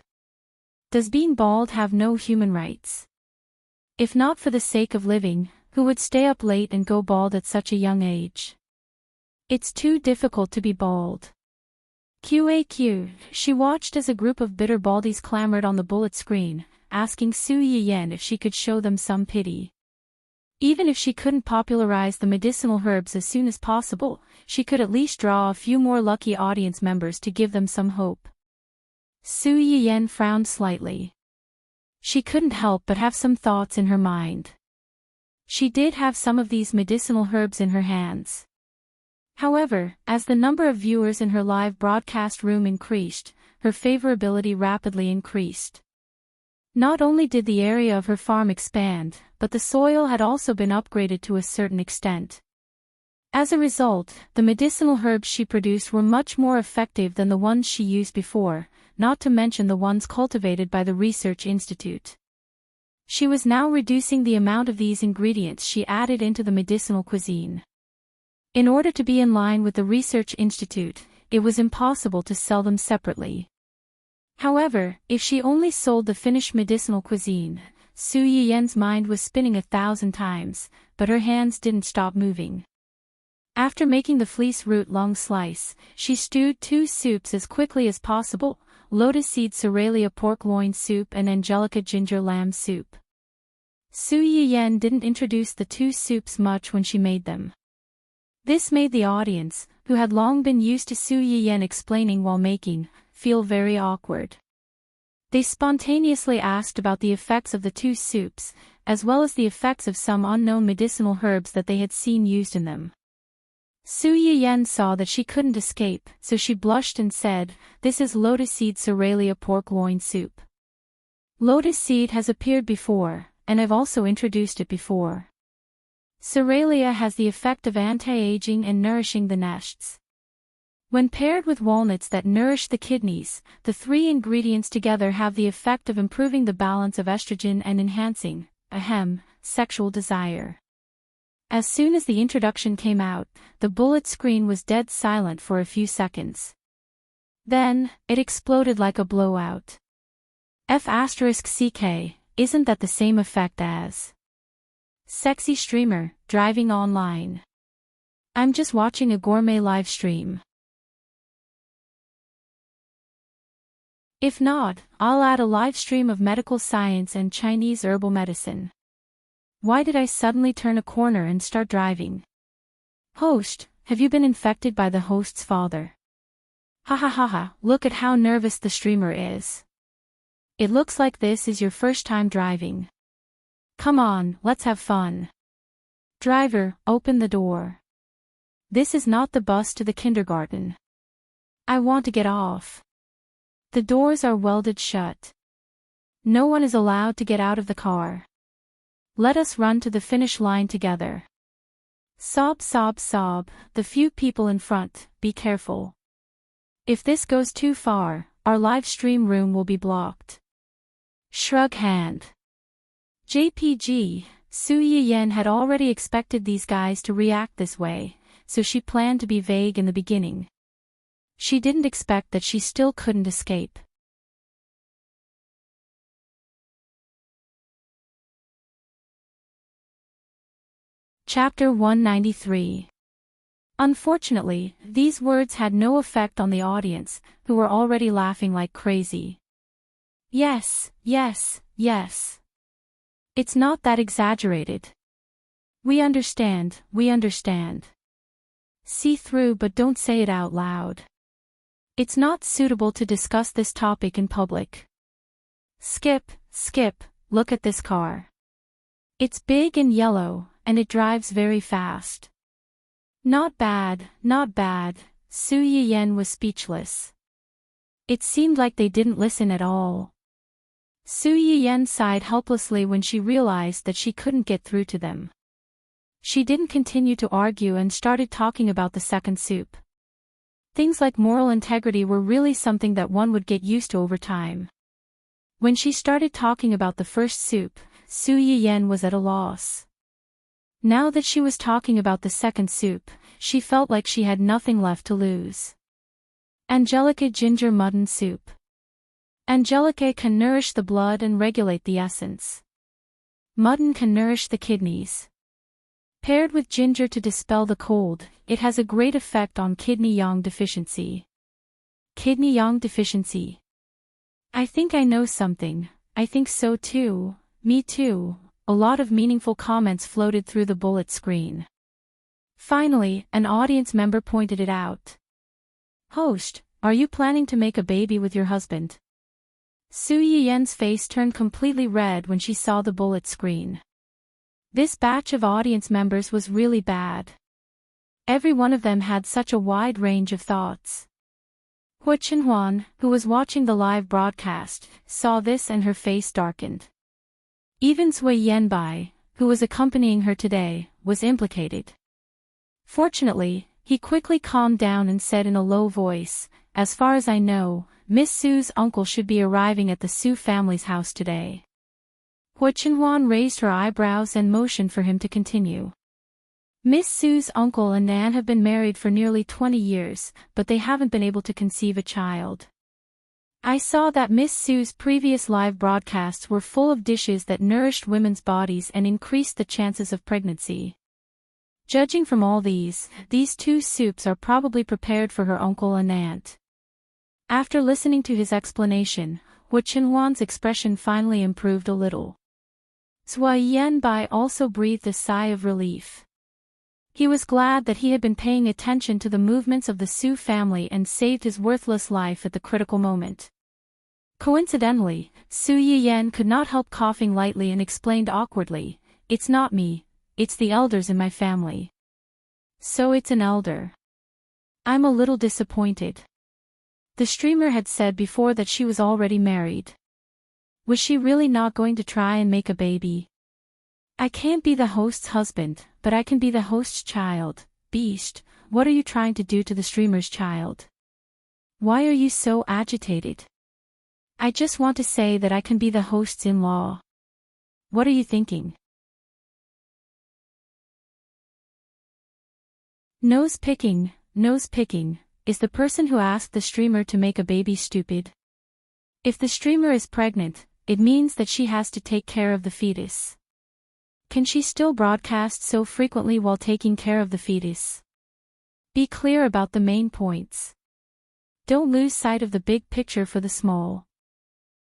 Does being bald have no human rights? If not for the sake of living, who would stay up late and go bald at such a young age? It's too difficult to be bald. QAQ, she watched as a group of bitter baldies clamored on the bullet screen, asking Su Yiyan if she could show them some pity. Even if she couldn't popularize the medicinal herbs as soon as possible, she could at least draw a few more lucky audience members to give them some hope. Su Yiyan frowned slightly. She couldn't help but have some thoughts in her mind. She did have some of these medicinal herbs in her hands. However, as the number of viewers in her live broadcast room increased, her favorability rapidly increased. Not only did the area of her farm expand, but the soil had also been upgraded to a certain extent. As a result, the medicinal herbs she produced were much more effective than the ones she used before, not to mention the ones cultivated by the Research Institute. She was now reducing the amount of these ingredients she added into the medicinal cuisine. In order to be in line with the Research Institute, it was impossible to sell them separately. However, if she only sold the finished medicinal cuisine, Su Yiyan's mind was spinning 1,000 times, but her hands didn't stop moving. After making the fleece root long slice, she stewed 2 soups as quickly as possible: lotus seed Soralia pork loin soup and Angelica ginger lamb soup. Su Yiyan didn't introduce the 2 soups much when she made them. This made the audience, who had long been used to Su Yiyan explaining while making, feel very awkward. They spontaneously asked about the effects of the 2 soups, as well as the effects of some unknown medicinal herbs that they had seen used in them. Su Yiyan saw that she couldn't escape, so she blushed and said, "This is lotus seed Soralia pork loin soup. Lotus seed has appeared before, and I've also introduced it before. Soralia has the effect of anti-aging and nourishing the nests. When paired with walnuts that nourish the kidneys, the 3 ingredients together have the effect of improving the balance of estrogen and enhancing, sexual desire." As soon as the introduction came out, the bullet screen was dead silent for a few seconds. Then, it exploded like a blowout. F***CK, isn't that the same effect as sexy streamer, driving online? I'm just watching a gourmet live stream. If not, I'll add a live stream of medical science and Chinese herbal medicine. Why did I suddenly turn a corner and start driving? Host, have you been infected by the host's father? Ha ha ha ha, look at how nervous the streamer is. It looks like this is your first time driving. Come on, let's have fun. Driver, open the door. This is not the bus to the kindergarten. I want to get off. The doors are welded shut. No one is allowed to get out of the car. Let us run to the finish line together. Sob, sob, sob, the few people in front, be careful. If this goes too far, our live stream room will be blocked. Shrug hand. JPG, Su Yiyen had already expected these guys to react this way, so she planned to be vague in the beginning. She didn't expect that she still couldn't escape. Chapter 193. Unfortunately, these words had no effect on the audience, who were already laughing like crazy. Yes, yes, yes. It's not that exaggerated. We understand, we understand. See through, but don't say it out loud. It's not suitable to discuss this topic in public. Skip, skip, look at this car. It's big and yellow, and it drives very fast. Not bad, not bad. Su Yiyen was speechless. It seemed like they didn't listen at all. Su Yiyen sighed helplessly when she realized that she couldn't get through to them. She didn't continue to argue and started talking about the second soup. Things like moral integrity were really something that one would get used to over time. When she started talking about the first soup, Su Yiyen was at a loss. Now that she was talking about the second soup, she felt like she had nothing left to lose. Angelica ginger mutton soup. Angelica can nourish the blood and regulate the essence. Mutton can nourish the kidneys. Paired with ginger to dispel the cold, it has a great effect on kidney yang deficiency. Kidney yang deficiency. I think I know something. I think so too. Me too. A lot of meaningful comments floated through the bullet screen. Finally, an audience member pointed it out. Host, are you planning to make a baby with your husband? Su Yiyen's face turned completely red when she saw the bullet screen. This batch of audience members was really bad. Every one of them had such a wide range of thoughts. Hu Chenhuan, who was watching the live broadcast, saw this and her face darkened. Even Cui Yanbai, who was accompanying her today, was implicated. Fortunately, he quickly calmed down and said in a low voice, "As far as I know, Miss Su's uncle should be arriving at the Su family's house today." Hu Chenhuan raised her eyebrows and motioned for him to continue. Miss Su's uncle and Nan have been married for nearly 20 years, but they haven't been able to conceive a child. I saw that Miss Su's previous live broadcasts were full of dishes that nourished women's bodies and increased the chances of pregnancy. Judging from all these two soups are probably prepared for her uncle and aunt. After listening to his explanation, Hu Chenhuan's expression finally improved a little. Cui Yanbai also breathed a sigh of relief. He was glad that he had been paying attention to the movements of the Su family and saved his worthless life at the critical moment. Coincidentally, Su Yiyen could not help coughing lightly and explained awkwardly, "It's not me, it's the elders in my family." So it's an elder. I'm a little disappointed. The streamer had said before that she was already married. Was she really not going to try and make a baby? I can't be the host's husband, but I can be the host's child. Beast, what are you trying to do to the streamer's child? Why are you so agitated? I just want to say that I can be the host's in-law. What are you thinking? Nose picking, is the person who asked the streamer to make a baby stupid? If the streamer is pregnant, it means that she has to take care of the fetus. Can she still broadcast so frequently while taking care of the fetus? Be clear about the main points. Don't lose sight of the big picture for the small.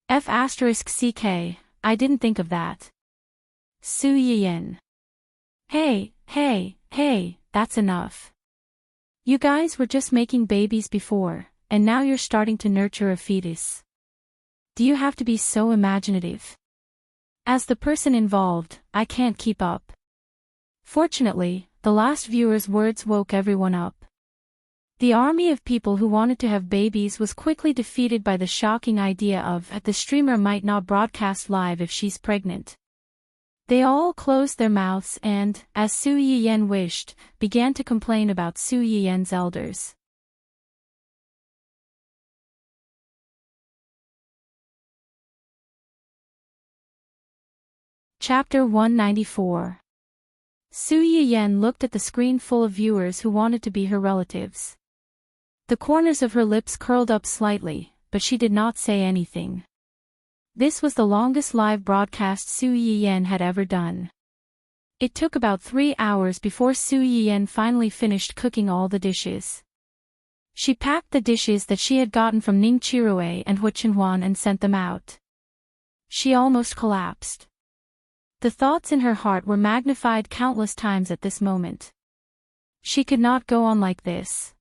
F*CK, I didn't think of that. Su Yiyen. Hey, that's enough. You guys were just making babies before, and now you're starting to nurture a fetus. Do you have to be so imaginative? As the person involved, I can't keep up. Fortunately, the last viewer's words woke everyone up. The army of people who wanted to have babies was quickly defeated by the shocking idea of the streamer might not broadcast live if she's pregnant. They all closed their mouths and, as Su Yiyan wished, began to complain about Su Yiyan's elders. Chapter 194. Su Yiyan looked at the screen full of viewers who wanted to be her relatives. The corners of her lips curled up slightly, but she did not say anything. This was the longest live broadcast Su Yiyan had ever done. It took about 3 hours before Su Yiyan finally finished cooking all the dishes. She packed the dishes that she had gotten from Ning Chirue and Hu Chenhuan and sent them out. She almost collapsed. The thoughts in her heart were magnified countless times at this moment. She could not go on like this.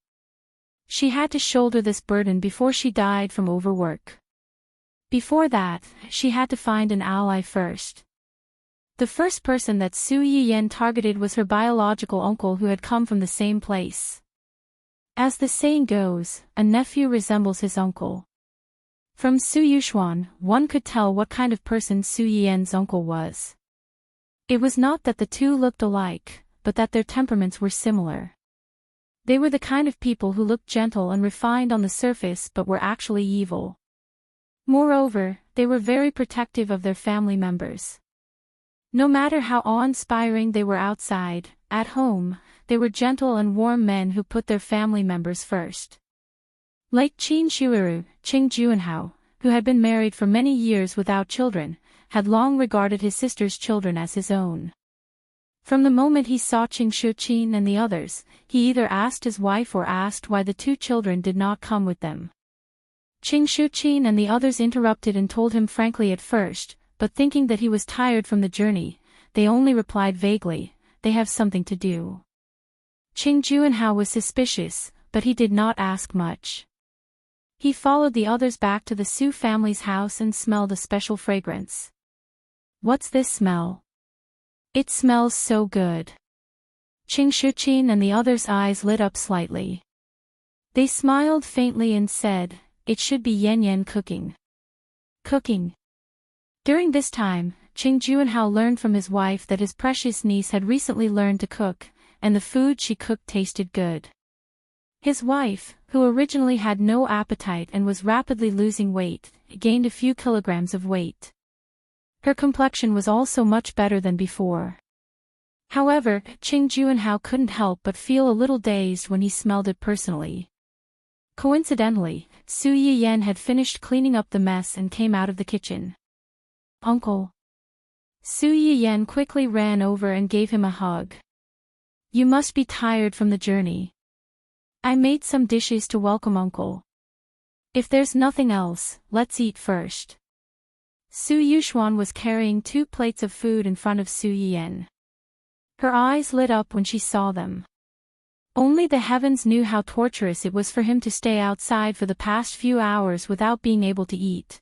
She had to shoulder this burden before she died from overwork. Before that, she had to find an ally first. The first person that Su Yiyan targeted was her biological uncle who had come from the same place. As the saying goes, a nephew resembles his uncle. From Su Yuxuan, one could tell what kind of person Su Yiyan's uncle was. It was not that the two looked alike, but that their temperaments were similar. They were the kind of people who looked gentle and refined on the surface but were actually evil. Moreover, they were very protective of their family members. No matter how awe-inspiring they were outside, at home, they were gentle and warm men who put their family members first. Like Qin Shuiru, Qing Juanhao, who had been married for many years without children, had long regarded his sister's children as his own. From the moment he saw Qing Shuqin and the others, he either asked his wife or asked why the 2 children did not come with them. Qing Shuqin and the others interrupted and told him frankly at first, but thinking that he was tired from the journey, they only replied vaguely, "They have something to do." Qing Juanhao was suspicious, but he did not ask much. He followed the others back to the Su family's house and smelled a special fragrance. "What's this smell? It smells so good." Qing Shuqin and the others' eyes lit up slightly. They smiled faintly and said, "It should be Yan Yan cooking." Cooking. During this time, Qing Juanhao learned from his wife that his precious niece had recently learned to cook, and the food she cooked tasted good. His wife, who originally had no appetite and was rapidly losing weight, gained a few kilograms of weight. Her complexion was also much better than before. However, Qing Juanhao couldn't help but feel a little dazed when he smelled it personally. Coincidentally, Su Yiyan had finished cleaning up the mess and came out of the kitchen. "Uncle." Su Yiyan quickly ran over and gave him a hug. "You must be tired from the journey. I made some dishes to welcome Uncle. If there's nothing else, let's eat first." Su Yuxuan was carrying 2 plates of food in front of Su Yiyan. Her eyes lit up when she saw them. Only the heavens knew how torturous it was for him to stay outside for the past few hours without being able to eat.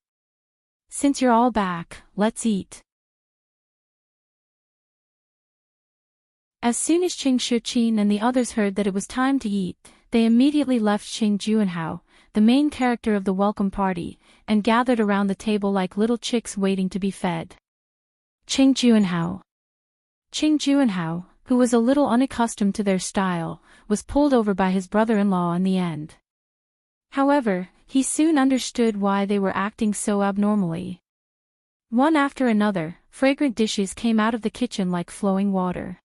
"Since you're all back, let's eat." As soon as Qing Shuqin and the others heard that it was time to eat, they immediately left Qing Juanhao, the main character of the welcome party, and gathered around the table like little chicks waiting to be fed. Qing Juanhao. Qing Juanhao, who was a little unaccustomed to their style, was pulled over by his brother-in-law in the end. However, he soon understood why they were acting so abnormally. One after another, fragrant dishes came out of the kitchen like flowing water.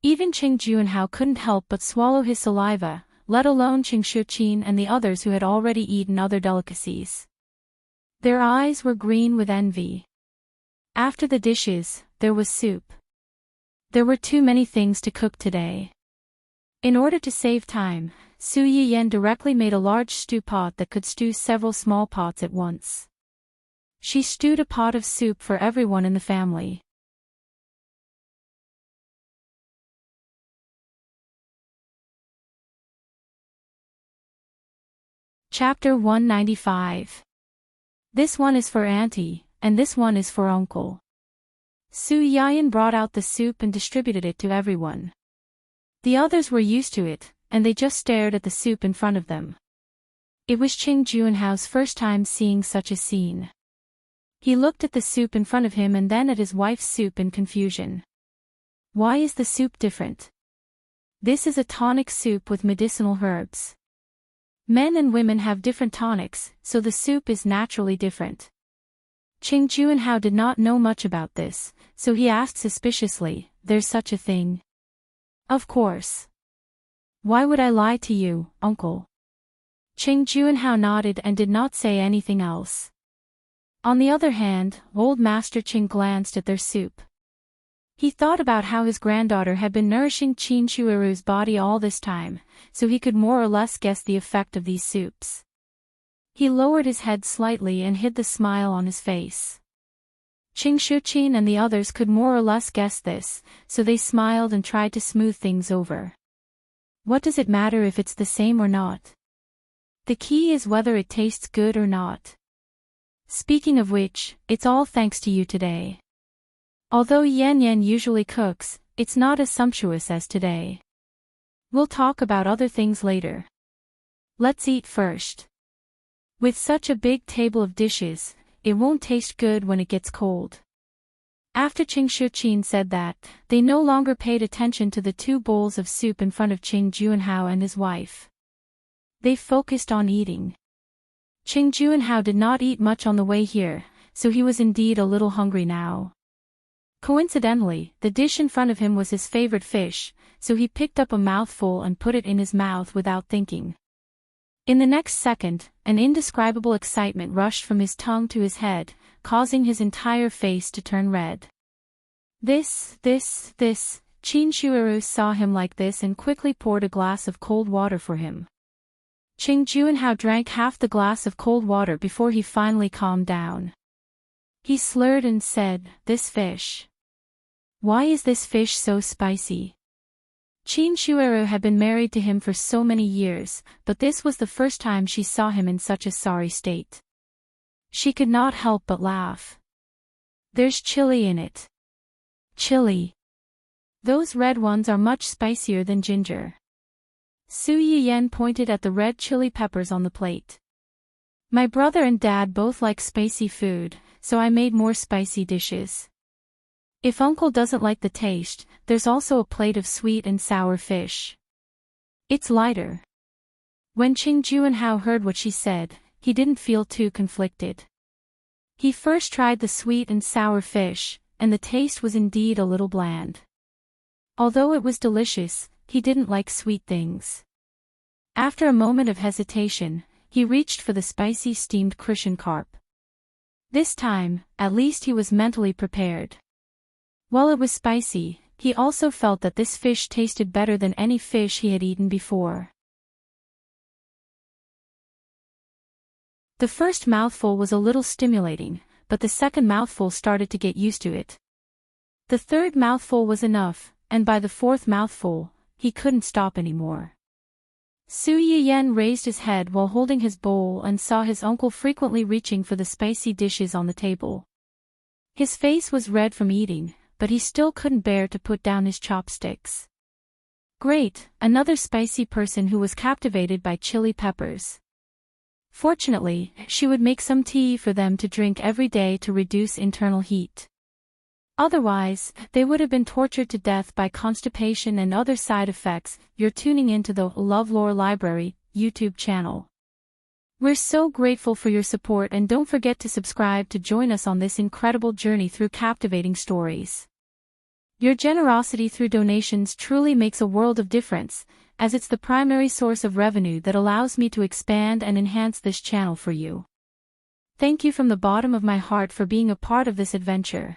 Even Qing Juanhao couldn't help but swallow his saliva, let alone Qing Shuqin and the others who had already eaten other delicacies. Their eyes were green with envy. After the dishes, there was soup. There were too many things to cook today. In order to save time, Su Yiyan directly made a large stew pot that could stew several small pots at once. She stewed a pot of soup for everyone in the family. Chapter 195. This one is for Auntie, and this one is for Uncle. Su Yiyan brought out the soup and distributed it to everyone. The others were used to it, and they just stared at the soup in front of them. It was Ching Juanhao's first time seeing such a scene. He looked at the soup in front of him and then at his wife's soup in confusion. Why is the soup different? This is a tonic soup with medicinal herbs. Men and women have different tonics, so the soup is naturally different. Ching Juanhao did not know much about this, so he asked suspiciously, "There's such a thing?" "Of course. Why would I lie to you, uncle?" Ching Juanhao nodded and did not say anything else. On the other hand, old Master Ching glanced at their soup. He thought about how his granddaughter had been nourishing Qin Shuiru's body all this time, so he could more or less guess the effect of these soups. He lowered his head slightly and hid the smile on his face. Qing Shuqin and the others could more or less guess this, so they smiled and tried to smooth things over. What does it matter if it's the same or not? The key is whether it tastes good or not. Speaking of which, it's all thanks to you today. Although Yan Yan usually cooks, it's not as sumptuous as today. We'll talk about other things later. Let's eat first. With such a big table of dishes, it won't taste good when it gets cold. After Qing Shuqin said that, they no longer paid attention to the 2 bowls of soup in front of Ching Juanhao and his wife. They focused on eating. Ching Juanhao did not eat much on the way here, so he was indeed a little hungry now. Coincidentally, the dish in front of him was his favorite fish, so he picked up a mouthful and put it in his mouth without thinking. In the next second, an indescribable excitement rushed from his tongue to his head, causing his entire face to turn red. This, Qin Shuiru saw him like this and quickly poured a glass of cold water for him. Ching Juanhao drank half the glass of cold water before he finally calmed down. He slurred and said, "This fish. Why is this fish so spicy?" Qin Shuiru had been married to him for so many years, but this was the first time she saw him in such a sorry state. She could not help but laugh. "There's chili in it." "Chili? Those red ones are much spicier than ginger." Su Yiyen pointed at the red chili peppers on the plate. "My brother and dad both like spicy food, so I made more spicy dishes. If uncle doesn't like the taste, there's also a plate of sweet and sour fish. It's lighter." When Qing Juanhao heard what she said, he didn't feel too conflicted. He first tried the sweet and sour fish, and the taste was indeed a little bland. Although it was delicious, he didn't like sweet things. After a moment of hesitation, he reached for the spicy steamed cushion carp. This time, at least he was mentally prepared. While it was spicy, he also felt that this fish tasted better than any fish he had eaten before. The first mouthful was a little stimulating, but the second mouthful started to get used to it. The third mouthful was enough, and by the fourth mouthful, he couldn't stop anymore. Su Yiyen raised his head while holding his bowl and saw his uncle frequently reaching for the spicy dishes on the table. His face was red from eating, but he still couldn't bear to put down his chopsticks. Great, another spicy person who was captivated by chili peppers. Fortunately, she would make some tea for them to drink every day to reduce internal heat. Otherwise, they would have been tortured to death by constipation and other side effects. You're tuning into the LoveLore Library YouTube channel. We're so grateful for your support, and don't forget to subscribe to join us on this incredible journey through captivating stories. Your generosity through donations truly makes a world of difference, as it's the primary source of revenue that allows me to expand and enhance this channel for you. Thank you from the bottom of my heart for being a part of this adventure.